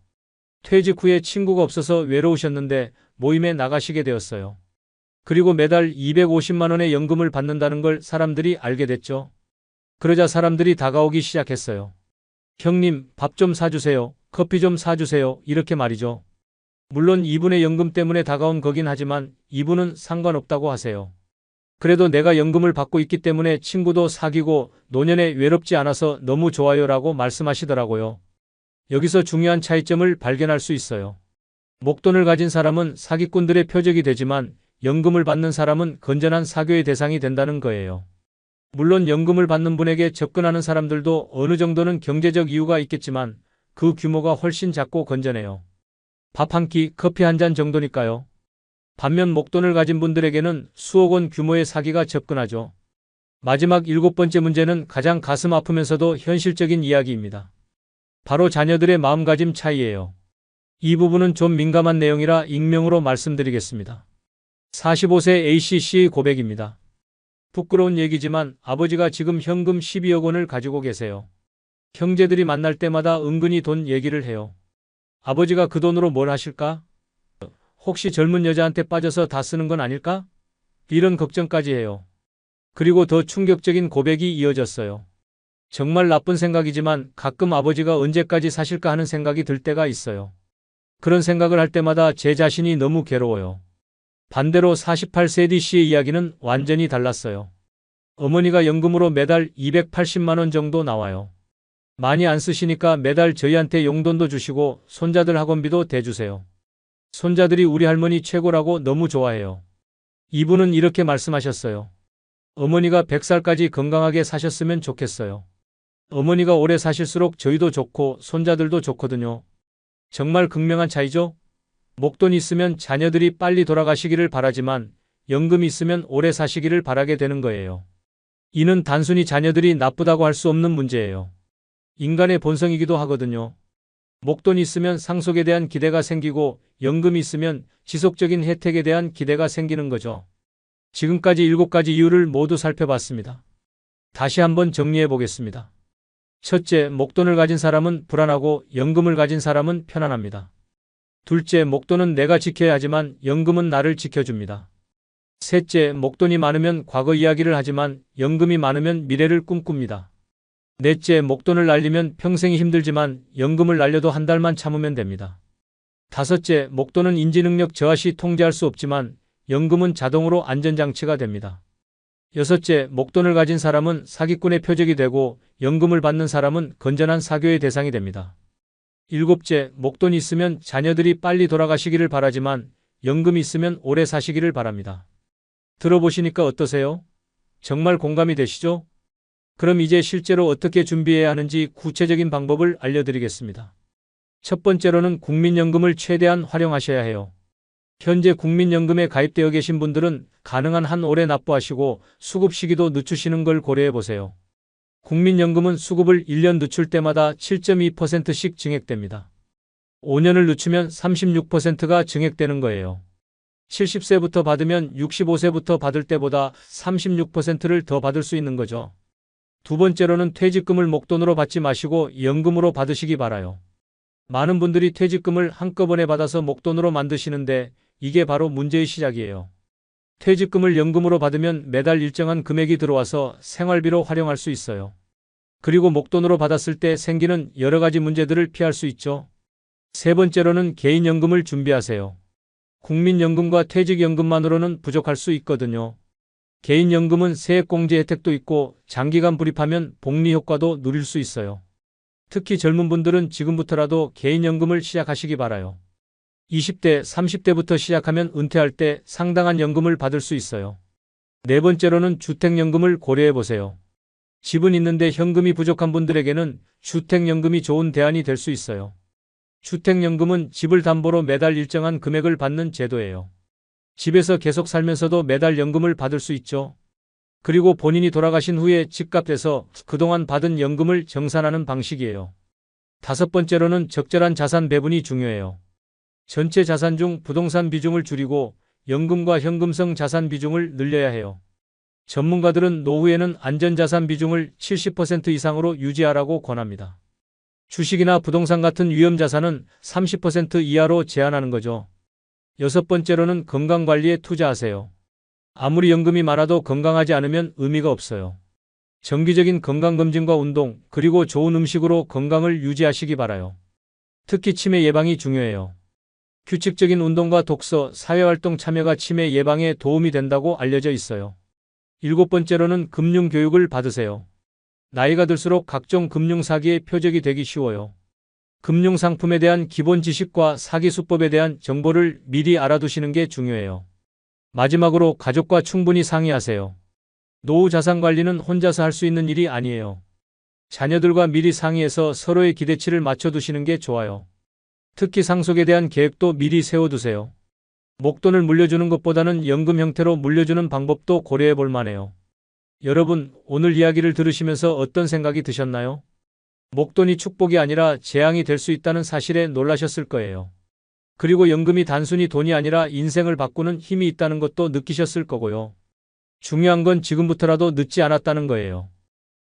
퇴직 후에 친구가 없어서 외로우셨는데 모임에 나가시게 되었어요. 그리고 매달 250만 원의 연금을 받는다는 걸 사람들이 알게 됐죠. 그러자 사람들이 다가오기 시작했어요. 형님, 밥 좀 사주세요. 커피 좀 사주세요. 이렇게 말이죠. 물론 이분의 연금 때문에 다가온 거긴 하지만 이분은 상관없다고 하세요. 그래도 내가 연금을 받고 있기 때문에 친구도 사귀고 노년에 외롭지 않아서 너무 좋아요 라고 말씀하시더라고요. 여기서 중요한 차이점을 발견할 수 있어요. 목돈을 가진 사람은 사기꾼들의 표적이 되지만 연금을 받는 사람은 건전한 사교의 대상이 된다는 거예요. 물론 연금을 받는 분에게 접근하는 사람들도 어느 정도는 경제적 이유가 있겠지만 그 규모가 훨씬 작고 건전해요. 밥 한 끼, 커피 한 잔 정도니까요. 반면 목돈을 가진 분들에게는 수억 원 규모의 사기가 접근하죠. 마지막 7번째 문제는 가장 가슴 아프면서도 현실적인 이야기입니다. 바로 자녀들의 마음가짐 차이예요. 이 부분은 좀 민감한 내용이라 익명으로 말씀드리겠습니다. 45세 A씨의 고백입니다. 부끄러운 얘기지만 아버지가 지금 현금 12억 원을 가지고 계세요. 형제들이 만날 때마다 은근히 돈 얘기를 해요. 아버지가 그 돈으로 뭘 하실까? 혹시 젊은 여자한테 빠져서 다 쓰는 건 아닐까? 이런 걱정까지 해요. 그리고 더 충격적인 고백이 이어졌어요. 정말 나쁜 생각이지만 가끔 아버지가 언제까지 사실까 하는 생각이 들 때가 있어요. 그런 생각을 할 때마다 제 자신이 너무 괴로워요. 반대로 48세 D씨의 이야기는 완전히 달랐어요. 어머니가 연금으로 매달 280만 원 정도 나와요. 많이 안 쓰시니까 매달 저희한테 용돈도 주시고 손자들 학원비도 대주세요. 손자들이 우리 할머니 최고라고 너무 좋아해요. 이분은 이렇게 말씀하셨어요. 어머니가 100살까지 건강하게 사셨으면 좋겠어요. 어머니가 오래 사실수록 저희도 좋고 손자들도 좋거든요. 정말 극명한 차이죠? 목돈 있으면 자녀들이 빨리 돌아가시기를 바라지만 연금이 있으면 오래 사시기를 바라게 되는 거예요. 이는 단순히 자녀들이 나쁘다고 할 수 없는 문제예요. 인간의 본성이기도 하거든요. 목돈이 있으면 상속에 대한 기대가 생기고 연금이 있으면 지속적인 혜택에 대한 기대가 생기는 거죠. 지금까지 7가지 이유를 모두 살펴봤습니다. 다시 한번 정리해 보겠습니다. 첫째, 목돈을 가진 사람은 불안하고 연금을 가진 사람은 편안합니다. 둘째, 목돈은 내가 지켜야 하지만 연금은 나를 지켜줍니다. 셋째, 목돈이 많으면 과거 이야기를 하지만 연금이 많으면 미래를 꿈꿉니다. 넷째, 목돈을 날리면 평생이 힘들지만 연금을 날려도 한 달만 참으면 됩니다. 다섯째, 목돈은 인지능력 저하 시 통제할 수 없지만 연금은 자동으로 안전장치가 됩니다. 여섯째, 목돈을 가진 사람은 사기꾼의 표적이 되고 연금을 받는 사람은 건전한 사교의 대상이 됩니다. 일곱째, 목돈이 있으면 자녀들이 빨리 돌아가시기를 바라지만 연금이 있으면 오래 사시기를 바랍니다. 들어보시니까 어떠세요? 정말 공감이 되시죠? 그럼 이제 실제로 어떻게 준비해야 하는지 구체적인 방법을 알려드리겠습니다. 첫 번째로는 국민연금을 최대한 활용하셔야 해요. 현재 국민연금에 가입되어 계신 분들은 가능한 한 오래 납부하시고 수급 시기도 늦추시는 걸 고려해 보세요. 국민연금은 수급을 1년 늦출 때마다 7.2%씩 증액됩니다. 5년을 늦추면 36%가 증액되는 거예요. 70세부터 받으면 65세부터 받을 때보다 36%를 더 받을 수 있는 거죠. 두 번째로는 퇴직금을 목돈으로 받지 마시고 연금으로 받으시기 바라요. 많은 분들이 퇴직금을 한꺼번에 받아서 목돈으로 만드시는데 이게 바로 문제의 시작이에요. 퇴직금을 연금으로 받으면 매달 일정한 금액이 들어와서 생활비로 활용할 수 있어요. 그리고 목돈으로 받았을 때 생기는 여러 가지 문제들을 피할 수 있죠. 세 번째로는 개인연금을 준비하세요. 국민연금과 퇴직연금만으로는 부족할 수 있거든요. 개인연금은 세액공제 혜택도 있고 장기간 불입하면 복리 효과도 누릴 수 있어요. 특히 젊은 분들은 지금부터라도 개인연금을 시작하시기 바라요. 20대, 30대부터 시작하면 은퇴할 때 상당한 연금을 받을 수 있어요. 네 번째로는 주택연금을 고려해 보세요. 집은 있는데 현금이 부족한 분들에게는 주택연금이 좋은 대안이 될 수 있어요. 주택연금은 집을 담보로 매달 일정한 금액을 받는 제도예요. 집에서 계속 살면서도 매달 연금을 받을 수 있죠. 그리고 본인이 돌아가신 후에 집값에서 그동안 받은 연금을 정산하는 방식이에요. 다섯 번째로는 적절한 자산 배분이 중요해요. 전체 자산 중 부동산 비중을 줄이고 연금과 현금성 자산 비중을 늘려야 해요. 전문가들은 노후에는 안전자산 비중을 70% 이상으로 유지하라고 권합니다. 주식이나 부동산 같은 위험자산은 30% 이하로 제한하는 거죠. 여섯 번째로는 건강관리에 투자하세요. 아무리 연금이 많아도 건강하지 않으면 의미가 없어요. 정기적인 건강검진과 운동, 그리고 좋은 음식으로 건강을 유지하시기 바라요. 특히 치매 예방이 중요해요. 규칙적인 운동과 독서, 사회활동 참여가 치매 예방에 도움이 된다고 알려져 있어요. 일곱 번째로는 금융교육을 받으세요. 나이가 들수록 각종 금융사기의 표적이 되기 쉬워요. 금융상품에 대한 기본 지식과 사기수법에 대한 정보를 미리 알아두시는 게 중요해요. 마지막으로 가족과 충분히 상의하세요. 노후 자산 관리는 혼자서 할 수 있는 일이 아니에요. 자녀들과 미리 상의해서 서로의 기대치를 맞춰두시는 게 좋아요. 특히 상속에 대한 계획도 미리 세워두세요. 목돈을 물려주는 것보다는 연금 형태로 물려주는 방법도 고려해 볼 만해요. 여러분, 오늘 이야기를 들으시면서 어떤 생각이 드셨나요? 목돈이 축복이 아니라 재앙이 될 수 있다는 사실에 놀라셨을 거예요. 그리고 연금이 단순히 돈이 아니라 인생을 바꾸는 힘이 있다는 것도 느끼셨을 거고요. 중요한 건 지금부터라도 늦지 않았다는 거예요.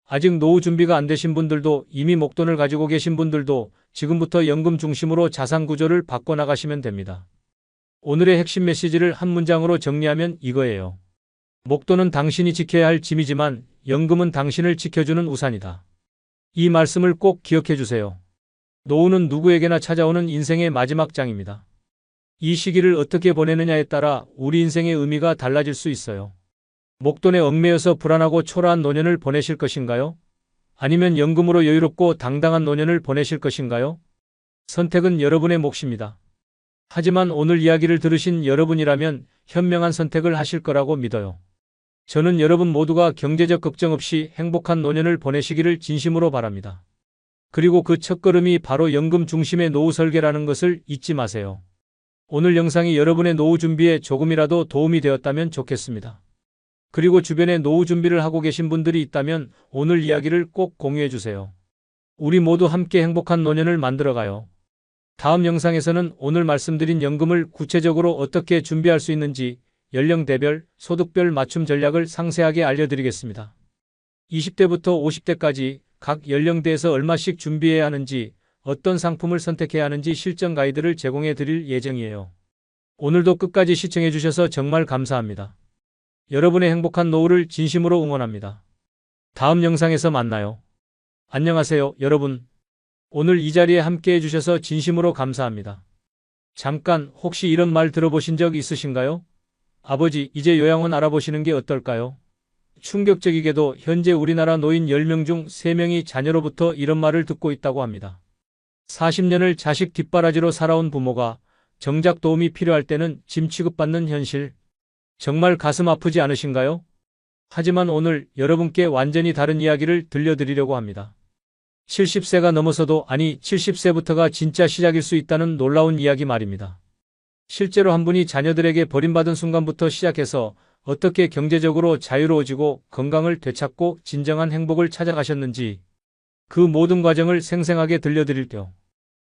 아직 노후 준비가 안 되신 분들도 이미 목돈을 가지고 계신 분들도 지금부터 연금 중심으로 자산 구조를 바꿔나가시면 됩니다. 오늘의 핵심 메시지를 한 문장으로 정리하면 이거예요. 목돈은 당신이 지켜야 할 짐이지만 연금은 당신을 지켜주는 우산이다. 이 말씀을 꼭 기억해 주세요. 노후는 누구에게나 찾아오는 인생의 마지막 장입니다. 이 시기를 어떻게 보내느냐에 따라 우리 인생의 의미가 달라질 수 있어요. 목돈에 얽매여서 불안하고 초라한 노년을 보내실 것인가요? 아니면 연금으로 여유롭고 당당한 노년을 보내실 것인가요? 선택은 여러분의 몫입니다. 하지만 오늘 이야기를 들으신 여러분이라면 현명한 선택을 하실 거라고 믿어요. 저는 여러분 모두가 경제적 걱정 없이 행복한 노년을 보내시기를 진심으로 바랍니다. 그리고 그 첫걸음이 바로 연금 중심의 노후 설계라는 것을 잊지 마세요. 오늘 영상이 여러분의 노후 준비에 조금이라도 도움이 되었다면 좋겠습니다. 그리고 주변에 노후 준비를 하고 계신 분들이 있다면 오늘 이야기를 꼭 공유해 주세요. 우리 모두 함께 행복한 노년을 만들어가요. 다음 영상에서는 오늘 말씀드린 연금을 구체적으로 어떻게 준비할 수 있는지 연령대별, 소득별 맞춤 전략을 상세하게 알려드리겠습니다. 20대부터 50대까지 각 연령대에서 얼마씩 준비해야 하는지, 어떤 상품을 선택해야 하는지 실전 가이드를 제공해 드릴 예정이에요. 오늘도 끝까지 시청해 주셔서 정말 감사합니다. 여러분의 행복한 노후를 진심으로 응원합니다. 다음 영상에서 만나요. 안녕하세요, 여러분. 오늘 이 자리에 함께 해주셔서 진심으로 감사합니다. 잠깐, 혹시 이런 말 들어보신 적 있으신가요? 아버지, 이제 요양원 알아보시는 게 어떨까요? 충격적이게도 현재 우리나라 노인 10명 중 3명이 자녀로부터 이런 말을 듣고 있다고 합니다. 40년을 자식 뒷바라지로 살아온 부모가 정작 도움이 필요할 때는 짐 취급받는 현실. 정말 가슴 아프지 않으신가요? 하지만 오늘 여러분께 완전히 다른 이야기를 들려드리려고 합니다. 70세가 넘어서도, 아니 70세부터가 진짜 시작일 수 있다는 놀라운 이야기 말입니다. 실제로 한 분이 자녀들에게 버림받은 순간부터 시작해서 어떻게 경제적으로 자유로워지고 건강을 되찾고 진정한 행복을 찾아가셨는지, 그 모든 과정을 생생하게 들려드릴게요.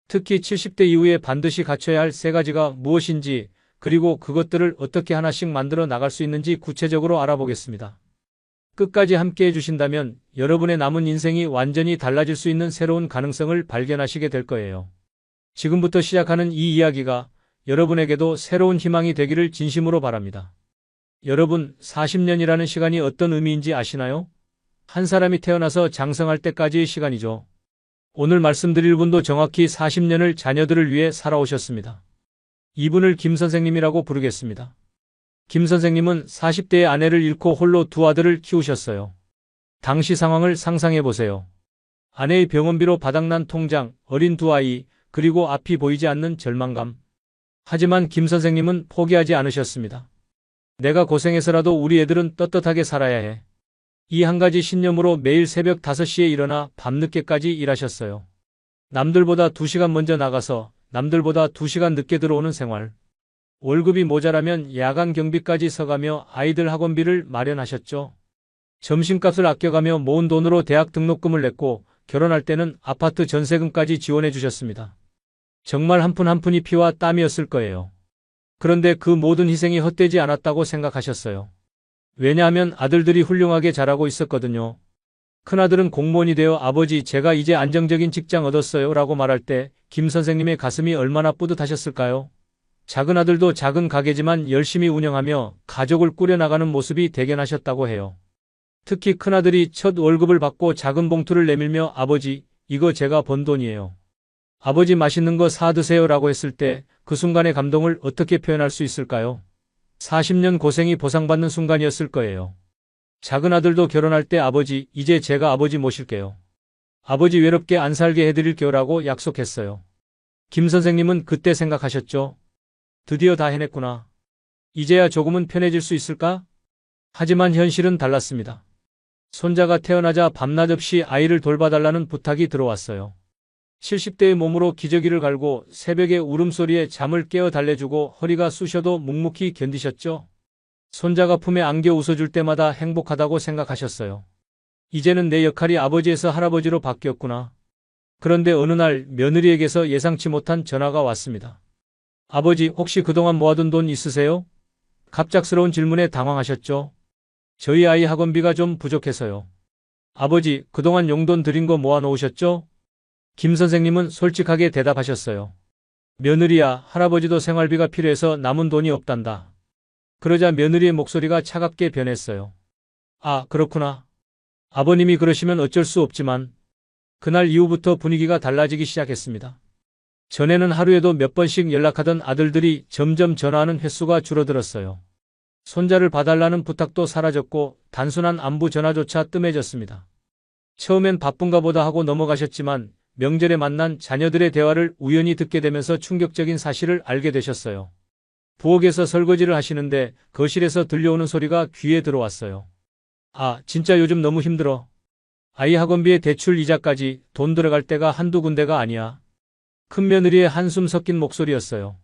특히 70대 이후에 반드시 갖춰야 할 3가지가 무엇인지, 그리고 그것들을 어떻게 하나씩 만들어 나갈 수 있는지 구체적으로 알아보겠습니다. 끝까지 함께 해주신다면 여러분의 남은 인생이 완전히 달라질 수 있는 새로운 가능성을 발견하시게 될 거예요. 지금부터 시작하는 이 이야기가 여러분에게도 새로운 희망이 되기를 진심으로 바랍니다. 여러분, 40년이라는 시간이 어떤 의미인지 아시나요? 한 사람이 태어나서 장성할 때까지의 시간이죠. 오늘 말씀드릴 분도 정확히 40년을 자녀들을 위해 살아오셨습니다. 이분을 김 선생님이라고 부르겠습니다. 김 선생님은 40대의 아내를 잃고 홀로 2 아들을 키우셨어요. 당시 상황을 상상해 보세요. 아내의 병원비로 바닥난 통장, 어린 2 아이, 그리고 앞이 보이지 않는 절망감. 하지만 김 선생님은 포기하지 않으셨습니다. 내가 고생해서라도 우리 애들은 떳떳하게 살아야 해. 이 한 가지 신념으로 매일 새벽 5시에 일어나 밤늦게까지 일하셨어요. 남들보다 2시간 먼저 나가서 남들보다 2시간 늦게 들어오는 생활. 월급이 모자라면 야간 경비까지 서가며 아이들 학원비를 마련하셨죠. 점심값을 아껴가며 모은 돈으로 대학 등록금을 냈고 결혼할 때는 아파트 전세금까지 지원해 주셨습니다. 정말 한 푼 한 푼이 피와 땀이었을 거예요. 그런데 그 모든 희생이 헛되지 않았다고 생각하셨어요. 왜냐하면 아들들이 훌륭하게 자라고 있었거든요. 큰아들은 공무원이 되어 아버지, 제가 이제 안정적인 직장 얻었어요 라고 말할 때 김 선생님의 가슴이 얼마나 뿌듯하셨을까요? 작은 아들도 작은 가게지만 열심히 운영하며 가족을 꾸려나가는 모습이 대견하셨다고 해요. 특히 큰아들이 첫 월급을 받고 작은 봉투를 내밀며 아버지, 이거 제가 번 돈이에요. 아버지 맛있는 거 사 드세요 라고 했을 때 그 순간의 감동을 어떻게 표현할 수 있을까요? 40년 고생이 보상받는 순간이었을 거예요. 작은 아들도 결혼할 때 아버지, 이제 제가 아버지 모실게요. 아버지 외롭게 안 살게 해드릴게요 라고 약속했어요. 김 선생님은 그때 생각하셨죠. 드디어 다 해냈구나. 이제야 조금은 편해질 수 있을까? 하지만 현실은 달랐습니다. 손자가 태어나자 밤낮 없이 아이를 돌봐달라는 부탁이 들어왔어요. 70대의 몸으로 기저귀를 갈고 새벽의 울음소리에 잠을 깨어 달래주고 허리가 쑤셔도 묵묵히 견디셨죠. 손자가 품에 안겨 웃어줄 때마다 행복하다고 생각하셨어요. 이제는 내 역할이 아버지에서 할아버지로 바뀌었구나. 그런데 어느 날 며느리에게서 예상치 못한 전화가 왔습니다. 아버지, 혹시 그동안 모아둔 돈 있으세요? 갑작스러운 질문에 당황하셨죠. 저희 아이 학원비가 좀 부족해서요. 아버지, 그동안 용돈 드린 거 모아놓으셨죠? 김 선생님은 솔직하게 대답하셨어요. 며느리야, 할아버지도 생활비가 필요해서 남은 돈이 없단다. 그러자 며느리의 목소리가 차갑게 변했어요. 아, 그렇구나. 아버님이 그러시면 어쩔 수 없지만. 그날 이후부터 분위기가 달라지기 시작했습니다. 전에는 하루에도 몇 번씩 연락하던 아들들이 점점 전화하는 횟수가 줄어들었어요. 손자를 봐달라는 부탁도 사라졌고 단순한 안부 전화조차 뜸해졌습니다. 처음엔 바쁜가 보다 하고 넘어가셨지만 명절에 만난 자녀들의 대화를 우연히 듣게 되면서 충격적인 사실을 알게 되셨어요. 부엌에서 설거지를 하시는데 거실에서 들려오는 소리가 귀에 들어왔어요. 아, 진짜 요즘 너무 힘들어. 아이 학원비에 대출 이자까지 돈 들어갈 데가 한두 군데가 아니야. 큰며느리의 한숨 섞인 목소리였어요.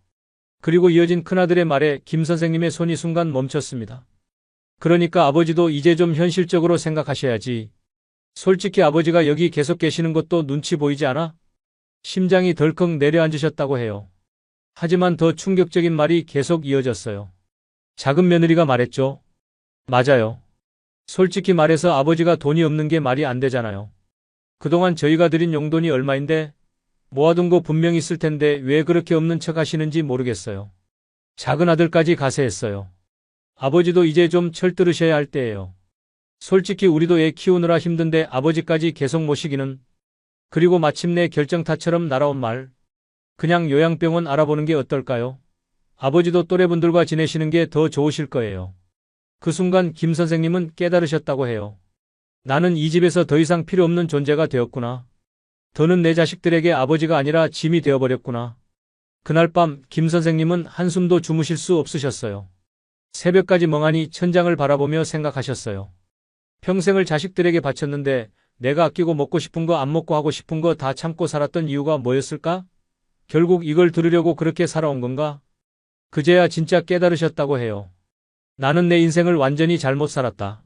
그리고 이어진 큰아들의 말에 김 선생님의 손이 순간 멈췄습니다. 그러니까 아버지도 이제 좀 현실적으로 생각하셔야지. 솔직히 아버지가 여기 계속 계시는 것도 눈치 보이지 않아? 심장이 덜컥 내려앉으셨다고 해요. 하지만 더 충격적인 말이 계속 이어졌어요. 작은 며느리가 말했죠. 맞아요. 솔직히 말해서 아버지가 돈이 없는 게 말이 안 되잖아요. 그동안 저희가 드린 용돈이 얼마인데 모아둔 거 분명히 있을 텐데 왜 그렇게 없는 척 하시는지 모르겠어요. 작은 아들까지 가세했어요. 아버지도 이제 좀 철들으셔야 할 때예요. 솔직히 우리도 애 키우느라 힘든데 아버지까지 계속 모시기는. 그리고 마침내 결정타처럼 날아온 말. 그냥 요양병원 알아보는 게 어떨까요? 아버지도 또래분들과 지내시는 게 더 좋으실 거예요. 그 순간 김 선생님은 깨달으셨다고 해요. 나는 이 집에서 더 이상 필요 없는 존재가 되었구나. 더는 내 자식들에게 아버지가 아니라 짐이 되어버렸구나. 그날 밤 김 선생님은 한숨도 주무실 수 없으셨어요. 새벽까지 멍하니 천장을 바라보며 생각하셨어요. 평생을 자식들에게 바쳤는데 내가 아끼고 먹고 싶은 거 안 먹고 하고 싶은 거 다 참고 살았던 이유가 뭐였을까? 결국 이걸 들으려고 그렇게 살아온 건가? 그제야 진짜 깨달으셨다고 해요. 나는 내 인생을 완전히 잘못 살았다.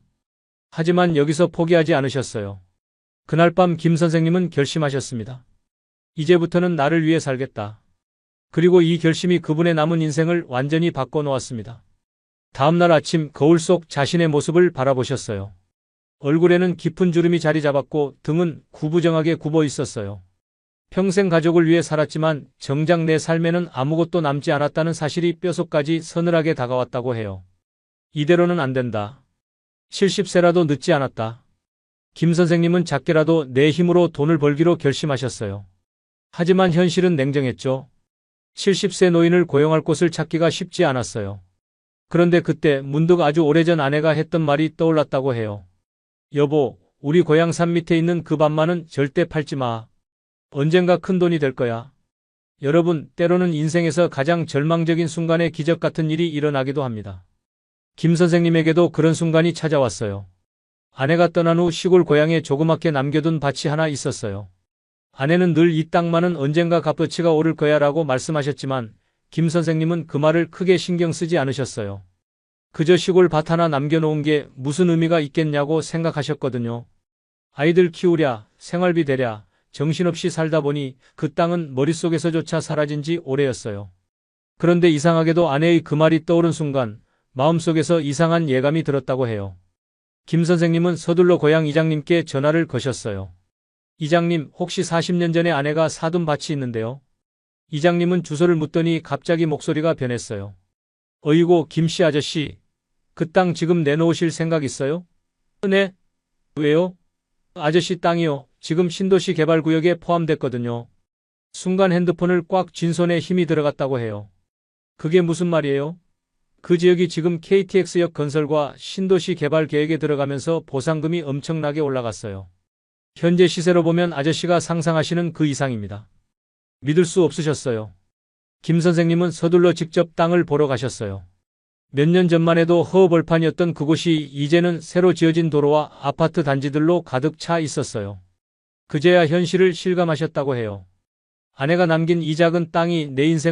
하지만 여기서 포기하지 않으셨어요. 그날 밤 김 선생님은 결심하셨습니다. 이제부터는 나를 위해 살겠다. 그리고 이 결심이 그분의 남은 인생을 완전히 바꿔놓았습니다. 다음날 아침 거울 속 자신의 모습을 바라보셨어요. 얼굴에는 깊은 주름이 자리 잡았고 등은 구부정하게 굽어 있었어요. 평생 가족을 위해 살았지만 정작 내 삶에는 아무것도 남지 않았다는 사실이 뼛속까지 서늘하게 다가왔다고 해요. 이대로는 안 된다. 70세라도 늦지 않았다. 김 선생님은 작게라도 내 힘으로 돈을 벌기로 결심하셨어요. 하지만 현실은 냉정했죠. 70세 노인을 고용할 곳을 찾기가 쉽지 않았어요. 그런데 그때 문득 아주 오래전 아내가 했던 말이 떠올랐다고 해요. 여보, 우리 고향 산 밑에 있는 그 밭만은 절대 팔지 마. 언젠가 큰 돈이 될 거야. 여러분, 때로는 인생에서 가장 절망적인 순간에 기적 같은 일이 일어나기도 합니다. 김 선생님에게도 그런 순간이 찾아왔어요. 아내가 떠난 후 시골 고향에 조그맣게 남겨둔 밭이 하나 있었어요. 아내는 늘 이 땅만은 언젠가 값어치가 오를 거야 라고 말씀하셨지만 김 선생님은 그 말을 크게 신경 쓰지 않으셨어요. 그저 시골 밭 하나 남겨놓은 게 무슨 의미가 있겠냐고 생각하셨거든요. 아이들 키우랴, 생활비 대랴, 정신없이 살다 보니 그 땅은 머릿속에서조차 사라진 지 오래였어요. 그런데 이상하게도 아내의 그 말이 떠오른 순간 마음속에서 이상한 예감이 들었다고 해요. 김 선생님은 서둘러 고향 이장님께 전화를 거셨어요. 이장님, 혹시 40년 전에 아내가 사둔 밭이 있는데요. 이장님은 주소를 묻더니 갑자기 목소리가 변했어요. 어이고, 김씨 아저씨. 그 땅 지금 내놓으실 생각 있어요? 네. 왜요? 아저씨 땅이요. 지금 신도시 개발구역에 포함됐거든요. 순간 핸드폰을 꽉 쥔 손에 힘이 들어갔다고 해요. 그게 무슨 말이에요? 그 지역이 지금 KTX역 건설과 신도시 개발 계획에 들어가면서 보상금이 엄청나게 올라갔어요. 현재 시세로 보면 아저씨가 상상하시는 그 이상입니다. 믿을 수 없으셨어요. 김 선생님은 서둘러 직접 땅을 보러 가셨어요. 몇 년 전만 해도 허허벌판이었던 그곳이 이제는 새로 지어진 도로와 아파트 단지들로 가득 차 있었어요. 그제야 현실을 실감하셨다고 해요. 아내가 남긴 이 작은 땅이 내 인생